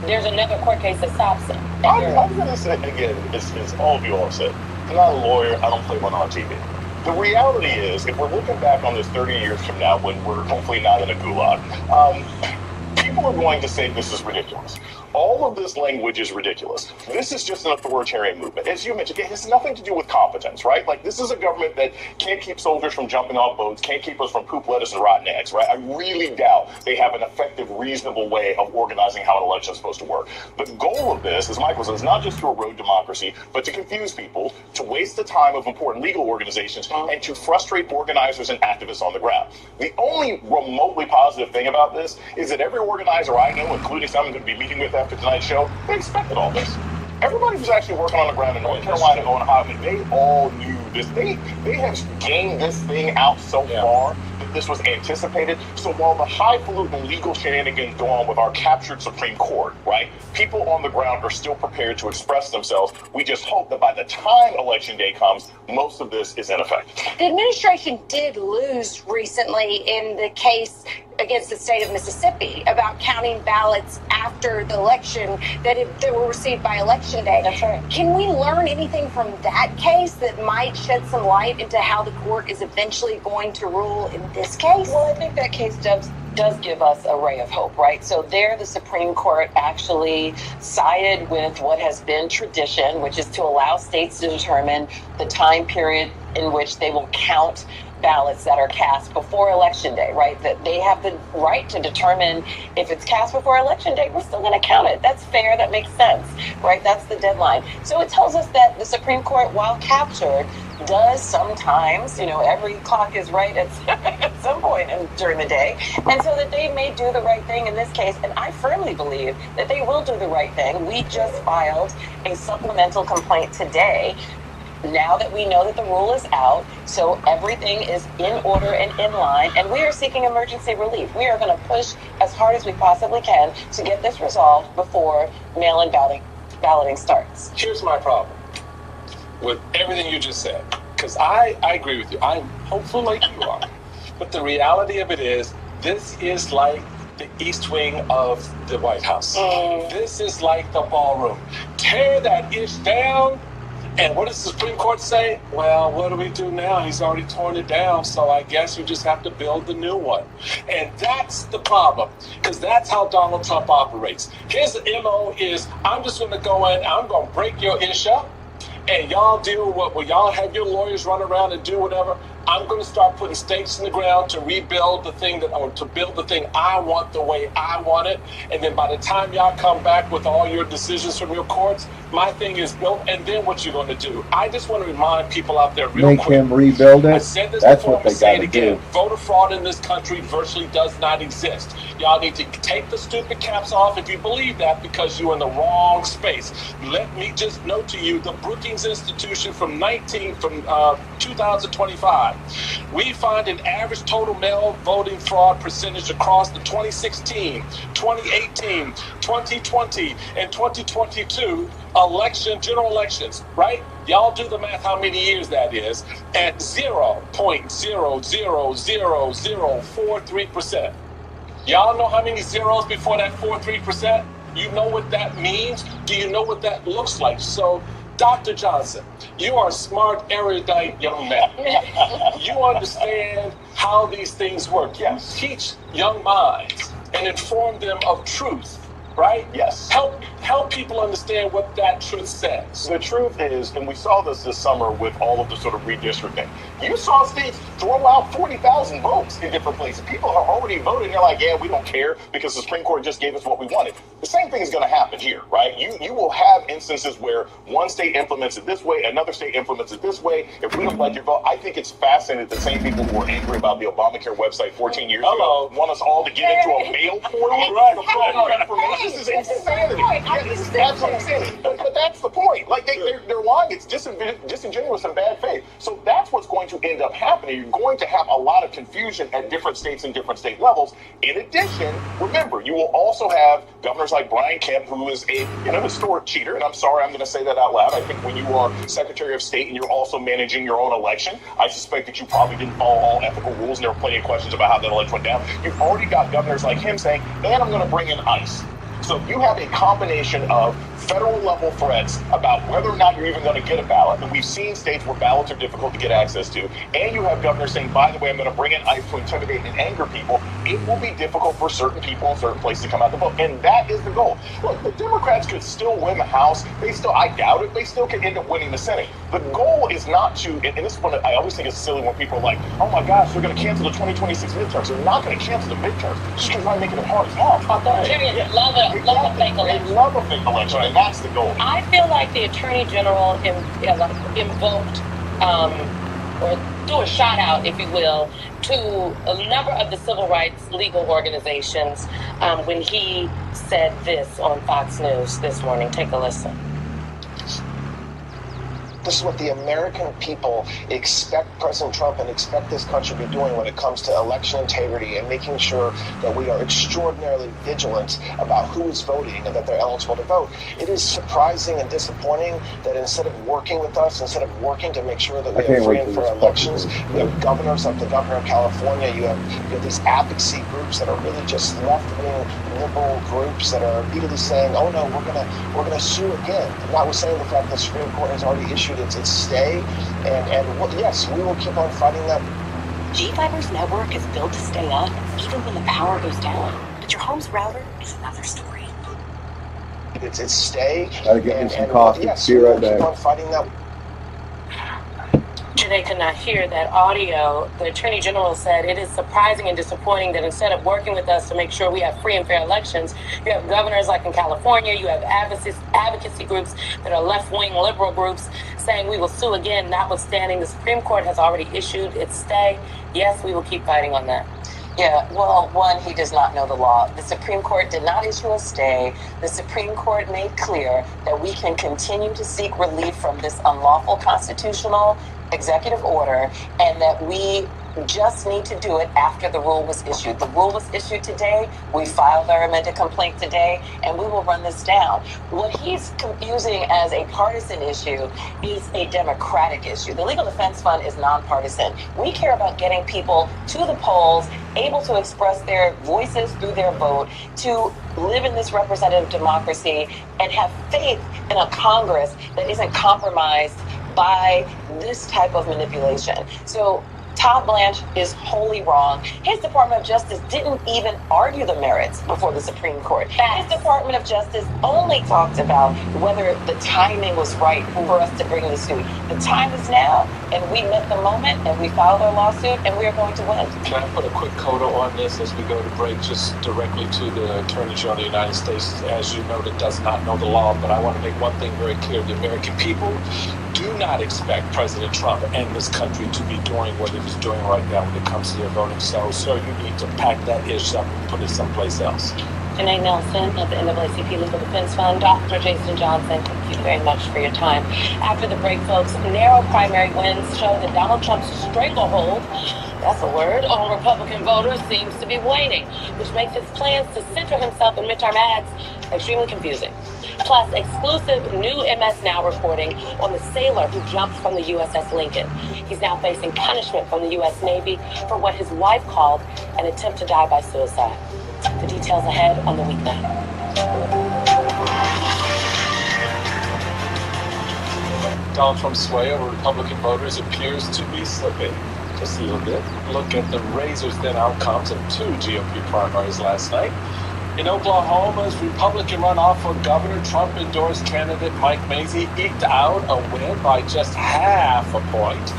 there's another court case that stops it. I'm going to say again, it's all of you all said. I'm not a lawyer. I don't play one on TV. The reality is, if we're looking back on this 30 years from now, when we're hopefully not in a gulag, people are going to say this is ridiculous. All of this language is ridiculous. This is just an authoritarian movement. As you mentioned, it has nothing to do with competence, right? Like, this is a government that can't keep soldiers from jumping off boats, can't keep us from poop, lettuce, and rotten eggs, right? I really doubt they have an effective, reasonable way of organizing how an election is supposed to work. The goal of this, as Michael says, is not just to erode democracy, but to confuse people, to waste the time of important legal organizations, and to frustrate organizers and activists on the ground. The only remotely positive thing about this is that every organizer I know, including some I'm going to be meeting with after tonight's show, they expected all this. Everybody was actually working on the ground in North Carolina going hot, and they all knew this. They have gamed this thing out so far that this was anticipated. So while the highfalutin legal shenanigans go on with our captured Supreme Court, right, people on the ground are still prepared to express themselves. We just hope that by the time Election Day comes, most of this is in effect. The administration did lose recently in the case against the state of Mississippi about counting ballots after the election that were received by Election Day. That's right. Can we learn anything from that case that might shed some light into how the court is eventually going to rule in this case? Well, I think that case does give us a ray of hope, right? So there, the Supreme Court actually sided with what has been tradition, which is to allow states to determine the time period in which they will count ballots that are cast before Election Day, right? That they have the right to determine if it's cast before Election Day, we're still going to count it. That's fair. That makes sense, right? That's the deadline. So it tells us that the Supreme Court, while captured, does sometimes, every clock is right at some point during the day. And so that they may do the right thing in this case. And I firmly believe that they will do the right thing. We just filed a supplemental complaint today, now that we know that the rule is out, so everything is in order and in line, and we are seeking emergency relief. We are going to push as hard as we possibly can to get this resolved before mail-in balloting starts. Here's my problem with everything you just said, because I agree with you. I'm hopeful like you are. But the reality of it is, this is like the East Wing of the White House. This is like the ballroom. Tear that ish down. And what does the Supreme Court say? Well, what do we do now? He's already torn it down, so I guess you just have to build the new one. And that's the problem, because that's how Donald Trump operates. His MO is, I'm just going to go in, I'm going to break your ish up, and y'all deal with what, well, y'all have your lawyers run around and do whatever. I'm going to start putting stakes in the ground to rebuild the thing or to build the thing I want the way I want it. And then by the time y'all come back with all your decisions from your courts, my thing is built. And then what you're going to do? I just want to remind people out there real Make quick. him rebuild it. I said this That's before, what they say it got to again. do. Voter fraud in this country virtually does not exist. Y'all need to take the stupid caps off if you believe that, because you're in the wrong space. Let me just note to you, the Brookings Institution from 2025, we find an average total mail voting fraud percentage across the 2016, 2018, 2020, and 2022 general elections, right? Y'all do the math how many years that is, at 0.0000043%. Y'all know how many zeros before that 43%? You know what that means? Do you know what that looks like? So, Dr. Johnson, you are a smart, erudite young man. You understand how these things work. Yes. Teach young minds and inform them of truth, right? Yes. Help people understand what that truth says. The truth is, and we saw this summer with all of the sort of redistricting, you saw states throw out 40,000 votes in different places. People are already voting. They're like, yeah, we don't care because the Supreme Court just gave us what we wanted. The same thing is going to happen here, right? You will have instances where one state implements it this way, another state implements it this way. If we don't like your vote, I think it's fascinating that the same people who were angry about the Obamacare website 14 years ago want us all to get into a mail portal to pull information. This is insanity. This is absolutely insanity. But that's the point. Like they're lying. It's disingenuous and bad faith. So that's what's going to end up happening. You're going to have a lot of confusion at different states and different state levels. In addition, remember, you will also have governors like Brian Kemp, who is a historic cheater, and I'm sorry I'm going to say that out loud. I think when you are Secretary of State and you're also managing your own election, I suspect that you probably didn't follow all ethical rules, and there were plenty of questions about how that election went down. You've already got governors like him saying, and I'm going to bring in ICE. So you have a combination of federal level threats about whether or not you're even going to get a ballot, and we've seen states where ballots are difficult to get access to, and you have governors saying, by the way, I'm going to bring in ICE to intimidate and anger people. It will be difficult for certain people in certain places to come out to vote, and that is the goal. Look, the Democrats could still win the House. I doubt it, they still could end up winning the Senate. The goal is not to, and this is one that I always think is silly when people are like, oh my gosh, they're going to cancel the 2026 midterms. They're not going to cancel the midterms, just because they're making it hard as hell. Authoritarians love a fake election. They love a fake election, and that's the goal. I feel like the Attorney General invoked or threw a shot out, if you will, to a number of the civil rights legal organizations when he said this on Fox News this morning. Take a listen. This is what the American people expect President Trump and expect this country to be doing when it comes to election integrity and making sure that we are extraordinarily vigilant about who is voting and that they're eligible to vote. It is surprising and disappointing that instead of working with us, instead of working to make sure that we have free and fair elections, we have governors like the governor of California, you have these advocacy groups that are really just left-wing liberal groups that are immediately saying, oh no, we're gonna sue again. Notwithstanding the fact that the Supreme Court has already issued its stay, and yes, we will keep on fighting that. G-Fiber's network is built to stay up even when the power goes down. But your home's router is another story. It's stay. Gotta get me some coffee. Yes, Be we will right back. keep on fighting that. Janae could not hear that audio. The Attorney General said it is surprising and disappointing that instead of working with us to make sure we have free and fair elections, you have governors like in California, you have advocacy groups that are left-wing liberal groups saying we will sue again, notwithstanding the Supreme Court has already issued its stay. Yes, we will keep fighting on that. Yeah, well, one, he does not know the law. The Supreme Court did not issue a stay. The Supreme Court made clear that we can continue to seek relief from this unlawful constitutional executive order, and that we just need to do it after the rule was issued. The rule was issued today. We filed our amended complaint today, and we will run this down. What he's confusing as a partisan issue is a democratic issue. The Legal Defense Fund is nonpartisan. We care about getting people to the polls, able to express their voices through their vote, to live in this representative democracy, and have faith in a Congress that isn't compromised by this type of manipulation. So Todd Blanche is wholly wrong. His Department of Justice didn't even argue the merits before the Supreme Court. His Department of Justice only talked about whether the timing was right for us to bring the suit. The time is now, and we met the moment, and we filed our lawsuit, and we are going to win. Can I put a quick coda on this as we go to break, just directly to the Attorney General of the United States? As you noted, does not know the law, but I want to make one thing very clear. The American people do not expect President Trump and this country to be doing what it is doing right now when it comes to their voting. So, sir, you need to pack that ish up and put it someplace else. Janae Nelson of the NAACP Legal Defense Fund, Dr. Jason Johnson, thank you very much for your time. After the break, folks, narrow primary wins show that Donald Trump's stranglehold, that's a word, on Republican voters seems to be waning, which makes his plans to center himself in midterm ads extremely confusing. Plus, exclusive new MS Now reporting on the sailor who jumped from the USS Lincoln. He's now facing punishment from the U.S. Navy for what his wife called an attempt to die by suicide. The details ahead on the weeknight. Donald Trump's sway over Republican voters appears to be slipping just a little bit. Look at the razor-thin outcomes of 2 GOP primaries last night. In Oklahoma's Republican runoff for Governor, Trump-endorsed candidate Mike Mazzei eked out a win by just half a point.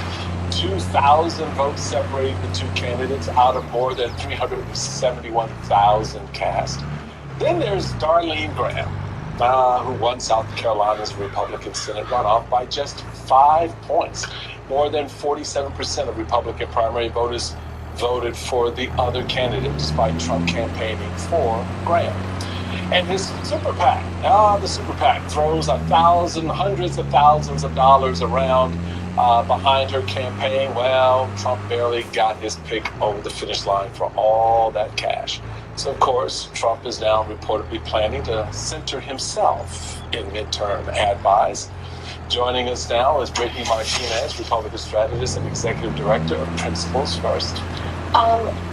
2,000 votes separating the two candidates out of more than 371,000 cast. Then there's Darlene Graham, who won South Carolina's Republican Senate runoff by just 5 points. More than 47% of Republican primary voters voted for the other candidate, despite Trump campaigning for Graham. And his super PAC, the super PAC throws hundreds of thousands of dollars around behind her campaign. Well, Trump barely got his pick over the finish line for all that cash. So, of course, Trump is now reportedly planning to center himself in midterm ad buys. Joining us now is Brittany Martinez, Republican strategist and executive director of Principles First.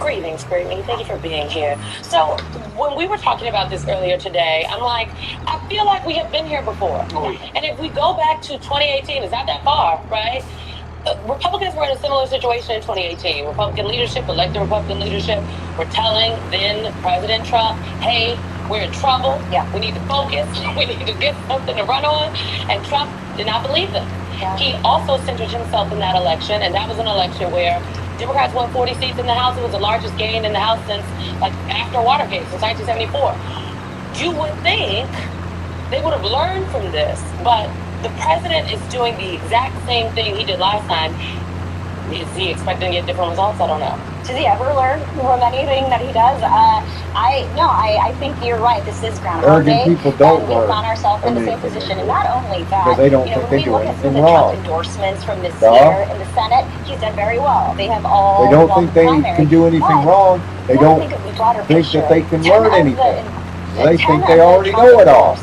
Greetings, Brittany. Thank you for being here. So, when we were talking about this earlier today, I'm like, I feel like we have been here before. Oh, yeah. And if we go back to 2018, it's not that far, right? Republicans were in a similar situation in 2018. Republican leadership, elected Republican leadership, were telling then President Trump, hey, we're in trouble. Yeah. We need to focus. We need to get something to run on. And Trump did not believe them. Yeah. He also centered himself in that election, and that was an election where Democrats won 40 seats in the House. It was the largest gain in the House since, after Watergate, since 1974. You would think they would have learned from this, but the president is doing the exact same thing he did last time. Is he expecting to get different results? I don't know. Does he ever learn from anything that he does? I think you're right. This is Groundhog Day. Arrogant people don't and we've learn found ourselves in the same anything position. And not only that, because they don't think when they we do look at some anything of the Trump wrong. endorsements from this Duh. year in the Senate, he's done very well. They have all They don't won think the they primary. can do anything But wrong. They you gotta don't think of the broader think picture. that they can 10 learn of anything. the They 10 think of they the already Trump know it all. endorsed,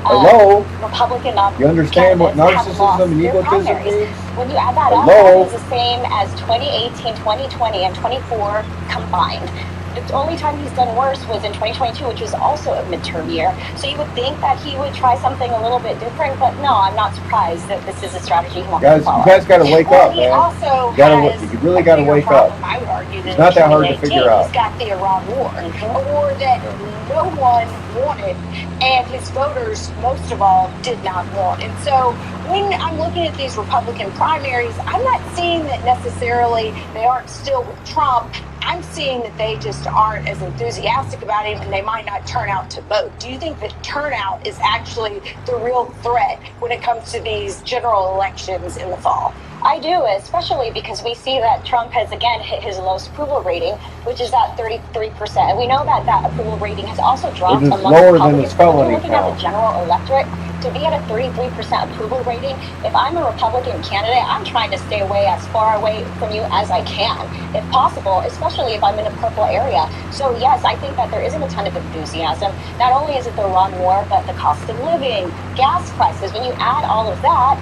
Hello? Republican You understand what candidates have lost narcissism and their egotism primaries. means? When you add that up, Hello? that is the same as 2018, 2020, and 24 combined. The only time he's done worse was in 2022, which was also a midterm year. So you would think that he would try something a little bit different, but no, I'm not surprised that this is a strategy he wants to follow. You guys got to wake up, man. Also You really got to wake up. I would argue that It's not that hard to 2018, figure out. He's got the Iran war, a war that no one wanted, and his voters, most of all, did not want. And so when I'm looking at these Republican primaries, I'm not seeing that necessarily they aren't still with Trump. I'm seeing that they just aren't as enthusiastic about him, and they might not turn out to vote. Do you think that turnout is actually the real threat when it comes to these general elections in the fall? I do, especially because we see that Trump has again hit his lowest approval rating, which is at 33%. And we know that that approval rating has also dropped Which is among lower than Republicans. his felony When you're looking at count. the general electorate, to be at a 33% approval rating, if I'm a Republican candidate, I'm trying to stay away as far away from you as I can, if possible, especially if I'm in a purple area. So yes, I think that there isn't a ton of enthusiasm. Not only is it the Iran war, but the cost of living, gas prices. When you add all of that,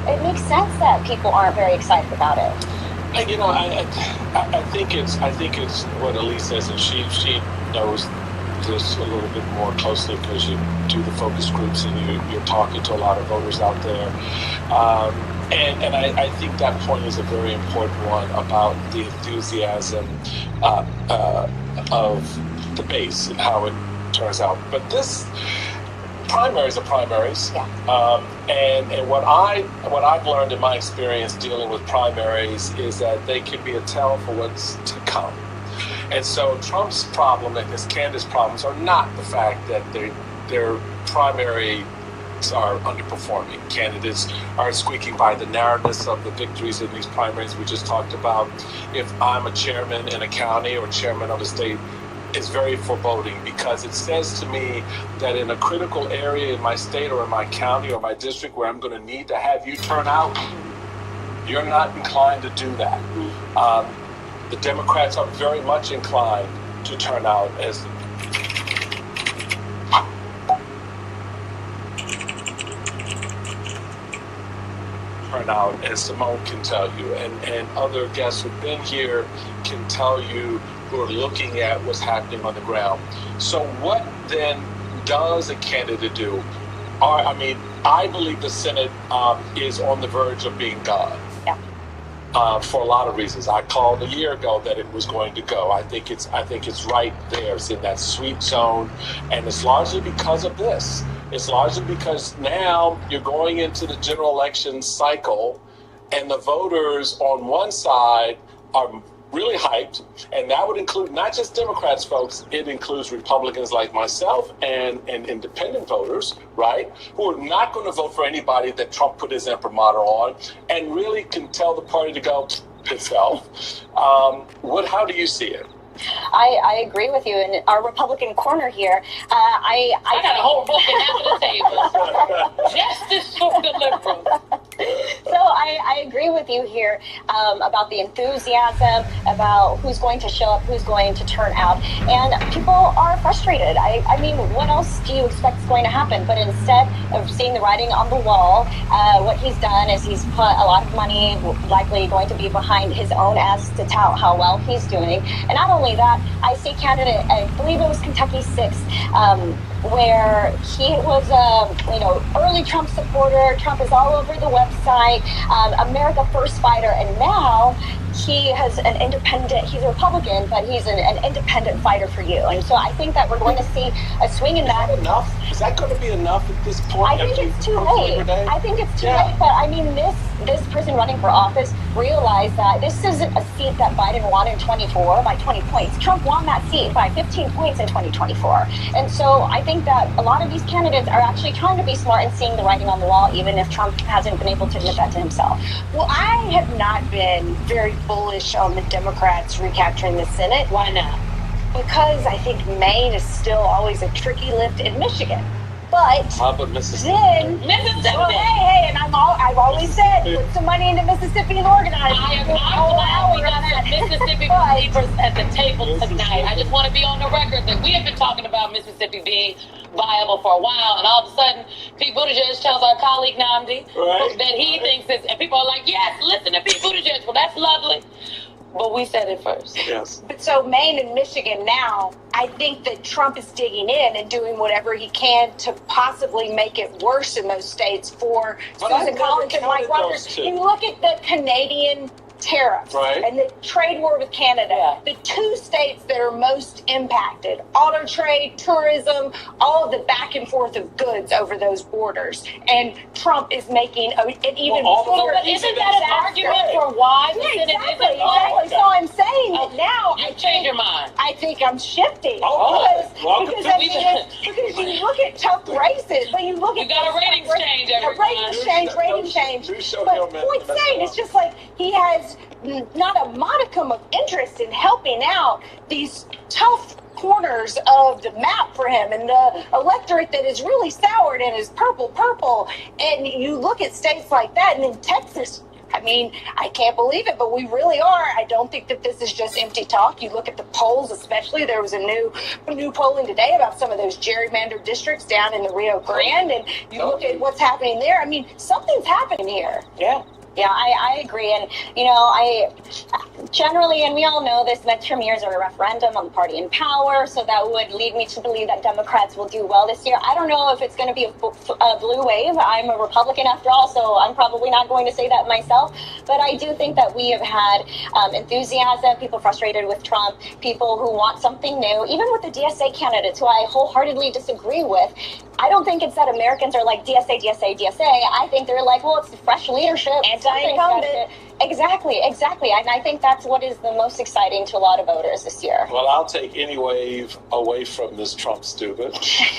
it makes sense that people aren't very excited about it. And, I think it's what Elise says, and she knows this a little bit more closely because you do the focus groups and you're talking to a lot of voters out there. And I think that point is a very important one about the enthusiasm of the base and how it turns out. But this primaries are primaries. Yeah. And what I've learned in my experience dealing with primaries is that they can be a tell for what's to come. And so Trump's problem and his candidates' problems are not the fact that their primaries are underperforming. Candidates are squeaking by. The narratives of the victories in these primaries we just talked about. If I'm a chairman in a county or chairman of a state, it's very foreboding because it says to me that in a critical area in my state or in my county or my district where I'm going to need to have you turn out, you're not inclined to do that. The Democrats are very much inclined to turn out as Simone can tell you, and other guests who've been here can tell you who are looking at what's happening on the ground. So what then does a candidate do? I believe the Senate is on the verge of being gone. For a lot of reasons. I called a year ago that it was going to go. I think it's right there. It's in that sweet zone, and it's largely because of this. It's largely because now you're going into the general election cycle, and the voters on one side are really hyped, and that would include not just Democrats, folks. It includes Republicans like myself and independent voters, right, who are not going to vote for anybody that Trump put his imprimatur on, and really can tell the party to go itself. How do you see it? I agree with you. In our Republican corner here, I got a whole Republican at the table. Justice for the liberals. So I agree with you here about the enthusiasm, about who's going to show up, who's going to turn out. And people are frustrated. I mean, what else do you expect is going to happen? But instead of seeing the writing on the wall, what he's done is he's put a lot of money, likely going to be behind his own ass to tout how well he's doing. And not only that, I see candidate, I believe it was Kentucky 6, where he was a early Trump supporter. Trump is all over the website, America First fighter, and now he has an independent, he's a Republican, but he's an independent fighter for you. And so I think that we're going to see a swing in that. Enough? Is that going to be enough at this point? I think it's too late. I think it's too late. But I mean, this person running for office realized that this isn't a seat that Biden won in 2024 by 20 points. Trump won that seat by 15 points in 2024. And so I think that a lot of these candidates are actually trying to be smart and seeing the writing on the wall, even if Trump hasn't been able to admit that to himself. Well, I have not been very bullish on the Democrats recapturing the Senate. Why not? Because I think Maine is still always a tricky lift in Michigan. But Mississippi? then, Mississippi. Well, hey, and I've always said, put some money into Mississippi and organize. I am not glad we got some Mississippi believers at the table tonight. I just want to be on the record that we have been talking about Mississippi being viable for a while, and all of a sudden, Pete Buttigieg tells our colleague Namdi that he thinks it's, and people are like, yes, listen to Pete Buttigieg. Well, that's lovely. But we said it first. Yes. But so Maine and Michigan now, I think that Trump is digging in and doing whatever he can to possibly make it worse in those states for Susan Collins and Mike Rogers. You look at the Canadian tariffs and the trade war with Canada, the two states that are most impacted, auto trade, tourism, all of the back and forth of goods over those borders. And Trump is making an even bigger isn't that an argument for why the Senate isn't exactly. So I'm saying that now you change your mind. I think I'm shifting. Because you look at tough races, but you look at got a rating change, rating change. But point saying, it's just like he has not a modicum of interest in helping out these tough corners of the map for him and the electorate that is really soured and is purple. And you look at states like that, and then Texas, I mean, I can't believe it, but we really are. I don't think that this is just empty talk. You look at the polls, especially. There was a new polling today about some of those gerrymandered districts down in the Rio Grande, and you look at what's happening there. I mean, something's happening here. Yeah, I agree. And, I generally, and we all know this, midterm years are a referendum on the party in power. So that would lead me to believe that Democrats will do well this year. I don't know if it's going to be a blue wave. I'm a Republican after all, so I'm probably not going to say that myself. But I do think that we have had enthusiasm, people frustrated with Trump, people who want something new, even with the DSA candidates, who I wholeheartedly disagree with. I don't think it's that Americans are like DSA. I think they're like, well, it's fresh leadership. Anti-incumbent. Exactly. And I think that's what is the most exciting to a lot of voters this year. Well, I'll take any wave away from this Trump stupid.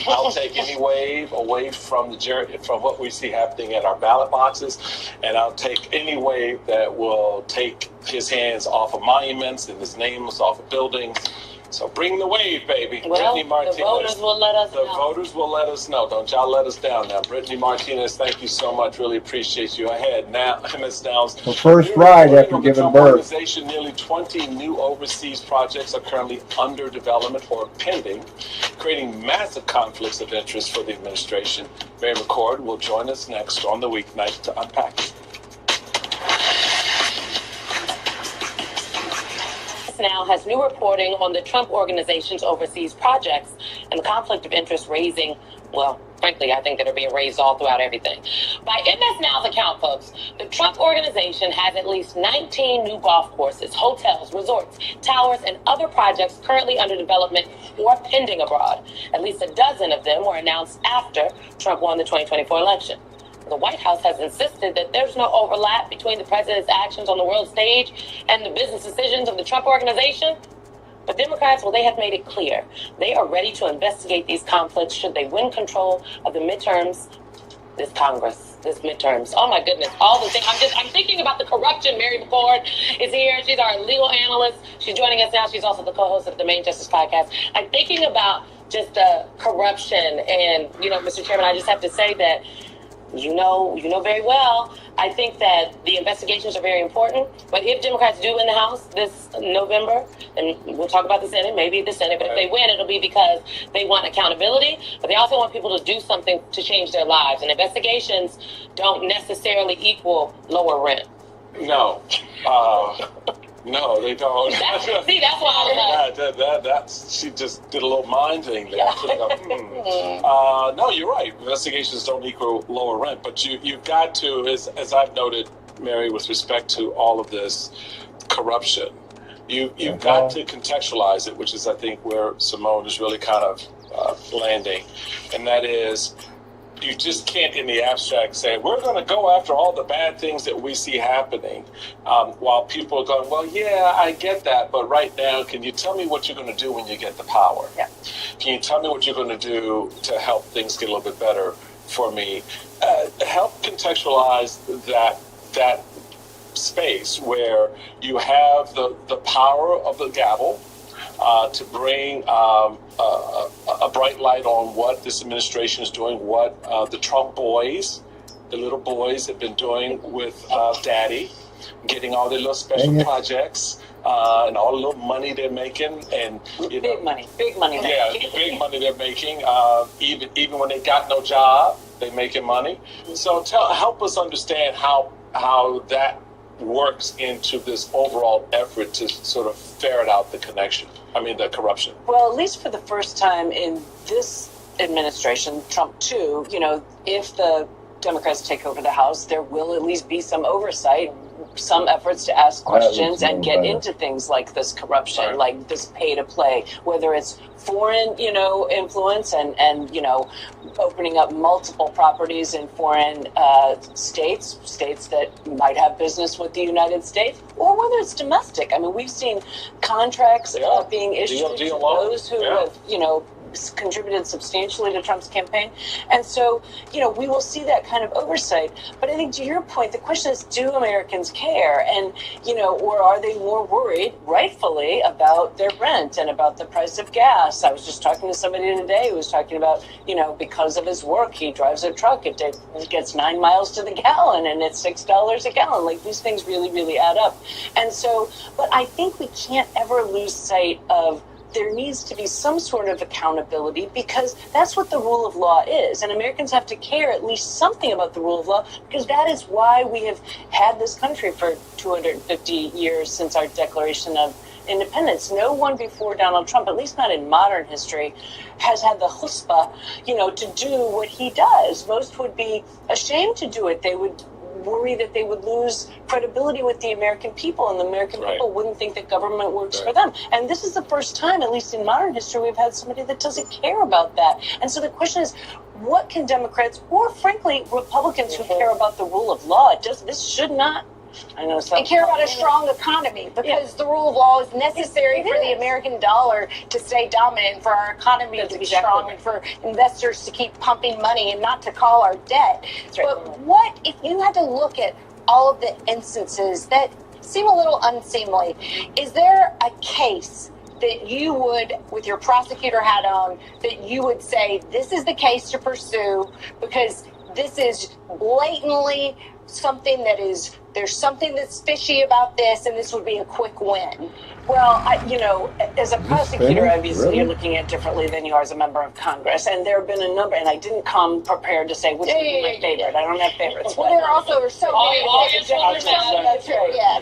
I'll take any wave away from from what we see happening at our ballot boxes, and I'll take any wave that will take his hands off of monuments and his names off of buildings. So bring the wave, baby. Well, Brittany Martinez. the voters will let us know. The voters will let us know. Don't y'all let us down now. Brittany Martinez, thank you so much. Really appreciate you. Ahead now, Ms. Downs. The first ride after giving birth. Nearly 20 new overseas projects are currently under development or pending, creating massive conflicts of interest for the administration. Mary McCord will join us next on the weeknight to unpack it. Now has new reporting on the Trump Organization's overseas projects and the conflict of interest raising, well, frankly, I think that are being raised all throughout everything. By MS Now's account, folks, the Trump Organization has at least 19 new golf courses, hotels, resorts, towers, and other projects currently under development or pending abroad. At least a dozen of them were announced after Trump won the 2024 election. The White House has insisted that there's no overlap between the president's actions on the world stage and the business decisions of the Trump organization. But Democrats, well, they have made it clear. They are ready to investigate these conflicts should they win control of the midterms, this Congress, this midterms. Oh, my goodness, all the things. I'm thinking about the corruption. Mary McCord is here. She's our legal analyst. She's joining us now. She's also the co-host of the Main Justice Podcast. I'm thinking about just the corruption. And, Mr. Chairman, I just have to say that you know very well, I think that the investigations are very important. But if Democrats do win the House this November, and we'll talk about the Senate, maybe the Senate, but if they win, it'll be because they want accountability, but they also want people to do something to change their lives. And investigations don't necessarily equal lower rent. No. No, they don't. That's why I was like... she just did a little mind thing there. No, you're right. Investigations don't equal lower rent, but you've got to, as I've noted, Mary, with respect to all of this corruption, you've got to contextualize it, which is, I think, where Simone is really kind of landing, and that is, you just can't in the abstract say, we're going to go after all the bad things that we see happening, while people are going, well, yeah, I get that, but right now, can you tell me what you're going to do when you get the power? Yeah. Can you tell me what you're going to do to help things get a little bit better for me? Help contextualize that space where you have the power of the gavel, to bring a bright light on what this administration is doing, what the Trump boys, the little boys, have been doing with Daddy, getting all their little special projects and all the little money they're making, and big money. Big money they're making. Even when they got no job, they're making money. So help us understand how that works into this overall effort to sort of ferret out the corruption. Well, at least for the first time in this administration, Trump 2, if the Democrats take over the House, there will at least be some oversight, some efforts to ask questions and get into things like this corruption, like this pay to play, whether it's foreign, influence and opening up multiple properties in foreign states that might have business with the United States, or whether it's domestic. I mean, we've seen contracts being issued to those who have, contributed substantially to Trump's campaign. And so, we will see that kind of oversight. But I think to your point, the question is, do Americans care? And, or are they more worried, rightfully, about their rent and about the price of gas? I was just talking to somebody today who was talking about, because of his work, he drives a truck. It gets 9 miles to the gallon and it's $6 a gallon. Like, these things really, really add up. And so, but I think we can't ever lose sight of there needs to be some sort of accountability, because that's what the rule of law is. And Americans have to care at least something about the rule of law, because that is why we have had this country for 250 years since our Declaration of Independence. No one before Donald Trump, at least not in modern history, has had the chutzpah, to do what he does. Most would be ashamed to do it. They would worry that they would lose credibility with the American people, and the American people wouldn't think that government works for them. And this is the first time, at least in modern history, we've had somebody that doesn't care about that. And so the question is, what can Democrats, or frankly, Republicans who care about the rule of law, this should not, I know, and care about a strong economy, because the rule of law is necessary for the American dollar to stay dominant, for our economy to be strong, and for investors to keep pumping money and not to call our debt. But what if you had to look at all of the instances that seem a little unseemly? Is there a case that you would, with your prosecutor hat on, that you would say, this is the case to pursue because this is blatantly something that is, there's something that's fishy about this, and this would be a quick win? Well, as a prosecutor, obviously, you're looking at it differently than you are as a member of Congress. And there have been a number, and I didn't come prepared to say which would be my favorite. I don't have favorites. Well, there also are so many. That's right. Yeah.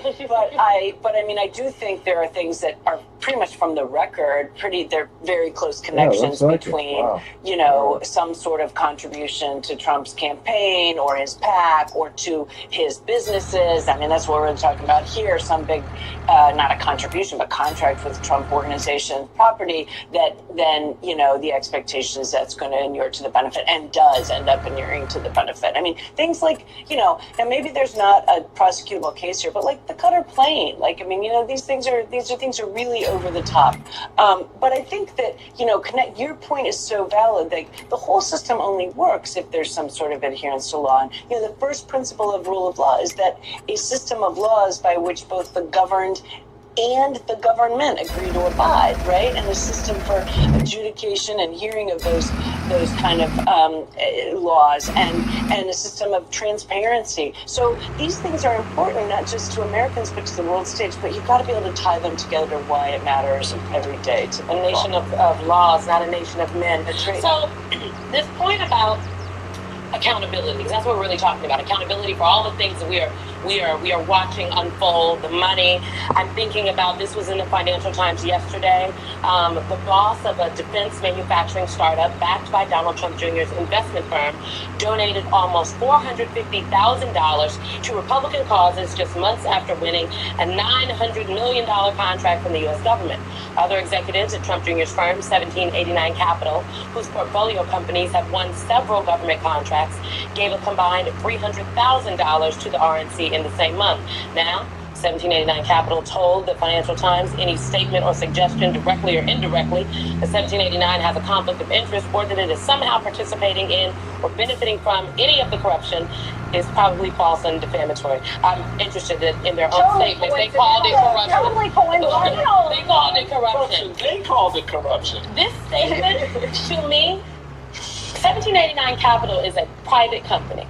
But I do think there are things that are pretty much from the record, they're very close connections between, some sort of contribution to Trump's campaign or his PAC or to his businesses. I mean, that's what we're talking about here. Some big, not a contribution, but contract with Trump organization property that then, the expectation is that's going to inure to the benefit and does end up inuring to the benefit. I mean, things like, and maybe there's not a prosecutable case here, but like the Qatar plane, these things are really over the top. But I think that, your point is so valid. Like the whole system only works if there's some sort of adherence to law. And, the first principle of rule of law is that a system of laws by which both the governed and the government agree to abide, right? And a system for adjudication and hearing of those kind of laws and a system of transparency. So these things are important, not just to Americans, but to the world stage. But you've got to be able to tie them together why it matters every day to a nation of laws, not a nation of men. So this point about accountability, because that's what we're really talking about. Accountability for all the things that we are watching unfold, the money. I'm thinking about, this was in the Financial Times yesterday, the boss of a defense manufacturing startup backed by Donald Trump Jr.'s investment firm donated almost $450,000 to Republican causes just months after winning a $900 million contract from the U.S. government. Other executives at Trump Jr.'s firm, 1789 Capital, whose portfolio companies have won several government contracts, gave a combined $300,000 to the RNC in the same month. Now, 1789 Capital told the Financial Times any statement or suggestion, directly or indirectly, that 1789 has a conflict of interest or that it is somehow participating in or benefiting from any of the corruption is probably false and defamatory. I'm interested in their own statement. They called it corruption. Totally coincidental. They called it corruption. They called it corruption. This statement, to me, 1789 Capital is a private company.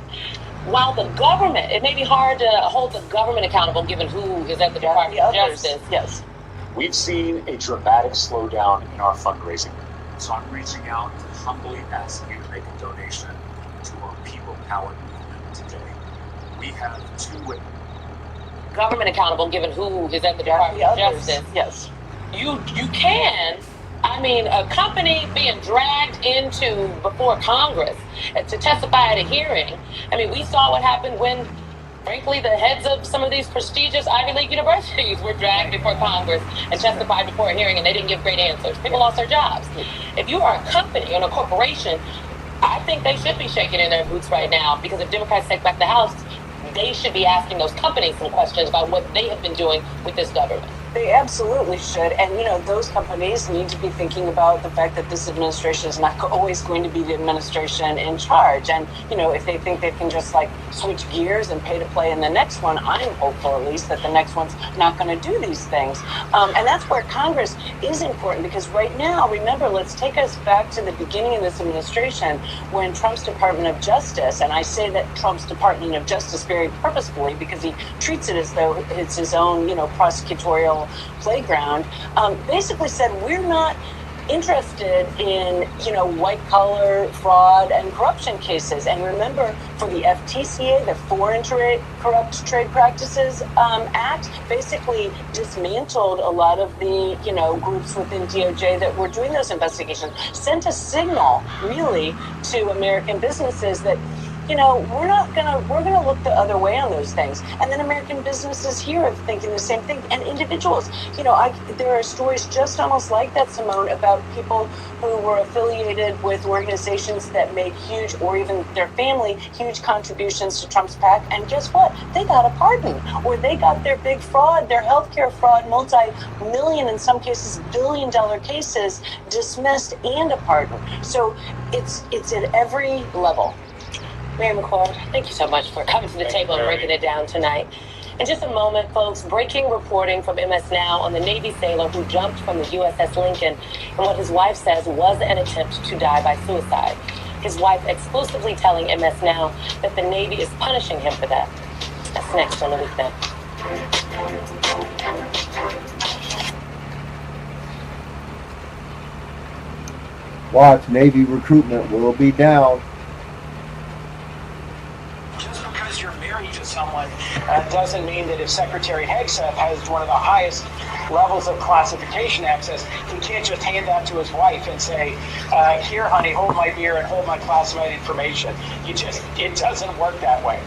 While the government, it may be hard to hold the government accountable given who is at the Department of Justice. Yes. We've seen a dramatic slowdown in our fundraising. So I'm reaching out to humbly ask you to make a donation to our People Power movement today. We have two ways. Government accountable given who is at the Department of Justice. Yes. You can. I mean, a company being dragged before Congress to testify at a hearing. I mean, we saw what happened when, frankly, the heads of some of these prestigious Ivy League universities were dragged before Congress and testified before a hearing, and they didn't give great answers. People lost their jobs. If you are a company or a corporation, I think they should be shaking in their boots right now, because if Democrats take back the House, they should be asking those companies some questions about what they have been doing with this government. They absolutely should. And, those companies need to be thinking about the fact that this administration is not always going to be the administration in charge. And, if they think they can just switch gears and pay to play in the next one, I'm hopeful at least that the next one's not going to do these things. And that's where Congress is important, because right now, remember, let's take us back to the beginning of this administration when Trump's Department of Justice, and I say that Trump's Department of Justice very purposefully because he treats it as though it's his own, prosecutorial playground, basically said we're not interested in white collar fraud and corruption cases. And remember, for the FTCA, the Foreign Corrupt Trade Practices Act, basically dismantled a lot of the groups within DOJ that were doing those investigations, sent a signal really to American businesses that we're gonna look the other way on those things. And then American businesses here are thinking the same thing, and individuals. There are stories just almost like that, Simone, about people who were affiliated with organizations that made huge, or even their family, huge contributions to Trump's PAC. And guess what? They got a pardon, or they got their big fraud, their healthcare fraud, multi-million, in some cases, billion-dollar cases dismissed and a pardon. So it's at every level. Mary McCord, thank you so much for coming to the table and breaking it down tonight. In just a moment, folks, breaking reporting from MS Now on the Navy sailor who jumped from the USS Lincoln and what his wife says was an attempt to die by suicide. His wife exclusively telling MS Now that the Navy is punishing him for that. That's next on the Weekend. Watch, Navy recruitment will be down. Just because you're married to someone doesn't mean that if Secretary Hegseth has one of the highest levels of classification access, he can't just hand that to his wife and say, here, honey, hold my beer and hold my classified information. It doesn't work that way.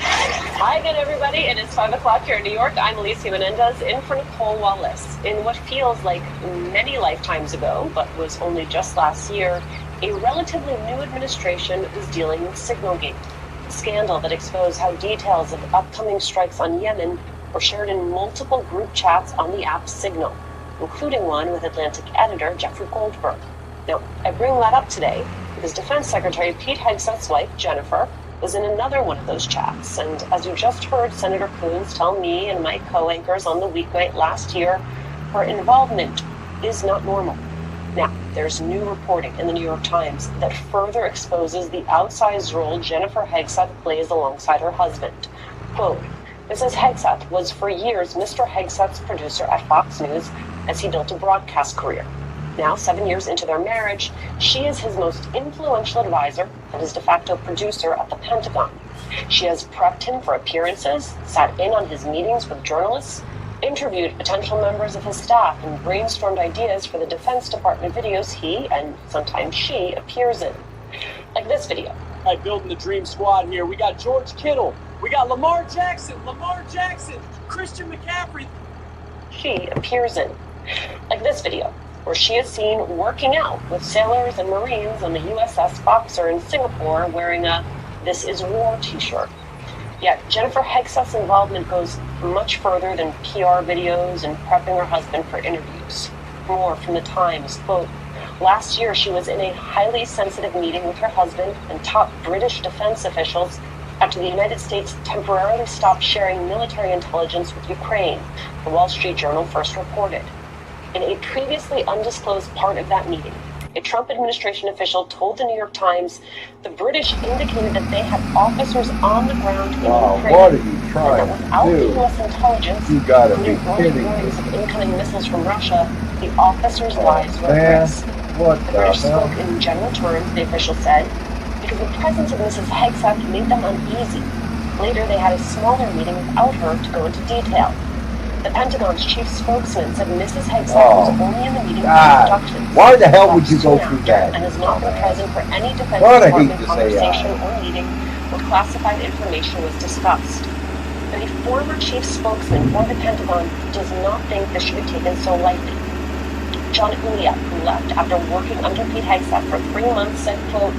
Hi again, everybody. It is 5 o'clock here in New York. I'm Alicia Menendez in for Nicole Wallace. In what feels like many lifetimes ago, but was only just last year, a relatively new administration was dealing with Signalgate, a scandal that exposed how details of upcoming strikes on Yemen were shared in multiple group chats on the app Signal, including one with Atlantic editor Jeffrey Goldberg. Now, I bring that up today because Defense Secretary Pete Hegseth's wife, Jennifer, was in another one of those chats. And as you just heard Senator Coons tell me and my co-anchors on the weeknight last year, her involvement is not normal. Now, there's new reporting in the New York Times that further exposes the outsized role Jennifer Hegseth plays alongside her husband. Quote, Mrs. Hegseth was for years Mr. Hegseth's producer at Fox News as he built a broadcast career. Now, 7 years into their marriage, she is his most influential advisor and his de facto producer at the Pentagon. She has prepped him for appearances, sat in on his meetings with journalists, interviewed potential members of his staff, and brainstormed ideas for the Defense Department videos he, and sometimes she, appears in. Like this video. All right, building the dream squad here. We got George Kittle. We got Lamar Jackson, Christian McCaffrey. She appears in. Like this video, where she is seen working out with sailors and Marines on the USS Boxer in Singapore wearing a "This is War" t-shirt. Yet Jennifer Hegseth's involvement goes much further than PR videos and prepping her husband for interviews. More from the Times, quote, last year she was in a highly sensitive meeting with her husband and top British defense officials after the United States temporarily stopped sharing military intelligence with Ukraine, the Wall Street Journal first reported. In a previously undisclosed part of that meeting, a Trump administration official told the New York Times the British indicated that they had officers on the ground in Ukraine. What are you trying and that without to do? U.S. intelligence, You gotta be including kidding warnings me. of incoming missiles from Russia, the officers' lives were at risk. What The the British hell? spoke in general terms, the official said, because the presence of Mrs. Hegseth made them uneasy. Later, they had a smaller meeting without her to go into detail. The Pentagon's chief spokesman said Mrs. Hegseth was only in the meeting for introductions. Why the hell would you go through that? And has not been present for any Defense God, I hate Department to say conversation or meeting where classified information was discussed. But a former chief spokesman for the Pentagon does not think this should be taken so lightly. John Ulia, who left after working under Pete Hegseth for 3 months, said, quote,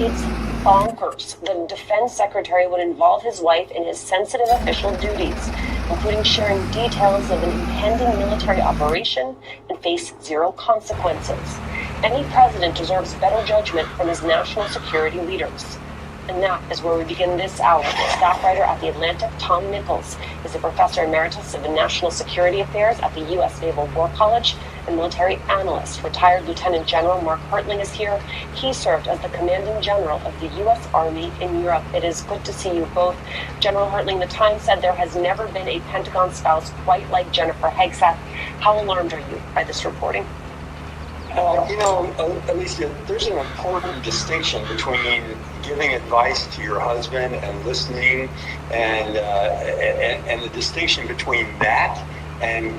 it's bonkers that a defense secretary would involve his wife in his sensitive official duties, including sharing details of an impending military operation and face zero consequences. Any president deserves better judgment from his national security leaders. And that is where we begin this hour. Staff writer at The Atlantic, Tom Nichols, is a professor emeritus of national security affairs at the U.S. Naval War College and military analyst. Retired Lieutenant General Mark Hertling is here. He served as the commanding general of the U.S. Army in Europe. It is good to see you both. General Hertling, the Times said there has never been a Pentagon spouse quite like Jennifer Hegseth. How alarmed are you by this reporting? Alicia, there's an important distinction between giving advice to your husband and listening, and the distinction between that and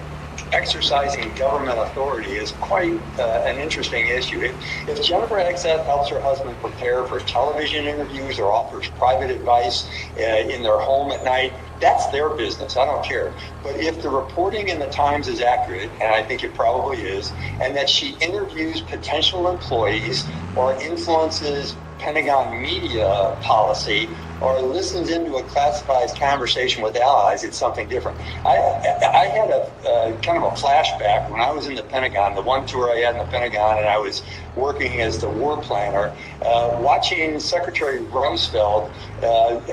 exercising government authority is quite an interesting issue. If Jennifer Hegseth helps her husband prepare for television interviews or offers private advice in their home at night, that's their business. I don't care. But if the reporting in the Times is accurate, and I think it probably is, and that she interviews potential employees or influences Pentagon media policy or listens into a classified conversation with allies, it's something different. I had a kind of a flashback when I was in the Pentagon, the one tour I had in the Pentagon, and I was working as the war planner, watching Secretary Rumsfeld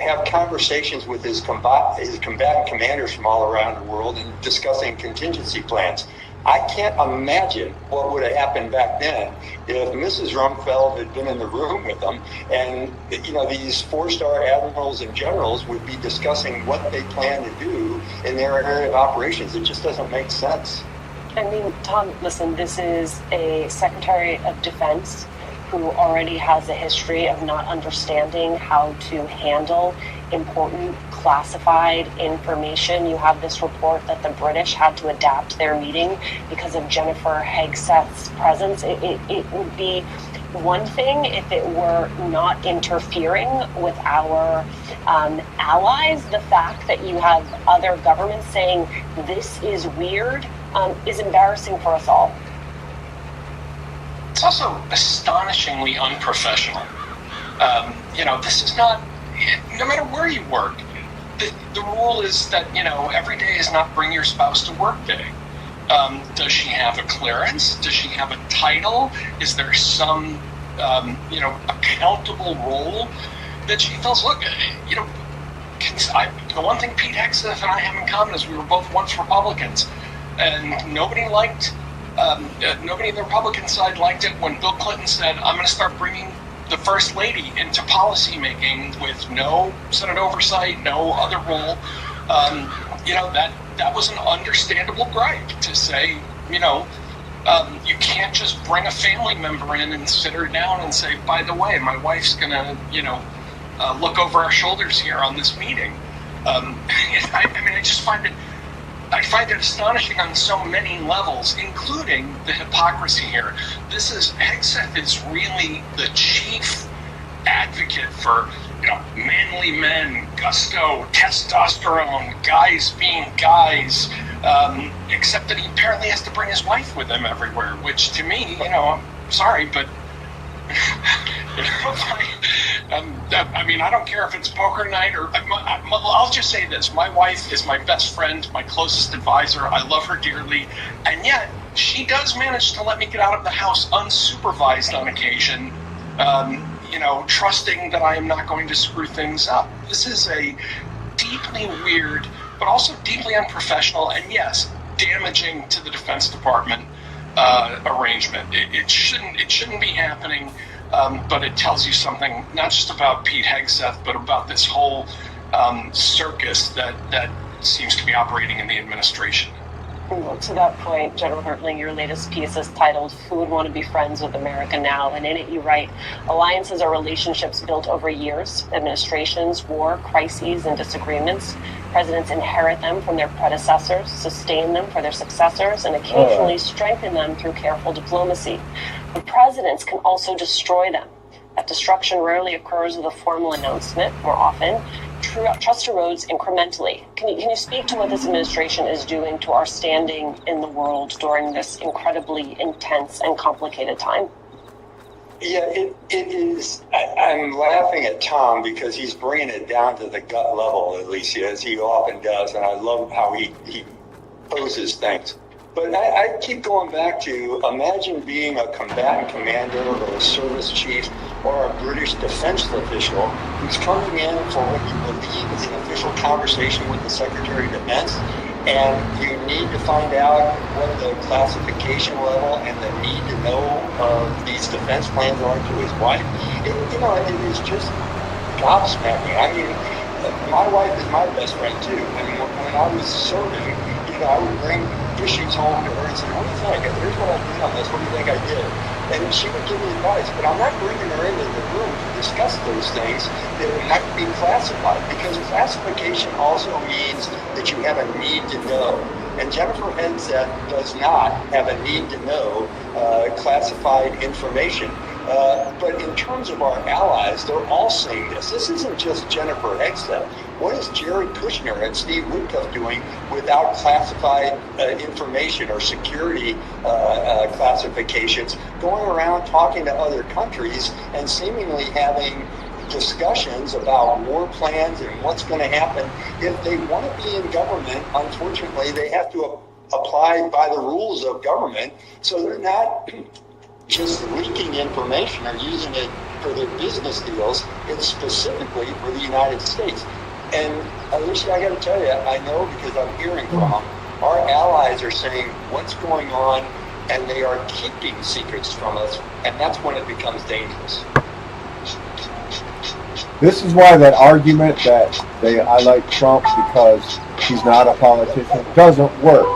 have conversations with his combatant commanders from all around the world and discussing contingency plans. I can't imagine what would have happened back then if Mrs. Rumsfeld had been in the room with them, and these 4-star admirals and generals would be discussing what they plan to do in their area of operations. It just doesn't make sense. I mean, Tom, listen, this is a Secretary of Defense who already has a history of not understanding how to handle important classified information. You have this report that the British had to adapt their meeting because of Jennifer Hegseth's presence. It would be one thing if it were not interfering with our allies. The fact that you have other governments saying this is weird is embarrassing for us all. It's also astonishingly unprofessional. This is not, no matter where you work, the rule is that, every day is not bring your spouse to work day. Does she have a clearance? Does she have a title? Is there some, accountable role that she fills? Look, the one thing Pete Hegseth and I have in common is we were both once Republicans, and nobody in the Republican side liked it when Bill Clinton said, I'm going to start bringing the First Lady into policy making with no Senate oversight, no other role. That was an understandable gripe to say, you can't just bring a family member in and sit her down and say, by the way, my wife's going to, look over our shoulders here on this meeting. I find it astonishing on so many levels, including the hypocrisy here. Hegseth is really the chief advocate for, manly men, gusto, testosterone, guys being guys, except that he apparently has to bring his wife with him everywhere, which to me, I'm sorry, but I don't care if it's poker night or I'll just say this. My wife is my best friend, my closest advisor. I love her dearly. And yet she does manage to let me get out of the house unsupervised on occasion, trusting that I am not going to screw things up. This is a deeply weird, but also deeply unprofessional and, yes, damaging to the Defense Department arrangement. It shouldn't be happening, but it tells you something not just about Pete Hegseth, but about this whole circus that seems to be operating in the administration. Well, to that point, General Hertling, your latest piece is titled Who Would Want to Be Friends with America Now? And in it you write, alliances are relationships built over years, administrations, war, crises, and disagreements. Presidents inherit them from their predecessors, sustain them for their successors, and occasionally strengthen them through careful diplomacy. But presidents can also destroy them. That destruction rarely occurs with a formal announcement. More often, trust erodes incrementally. Can you speak to what this administration is doing to our standing in the world during this incredibly intense and complicated time? Yeah, it is. I'm laughing at Tom because he's bringing it down to the gut level, at least as he often does, and I love how he poses things. But I keep going back to imagine being a combatant commander or a service chief or a British defense official who's coming in for what you believe is an official conversation with the Secretary of Defense, and you need to find out what the classification level and the need to know of these defense plans are to his wife. It is just gobsmacking. I mean, my wife is my best friend too. I mean, when I was serving, I would bring issues home to her and say, what do you think? Here's what I did on this. What do you think I did? And she would give me advice, but I'm not bringing her into the room to discuss those things that would have to be classified, because classification also means that you have a need to know. And Jennifer Hegseth does not have a need to know classified information. But in terms of our allies, they're all saying this. This isn't just Jennifer Hegseth. What is Jared Kushner and Steve Witkoff doing without classified information or security classifications, going around talking to other countries and seemingly having discussions about war plans and what's going to happen? If they want to be in government, unfortunately, they have to apply by the rules of government, so they're not just leaking information or using it for their business deals. It's specifically for the United States. And Alicia, I got to tell you, I know because I'm hearing from them, our allies are saying what's going on, and they are keeping secrets from us, and that's when it becomes dangerous. This is why that argument that I like Trump because he's not a politician doesn't work.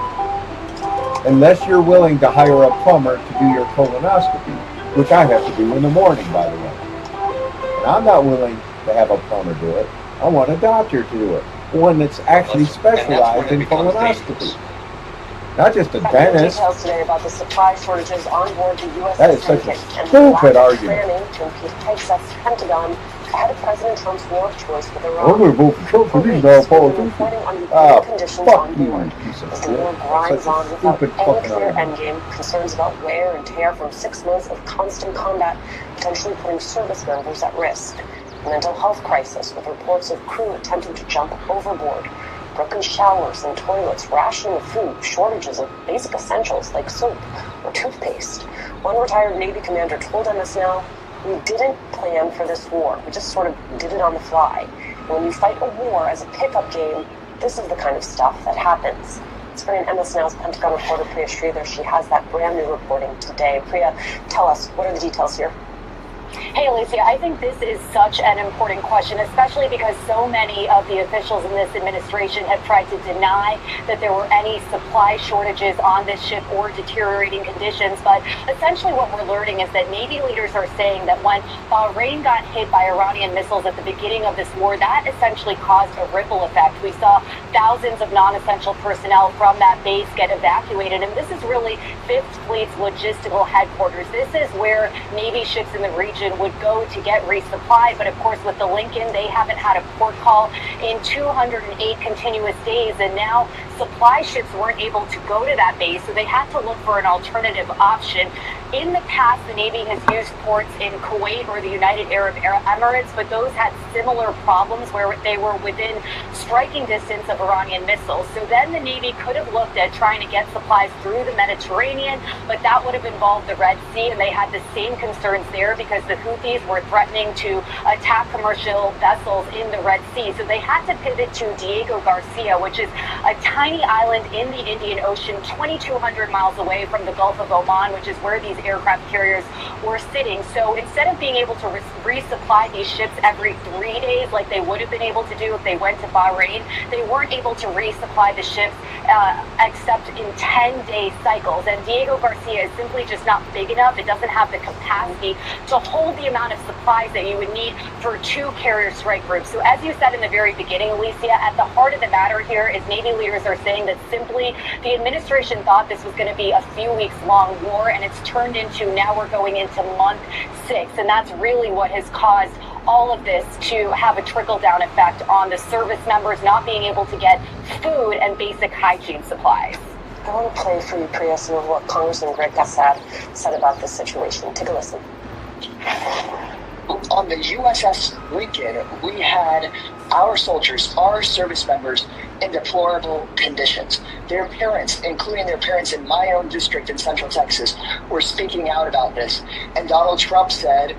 Unless you're willing to hire a plumber to do your colonoscopy. which I have to do in the morning, by the way. And I'm not willing to have a plumber do it. I want a doctor to do it. One that's actually specialized in colonoscopy. Not just a dentist. Details today about the supply shortages on board the U.S. That is such a and stupid argument. planning to impede Texas Pentagon ahead of President Trump's war of choice with Iran. I'm going to vote for Trump for these now, politicians. Ah, fuck you, you piece of As shit. the war grinds on Such a without stupid any fucking clear argument. endgame, concerns about wear and tear from 6 months of constant combat, potentially putting service members at risk. A mental health crisis with reports of crew attempting to jump overboard. Broken showers and toilets, rationing of food, shortages of basic essentials like soap or toothpaste. One retired Navy commander told MS Now, "We didn't plan for this war. We just sort of did it on the fly. And when you fight a war as a pickup game, this is the kind of stuff that happens." Let's bring in MS Now's Pentagon reporter Priya Sridhar. She has that brand new reporting today. Priya, tell us, what are the details here? Hey, Alicia, I think this is such an important question, especially because so many of the officials in this administration have tried to deny that there were any supply shortages on this ship or deteriorating conditions. But essentially what we're learning is that Navy leaders are saying that when Bahrain got hit by Iranian missiles at the beginning of this war, that essentially caused a ripple effect. We saw thousands of non-essential personnel from that base get evacuated, and this is really Fifth Fleet's logistical headquarters. This is where Navy ships in the region would go to get resupply, but of course with the Lincoln, they haven't had a port call in 208 continuous days, and now supply ships weren't able to go to that base, so they had to look for an alternative option. In the past, the Navy has used ports in Kuwait or the United Arab Emirates, but those had similar problems where they were within striking distance of Iranian missiles. So then the Navy could have looked at trying to get supplies through the Mediterranean, but that would have involved the Red Sea, and they had the same concerns there because the Houthis were threatening to attack commercial vessels in the Red Sea. So they had to pivot to Diego Garcia, which is a tiny island in the Indian Ocean, 2,200 miles away from the Gulf of Oman, which is where these aircraft carriers were sitting. So instead of being able to resupply these ships every 3 days like they would have been able to do if they went to Bahrain, they weren't able to resupply the ships except in 10-day cycles. And Diego Garcia is simply just not big enough. It doesn't have the capacity to hold the amount of supplies that you would need for 2 carrier strike groups. So as you said in the very beginning, Alicia, at the heart of the matter here is Navy leaders are saying that simply the administration thought this was going to be a few weeks long war, and it's turned into now we're going into month 6. And that's really what has caused all of this to have a trickle-down effect on the service members not being able to get food and basic hygiene supplies. I want to play for you, Priya, some of what Congressman Greg Gassad said about this situation. Take a listen. On the USS Lincoln, we had our soldiers, our service members, in deplorable conditions. Their parents, including their parents in my own district in Central Texas, were speaking out about this. And Donald Trump said,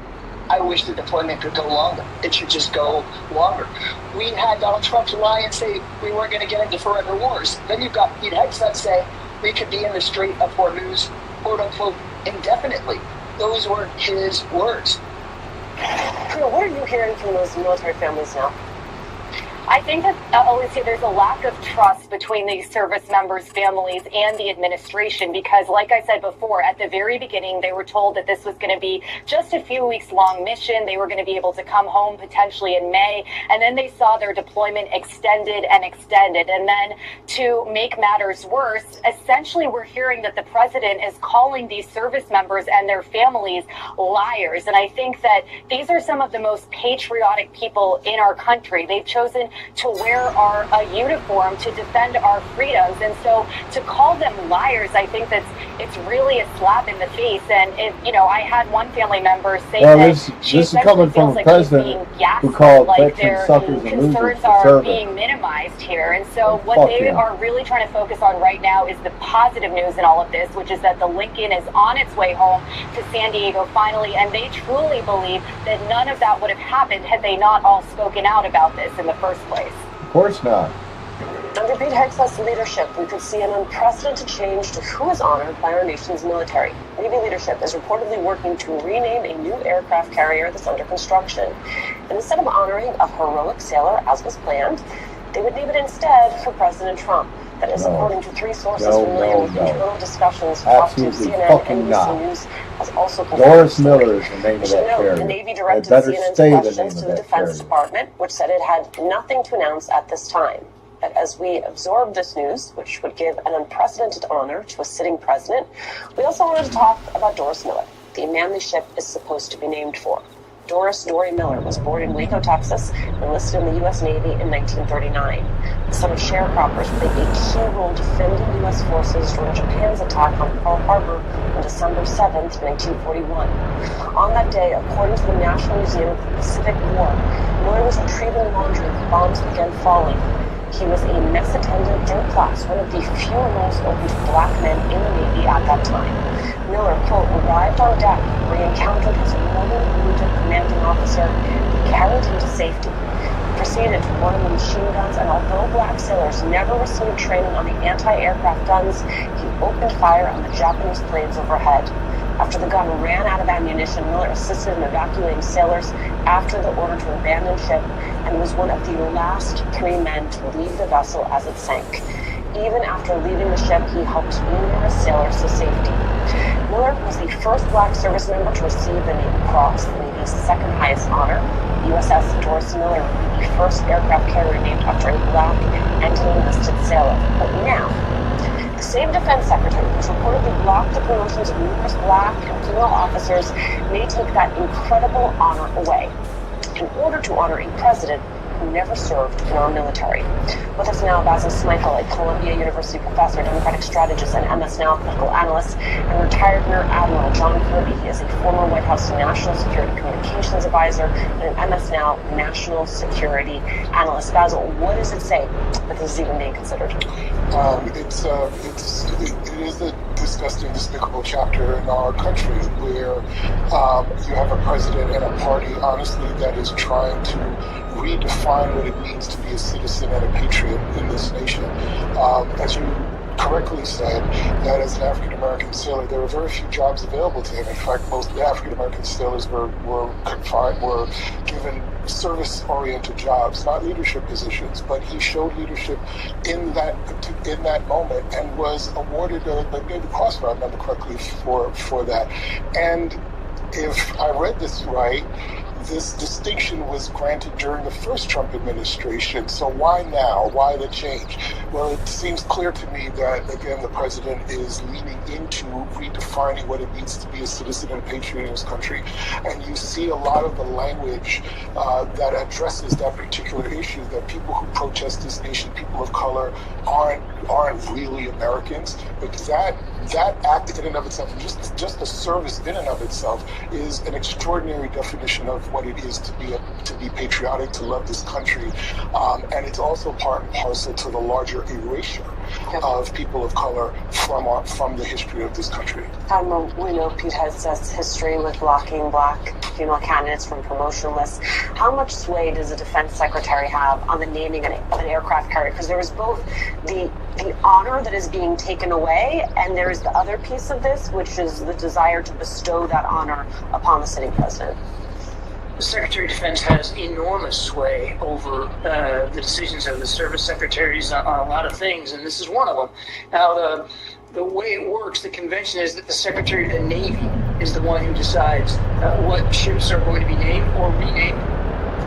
I wish the deployment could go longer. It should just go longer. We had Donald Trump lie and say we weren't going to get into forever wars. Then you've got Pete Hegseth say we could be in the Strait of Hormuz, quote unquote, indefinitely. Those were his words. Priya, what are you hearing from those military families now? I think that, Alicia, there's a lack of trust between these service members' families and the administration because, like I said before, at the very beginning, they were told that this was going to be just a few weeks long mission. They were going to be able to come home potentially in May, and then they saw their deployment extended and extended. And then to make matters worse, essentially we're hearing that the president is calling these service members and their families liars. And I think that these are some of the most patriotic people in our country. They've chosen to wear our uniform to defend our freedoms, and so to call them liars, I think it's really a slap in the face. And I had one family member say this is coming from a president who called veterans suckers and losers concerns for are serving. being minimized here. And so what they are really trying to focus on right now is the positive news in all of this, which is that the Lincoln is on its way home to San Diego finally, and they truly believe that none of that would have happened had they not all spoken out about this in the first place. Of course not. Under Pete Hegseth's leadership, we could see an unprecedented change to who is honored by our nation's military. Navy leadership is reportedly working to rename a new aircraft carrier that's under construction. And instead of honoring a heroic sailor as was planned, They would name it instead for President Trump. That is, according to three sources familiar with internal discussions talked to CNN and NBC News, has also confirmed. Doris Miller is the name of that carrier. The Navy directed CNN's questions to the Defense Department, which said it had nothing to announce at this time. But as we absorbed this news, which would give an unprecedented honor to a sitting president, we also wanted to talk about Doris Miller, the man the ship is supposed to be named for. Doris Dory Miller was born in Waco, Texas, and enlisted in the U.S. Navy in 1939. The son of sharecroppers, played a key role defending U.S. forces during Japan's attack on Pearl Harbor on December 7, 1941. On that day, according to the National Museum of the Pacific War, Miller was retrieving laundry as bombs began falling. He was a mess attendant in class, one of the few roles open to black men in the Navy at that time. Miller, quote, arrived on deck where he encountered his mortally wounded commanding officer and carried him to safety. He proceeded to one of the machine guns, and although black sailors never received training on the anti-aircraft guns, he opened fire on the Japanese planes overhead. After the gun ran out of ammunition, Miller assisted in evacuating sailors after the order to abandon ship and was one of the last 3 men to leave the vessel as it sank. Even after leaving the ship, he helped numerous sailors to safety. Miller was the first black service member to receive the Navy Cross, the Navy's second highest honor. USS Doris Miller would be the first aircraft carrier named after a black enlisted sailor. But now, the same defense secretary who's reportedly blocked the promotions of numerous black and female officers may take that incredible honor away in order to honor a president who never served in our military. With us now, Basil Smykel, a Columbia University professor, Democratic strategist, and MS Now political analyst, and retired Rear Admiral John Kirby. He is a former White House National Security Communications Advisor and an MS Now national security analyst. Basil, what does it say that this is even being considered? It is a disgusting, despicable chapter in our country where you have a president and a party, honestly, that is trying to redefine what it means to be a citizen and a patriot in this nation. As you correctly said, that as an African-American sailor, there were very few jobs available to him. In fact, most African-American sailors were given service-oriented jobs, not leadership positions, but he showed leadership in that moment and was awarded a David Cross, if I remember correctly, for that. And if I read this right, this distinction was granted during the first Trump administration. So why now? Why the change? Well, it seems clear to me that, again, the president is leaning into redefining what it means to be a citizen and patriot in this country. And you see a lot of the language that addresses that particular issue, that people who protest this nation, people of color, aren't really Americans. But that act in and of itself, just the service in and of itself, is an extraordinary definition of what it is to be patriotic, to love this country, and it's also part and parcel to the larger erasure of people of color from the history of this country. We know Pete has history with blocking black female candidates from promotion lists. How much sway does the defense secretary have on the naming of an aircraft carrier? Because there is both the honor that is being taken away, and there is the other piece of this, which is the desire to bestow that honor upon the sitting president. The Secretary of Defense has enormous sway over the decisions of the service secretaries on a lot of things, and this is one of them. Now, the way it works, the convention is that the Secretary of the Navy is the one who decides what ships are going to be named or renamed.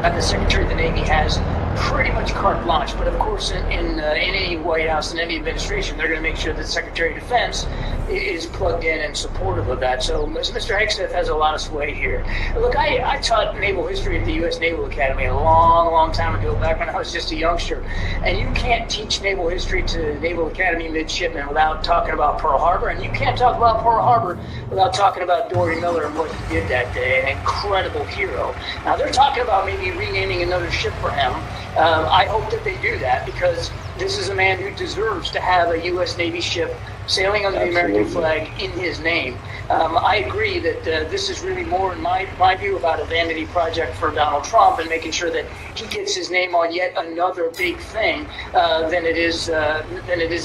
And the Secretary of the Navy has pretty much carte blanche, but of course in any White House and any administration, they're going to make sure that the Secretary of Defense is plugged in and supportive of that. So Mr. Hegseth has a lot of sway here. Look, I taught naval history at the U.S. Naval Academy a long time ago, back when I was just a youngster. And you can't teach naval history to Naval Academy midshipmen without talking about Pearl Harbor, and you can't talk about Pearl Harbor without talking about Dory Miller and what he did that day, an incredible hero. Now, they're talking about maybe renaming another ship for him. I hope that they do that, because this is a man who deserves to have a U.S. Navy ship sailing under the American flag in his name. I agree that this is really more, in my view, about a vanity project for Donald Trump and making sure that he gets his name on yet another big thing than it is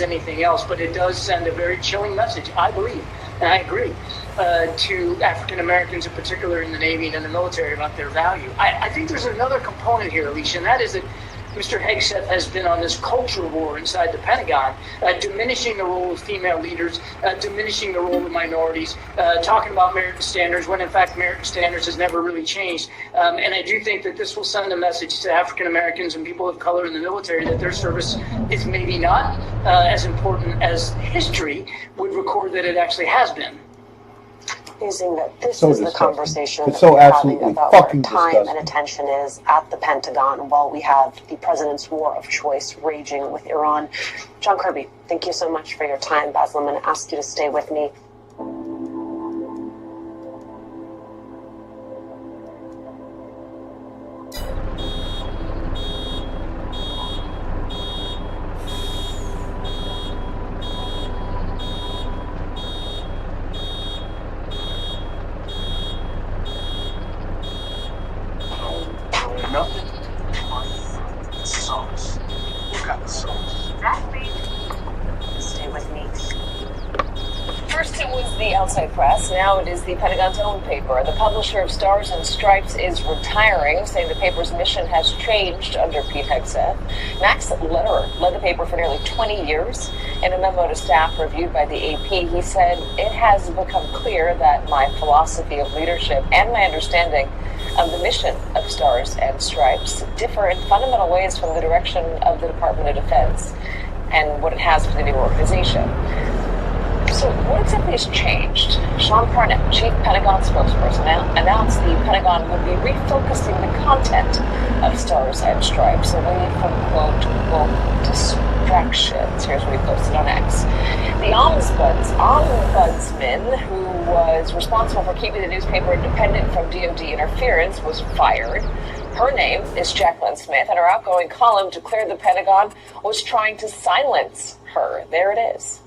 anything else. But it does send a very chilling message, I believe, and I agree, to African Americans in particular in the Navy and in the military about their value. I think there's another component here, Alicia, and that is that Mr. Hegseth has been on this culture war inside the Pentagon, diminishing the role of female leaders, diminishing the role of minorities, talking about merit standards when in fact merit standards has never really changed. And I do think that this will send a message to African Americans and people of color in the military that their service is maybe not as important as history would record that it actually has been. Using that this So is the disgusting. conversation It's that so we're absolutely having about fucking where time disgusting. and attention is at the Pentagon while we have the president's war of choice raging with Iran. John Kirby, thank you so much for your time. Basil, I'm going to ask you to stay with me. Nothing but sauce. What kind of sauce? Stay with me. First it was the outside press, now it is the Pentagon's own paper. The publisher of Stars and Stripes is retiring, saying the paper's mission has changed under Pete Hegseth. Max Lederer led the paper for nearly 20 years. In a memo to staff reviewed by the AP, he said, "It has become clear that my philosophy of leadership and my understanding of the mission of Stars and Stripes differ in fundamental ways from the direction of the Department of Defense and what it has for the new organization." So what exactly has changed? Sean Parnett, chief Pentagon spokesperson, announced the Pentagon would be refocusing the content of Stars and Stripes away from, quote, distractions. Here's what he posted on X. The ombudsman, who was responsible for keeping the newspaper independent from DoD interference, was fired. Her name is Jacqueline Smith, and her outgoing column declared the Pentagon was trying to silence her. There it is.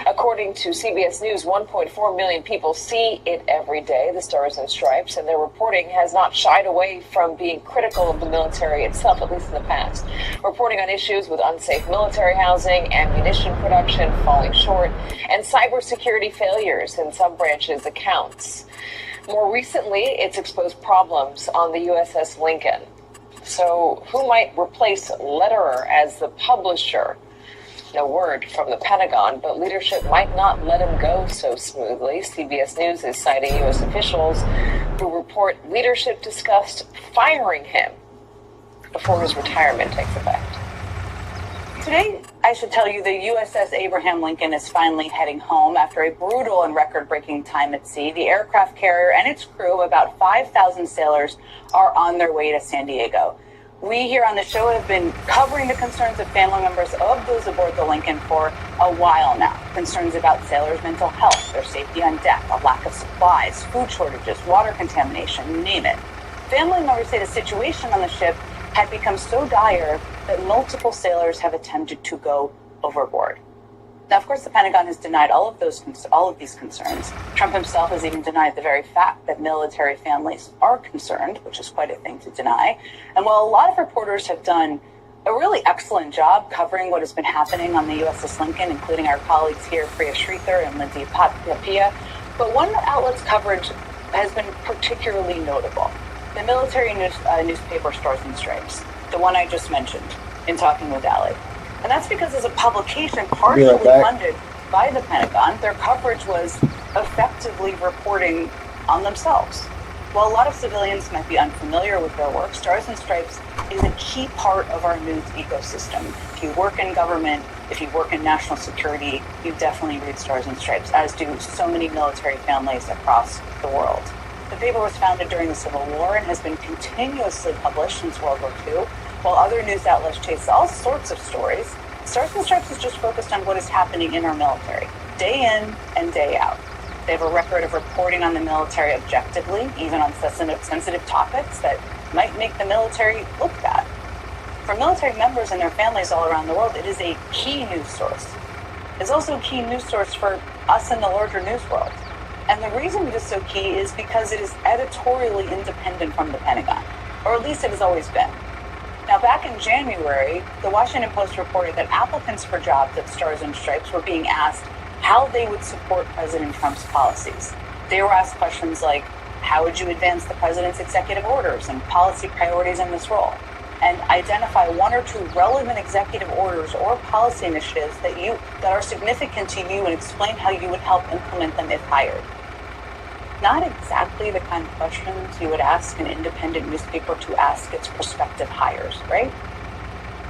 According to CBS News, 1.4 million people see it every day, the Stars and Stripes, and their reporting has not shied away from being critical of the military itself, at least in the past. Reporting on issues with unsafe military housing, ammunition production falling short, and cybersecurity failures in some branches' accounts. More recently, it's exposed problems on the USS Lincoln. So who might replace Lederer as the publisher? No word from the Pentagon, but leadership might not let him go so smoothly. CBS News is citing U.S. officials who report leadership discussed firing him before his retirement takes effect. Today, I should tell you the USS Abraham Lincoln is finally heading home after a brutal and record-breaking time at sea. The aircraft carrier and its crew, about 5,000 sailors, are on their way to San Diego. We here on the show have been covering the concerns of family members of those aboard the Lincoln for a while now. Concerns about sailors' mental health, their safety on deck, a lack of supplies, food shortages, water contamination, you name it. Family members say the situation on the ship had become so dire that multiple sailors have attempted to go overboard. Now, of course, the Pentagon has denied all of these concerns. Trump himself has even denied the very fact that military families are concerned, which is quite a thing to deny. And while a lot of reporters have done a really excellent job covering what has been happening on the USS Lincoln, including our colleagues here, Priya Sridhar and Lindsay Papia, but one outlet's coverage has been particularly notable. The military newspaper Stars and Stripes, the one I just mentioned in talking with Ali. And that's because as a publication partially funded by the Pentagon, their coverage was effectively reporting on themselves. While a lot of civilians might be unfamiliar with their work, Stars and Stripes is a key part of our news ecosystem. If you work in government, if you work in national security, you definitely read Stars and Stripes, as do so many military families across the world. The paper was founded during the Civil War and has been continuously published since World War II. While other news outlets chase all sorts of stories, Stars and Stripes is just focused on what is happening in our military, day in and day out. They have a record of reporting on the military objectively, even on sensitive topics that might make the military look bad. For military members and their families all around the world, it is a key news source. It's also a key news source for us in the larger news world. And the reason it is so key is because it is editorially independent from the Pentagon, or at least it has always been. Now, back in January, the Washington Post reported that applicants for jobs at Stars and Stripes were being asked how they would support President Trump's policies. They were asked questions like, how would you advance the president's executive orders and policy priorities in this role? and identify one or two relevant executive orders or policy initiatives that are significant to you and explain how you would help implement them if hired. Not exactly the kind of questions you would ask an independent newspaper to ask its prospective hires, right?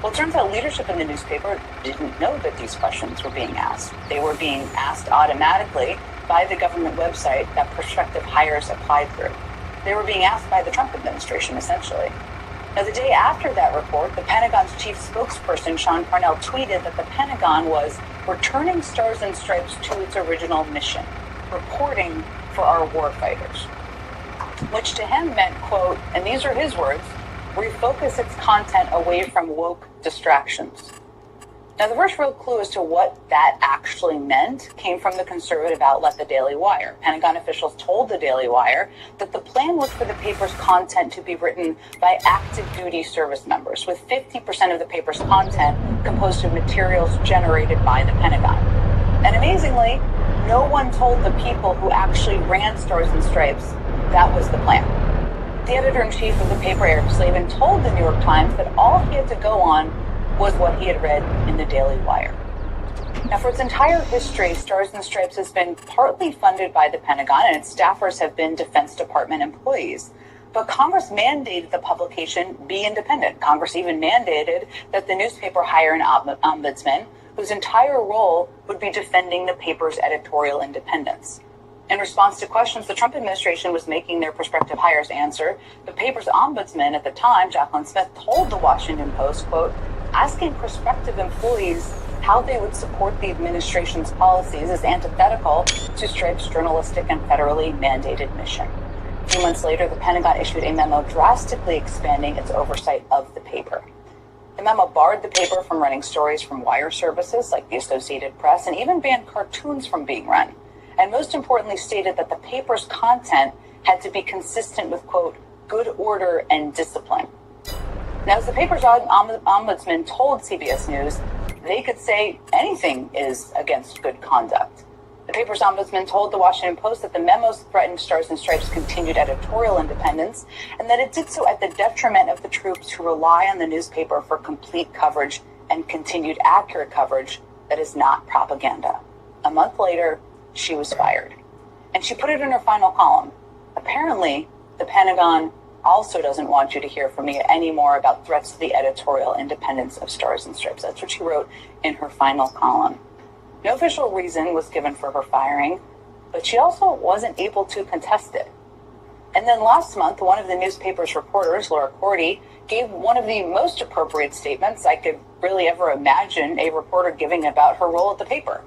Well, it turns out leadership in the newspaper didn't know that these questions were being asked. They were being asked automatically by the government website that prospective hires applied through. They were being asked by the Trump administration, essentially. Now, the day after that report, the Pentagon's chief spokesperson, Sean Parnell, tweeted that the Pentagon was returning Stars and Stripes to its original mission, reporting for our warfighters, which to him meant, quote, and these are his words, refocus its content away from woke distractions. Now, the first real clue as to what that actually meant came from the conservative outlet, The Daily Wire. Pentagon officials told The Daily Wire that the plan was for the paper's content to be written by active duty service members, with 50% of the paper's content composed of materials generated by the Pentagon. And amazingly, no one told the people who actually ran Stars and Stripes that was the plan. The editor-in-chief of the paper, Eric Slavin, told the New York Times that all he had to go on was what he had read in the Daily Wire. Now, for its entire history, Stars and Stripes has been partly funded by the Pentagon, and its staffers have been Defense Department employees. But Congress mandated the publication be independent. Congress even mandated that the newspaper hire an ombudsman whose entire role would be defending the paper's editorial independence. In response to questions the Trump administration was making their prospective hires answer, the paper's ombudsman at the time, Jacqueline Smith, told the Washington Post, quote, asking prospective employees how they would support the administration's policies is antithetical to Stripes' journalistic and federally mandated mission. A few months later, the Pentagon issued a memo drastically expanding its oversight of the paper. The memo barred the paper from running stories from wire services like the Associated Press and even banned cartoons from being run. And most importantly, stated that the paper's content had to be consistent with, quote, good order and discipline. Now, as the paper's ombudsman told CBS News, they could say anything is against good conduct. The paper's ombudsman told the Washington Post that the memos threatened Stars and Stripes' continued editorial independence and that it did so at the detriment of the troops who rely on the newspaper for complete coverage and continued accurate coverage that is not propaganda. A month later, she was fired. And she put it in her final column. Apparently, the Pentagon also doesn't want you to hear from me anymore about threats to the editorial independence of Stars and Stripes. That's what she wrote in her final column. No official reason was given for her firing, but she also wasn't able to contest it. And then last month, one of the newspaper's reporters, Laura Cordy, gave one of the most appropriate statements I could really ever imagine a reporter giving about her role at the paper.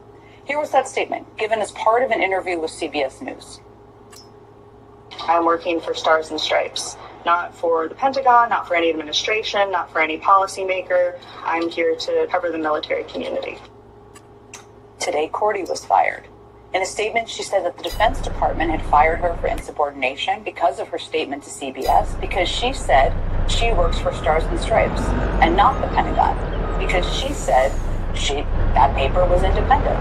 Here was that statement, given as part of an interview with CBS News. I'm working for Stars and Stripes, not for the Pentagon, not for any administration, not for any policymaker. I'm here to cover the military community. Today, Cordy was fired. In a statement, she said that the Defense Department had fired her for insubordination because of her statement to CBS, because she said she works for Stars and Stripes and not the Pentagon, because she said that paper was independent.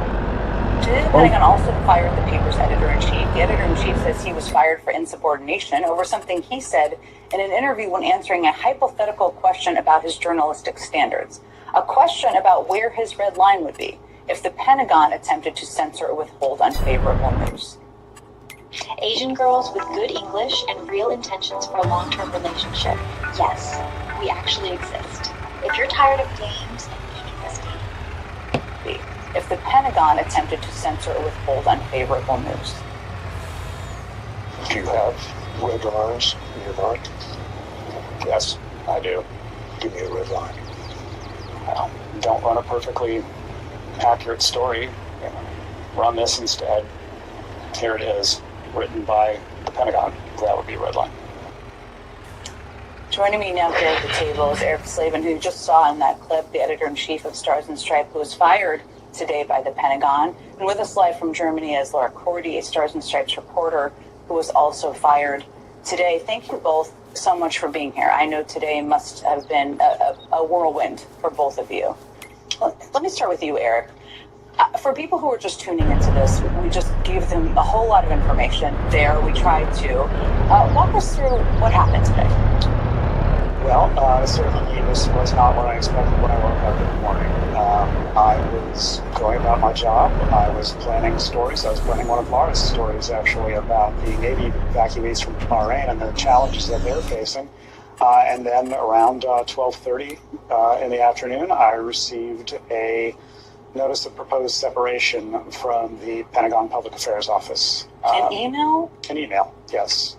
Today, the Pentagon also fired the paper's editor-in-chief. The editor-in-chief says he was fired for insubordination over something he said in an interview when answering a hypothetical question about his journalistic standards. A question about where his red line would be if the Pentagon attempted to censor or withhold unfavorable news. Asian girls with good English and real intentions for a long-term relationship. Yes, we actually exist. If you're tired of games and meaningless games. If the Pentagon attempted to censor or withhold unfavorable news. Do you have red lines in your mind? Yes, I do. Give me a red line. Well, don't run a perfectly accurate story. Run this instead. Here it is, written by the Pentagon. That would be a red line. Joining me now here at the table is Eric Slavin, who you just saw in that clip, the editor-in-chief of Stars and Stripes, who was fired today by the Pentagon. And with us live from Germany is Laura Cordy, a Stars and Stripes reporter who was also fired today. Thank you both so much for being here. I know today must have been a whirlwind for both of you. Let me start with you, Eric. For people who are just tuning into this, we just gave them a whole lot of information there. We tried to walk us through what happened today. Well, certainly this was not what I expected when I woke up in the morning. I was going about my job. I was planning stories. I was planning one of Laura's stories, actually, about the Navy evacuees from Bahrain and the challenges that they're facing. And then around 12:30 in the afternoon, I received a notice of proposed separation from the Pentagon Public Affairs Office. An email? An email, yes.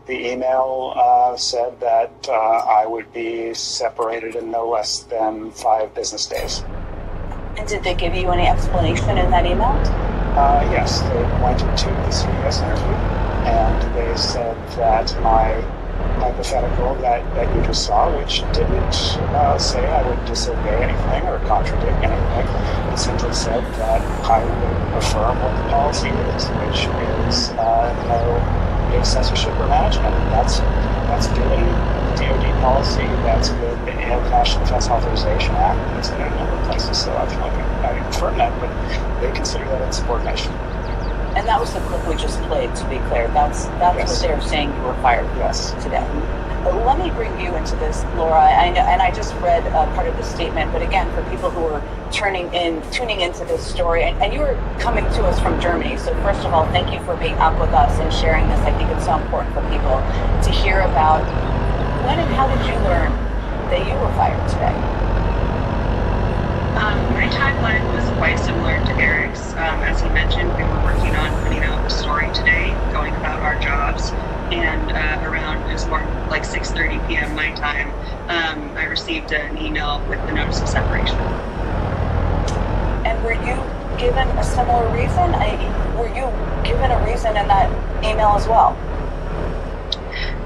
The email said that I would be separated in no less than 5 business days. And did they give you any explanation in that email? Yes, they pointed to the CBS interview, and they said that my hypothetical that you just saw, which didn't say I would disobey anything or contradict anything, it simply said that I would affirm what the policy is, which is no accessorship or management. That's good in DoD policy. That's good in the National Defense Authorization Act. It's in a number of places, so I feel like I affirm that, but they consider that insubordination. And that was the clip we just played, to be clear. That's yes. What they were saying you were fired today. But let me bring you into this, Laura. I know, and I just read part of the statement, but again, for people who are tuning into this story, and you were coming to us from Germany, so first of all, thank you for being up with us and sharing this. I think it's so important for people to hear about when and how did you learn that you were fired today? My timeline was quite similar to Eric's. As he mentioned, we were working on putting out a story today, going about our jobs, and around, it was more like 6:30 p.m. my time, I received an email with the notice of separation. And were you given a similar reason? Were you given a reason in that email as well?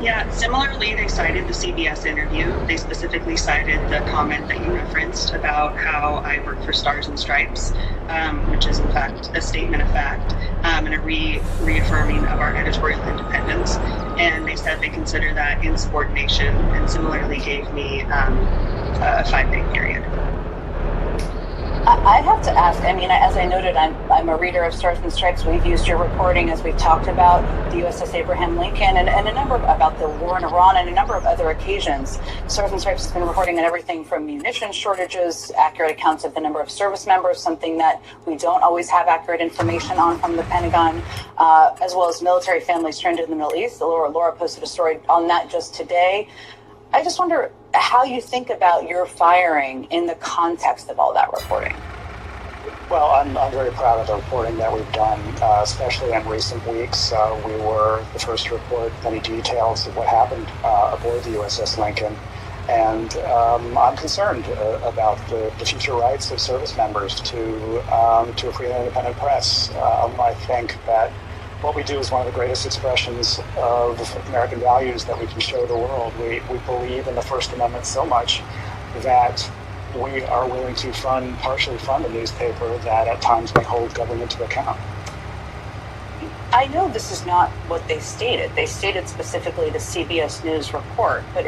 Yeah, similarly, they cited the CBS interview. They specifically cited the comment that you referenced about how I work for Stars and Stripes, which is in fact a statement of fact, and a reaffirming of our editorial independence. And they said they consider that insubordination, and similarly gave me a 5-day period. I'd have to ask, I mean, as I noted, I'm a reader of Stars and Stripes. We've used your reporting as we've talked about the USS Abraham Lincoln and a number about the war in Iran and a number of other occasions. Stars and Stripes has been reporting on everything from munition shortages, accurate accounts of the number of service members, something that we don't always have accurate information on from the Pentagon, as well as military families stranded in the Middle East. Laura posted a story on that just today. I just wonder how you think about your firing in the context of all that reporting. Well, I'm very proud of the reporting that we've done, especially in recent weeks. We were the first to report many details of what happened aboard the USS Lincoln. And I'm concerned about the future rights of service members to a free and independent press. I think that what we do is one of the greatest expressions of American values that we can show the world. We believe in the First Amendment so much that we are willing to partially fund a newspaper that at times may hold government to account. I know this is not what they stated. They stated specifically the CBS News report, but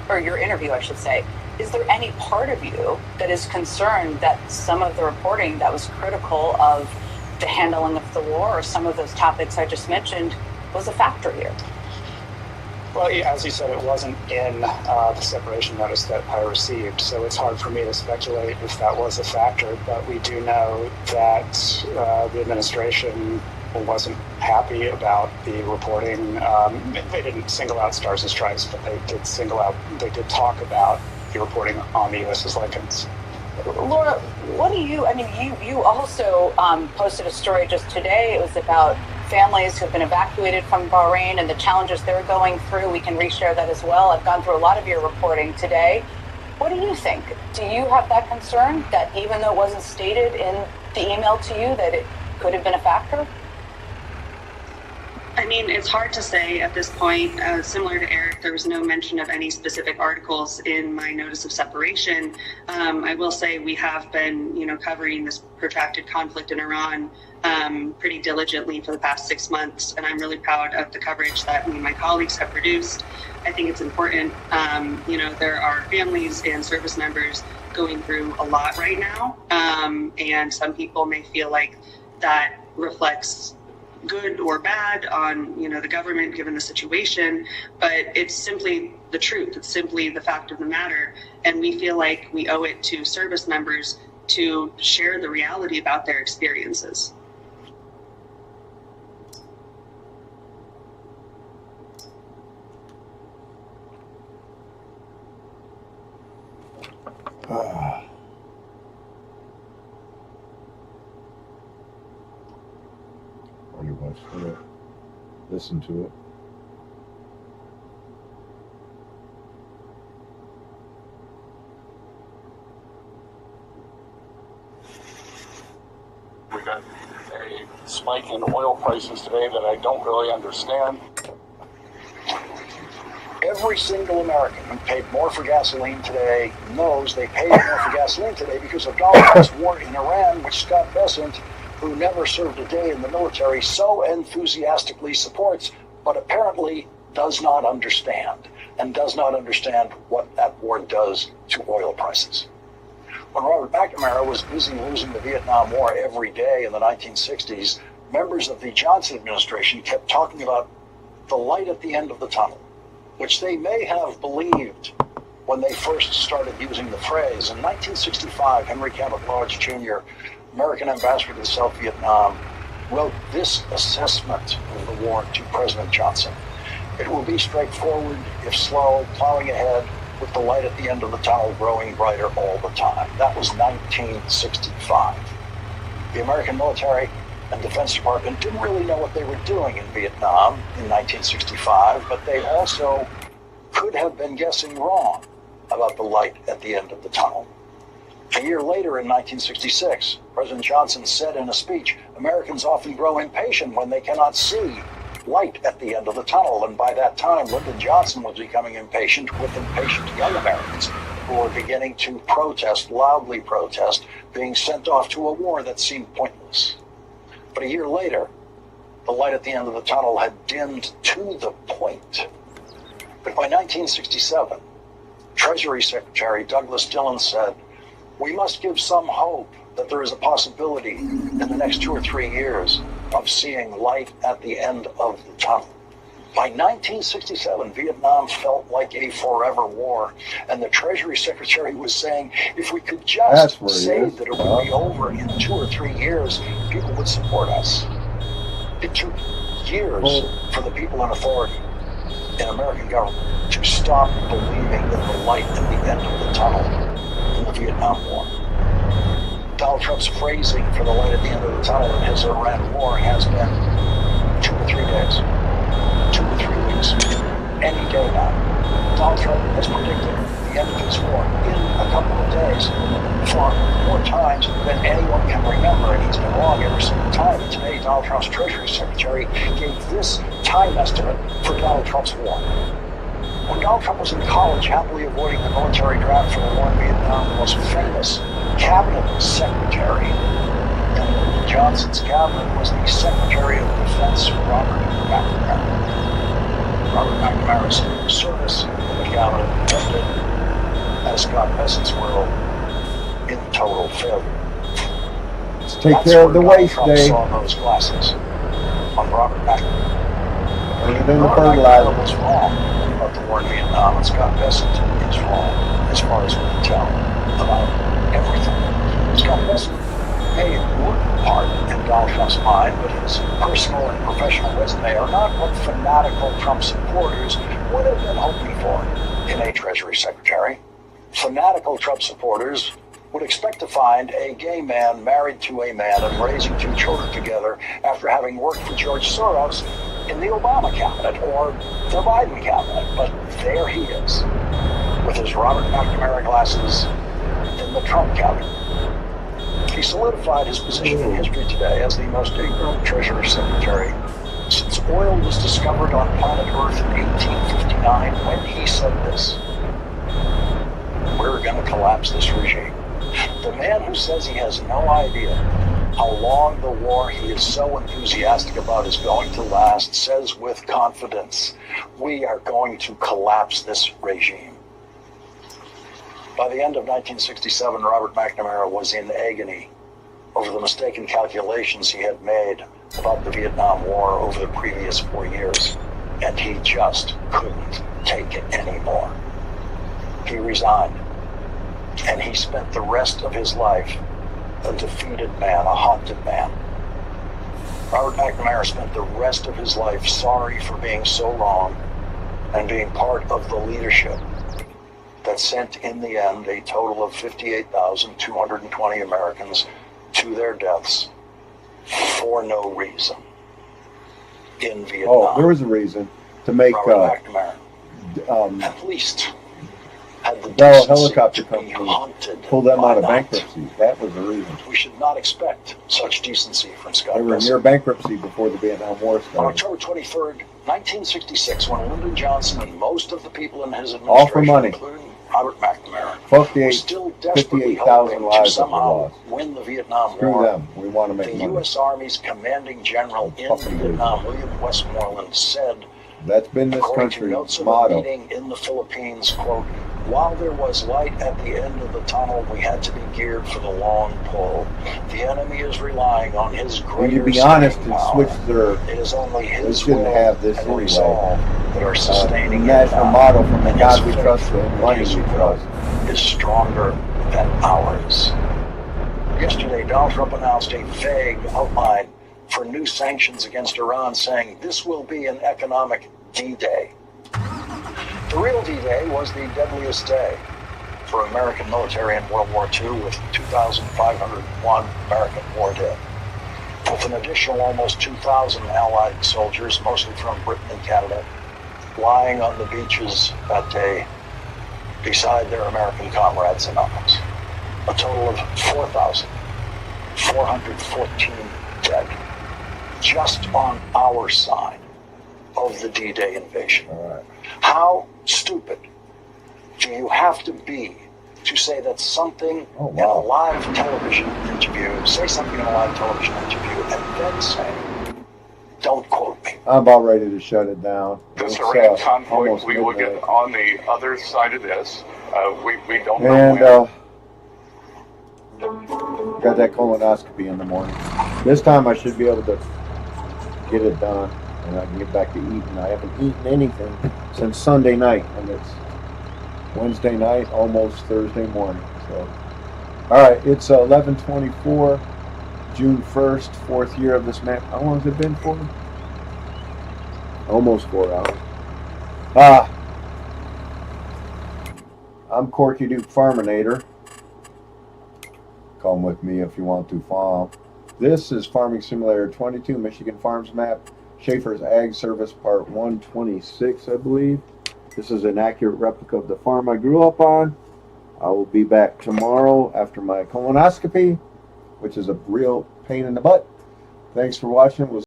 or your interview, I should say, is there any part of you that is concerned that some of the reporting that was critical of the handling of the war or some of those topics I just mentioned was a factor here? Well, as you said, it wasn't in the separation notice that I received, so it's hard for me to speculate if that was a factor, but we do know that the administration wasn't happy about the reporting. They didn't single out Stars and Stripes, but they did talk about the reporting on the USS Lincolns. Laura, you also posted a story just today. It was about families who've been evacuated from Bahrain and the challenges they're going through. We can reshare that as well. I've gone through a lot of your reporting today. What do you think? Do you have that concern that even though it wasn't stated in the email to you that it could have been a factor? I mean, it's hard to say at this point. Similar to Eric, there was no mention of any specific articles in my notice of separation. I will say we have been, covering this protracted conflict in Iran pretty diligently for the past 6 months, and I'm really proud of the coverage that me and my colleagues have produced. I think it's important. There are families and service members going through a lot right now, and some people may feel like that reflects good or bad on, the government given the situation, but it's simply the truth. It's simply the fact of the matter. And we feel like we owe it to service members to share the reality about their experiences. Or you watch for it, listen to it. We got a spike in oil prices today that I don't really understand. Every single American who paid more for gasoline today knows they paid more for gasoline today because of Donald Trump's war in Iran, which Scott Bessent, who never served a day in the military, so enthusiastically supports, but apparently does not understand, and does not understand what that war does to oil prices. When Robert McNamara was busy losing the Vietnam War every day in the 1960s, members of the Johnson administration kept talking about the light at the end of the tunnel, which they may have believed when they first started using the phrase. In 1965, Henry Cabot Lodge Jr., American ambassador to South Vietnam, wrote this assessment of the war to President Johnson. It will be straightforward, if slow, plowing ahead, with the light at the end of the tunnel growing brighter all the time. That was 1965. The American military and Defense Department didn't really know what they were doing in Vietnam in 1965, but they also could have been guessing wrong about the light at the end of the tunnel. A year later, in 1966, President Johnson said in a speech, Americans often grow impatient when they cannot see light at the end of the tunnel. And by that time, Lyndon Johnson was becoming impatient with impatient young Americans who were beginning to protest, loudly protest, being sent off to a war that seemed pointless. But a year later, the light at the end of the tunnel had dimmed to the point. But by 1967, Treasury Secretary Douglas Dillon said, we must give some hope that there is a possibility in the next 2 or 3 years of seeing light at the end of the tunnel. By 1967, Vietnam felt like a forever war, and the Treasury Secretary was saying, if we could just say that it would be over in 2 or 3 years, people would support us. It took years for the people in authority in American government to stop believing in the light at the end of the tunnel in the Vietnam War. Donald Trump's phrasing for the light at the end of the tunnel in his Iran war has been 2 or 3 days, 2 or 3 weeks, any day now. Donald Trump has predicted the end of his war in a couple of days for more times than anyone can remember, and he's been wrong every single time. And today, Donald Trump's Treasury Secretary gave this time estimate for Donald Trump's war. When Donald Trump was in college, happily avoiding the military draft for the war in Vietnam, the most famous cabinet secretary in Lyndon Johnson's cabinet was the Secretary of Defense, Robert McNamara. Robert McNamara's service in the cabinet ended, as Scott Bessent's will, in total failure. Let's take care of the waste day. Saw those glasses on Robert McNamara. Put it in the fertilizer. Was wrong about the war in Vietnam, and Scott Bessent is wrong, as far as we can tell, about everything. Scott Bessent may work hard in Donald Trump's mind, but his personal and professional resume are not what fanatical Trump supporters would have been hoping for in a Treasury Secretary. Fanatical Trump supporters would expect to find a gay man married to a man and raising 2 children together after having worked for George Soros in the Obama cabinet or the Biden cabinet. But there he is, with his Robert McNamara glasses in the Trump cabinet. He solidified his position in history today as the most ignorant Treasury Secretary since oil was discovered on planet Earth in 1859, when he said this: we're going to collapse this regime. The man who says he has no idea how long the war he is so enthusiastic about is going to last says with confidence, we are going to collapse this regime. By the end of 1967, Robert McNamara was in agony over the mistaken calculations he had made about the Vietnam War over the previous 4 years, and he just couldn't take it anymore. He resigned, and he spent the rest of his life a defeated man, a haunted man. Robert McNamara spent the rest of his life sorry for being so wrong and being part of the leadership that sent in the end a total of 58,220 Americans to their deaths for no reason in Vietnam. Oh, there was a reason to make Robert McNamara, at least, had the Bell decency Helicopter to be Company haunted pull them by out of that. bankruptcy. That was the reason. We should not expect such decency from Scott They were Grissom. near bankruptcy before the Vietnam War On started. October 23rd, 1966, when Lyndon Johnson and most of the people in his All for administration, money. including Robert McNamara, Fuck the were still desperately 58,000 hoping to lives that were somehow lost. win the Vietnam Screw War, them. We want to make the money. U.S. Army's commanding general in Fucking do. Vietnam, William Westmoreland, said, That's been this according to country's notes of a motto. meeting in the Philippines, quote, while there was light at the end of the tunnel, we had to be geared for the long pull. The enemy is relying on his When greater you be honest staying and power. switch their, It is only they his shouldn't will have this and anyway. resolve that are sustaining it National now. motto from the And God his we faith trust and in money his we will trust. is stronger than ours. Yesterday, Donald Trump announced a vague outline for new sanctions against Iran, saying this will be an economic D-Day. The real D-Day was the deadliest day for American military in World War II, with 2,501 American war dead, with an additional almost 2,000 Allied soldiers, mostly from Britain and Canada, lying on the beaches that day beside their American comrades in arms. A total of 4,414 dead, just on our side of the D-Day invasion. All right. How stupid do you have to be to say that something in a live television interview, say something in a live television interview, and then say, don't quote me. I'm about ready to shut it down. This It's, Iran conflict, almost we will midnight. get on the other side of this. We don't know And when. got that colonoscopy in the morning. This time I should be able to get it done, and I can get back to eating. I haven't eaten anything since Sunday night, and it's Wednesday night, almost Thursday morning. So, all right, it's 11/24, June 1st, 4th year of this map. How long has it been for? Almost 4 hours. I'm Corky Duke Farminator. Come with me if you want to farm. This is Farming Simulator 22, Michigan Farms Map, Schafer's Ag Service Part 126, I believe. This is an accurate replica of the farm I grew up on. I will be back tomorrow after my colonoscopy, which is a real pain in the butt. Thanks for watching. We'll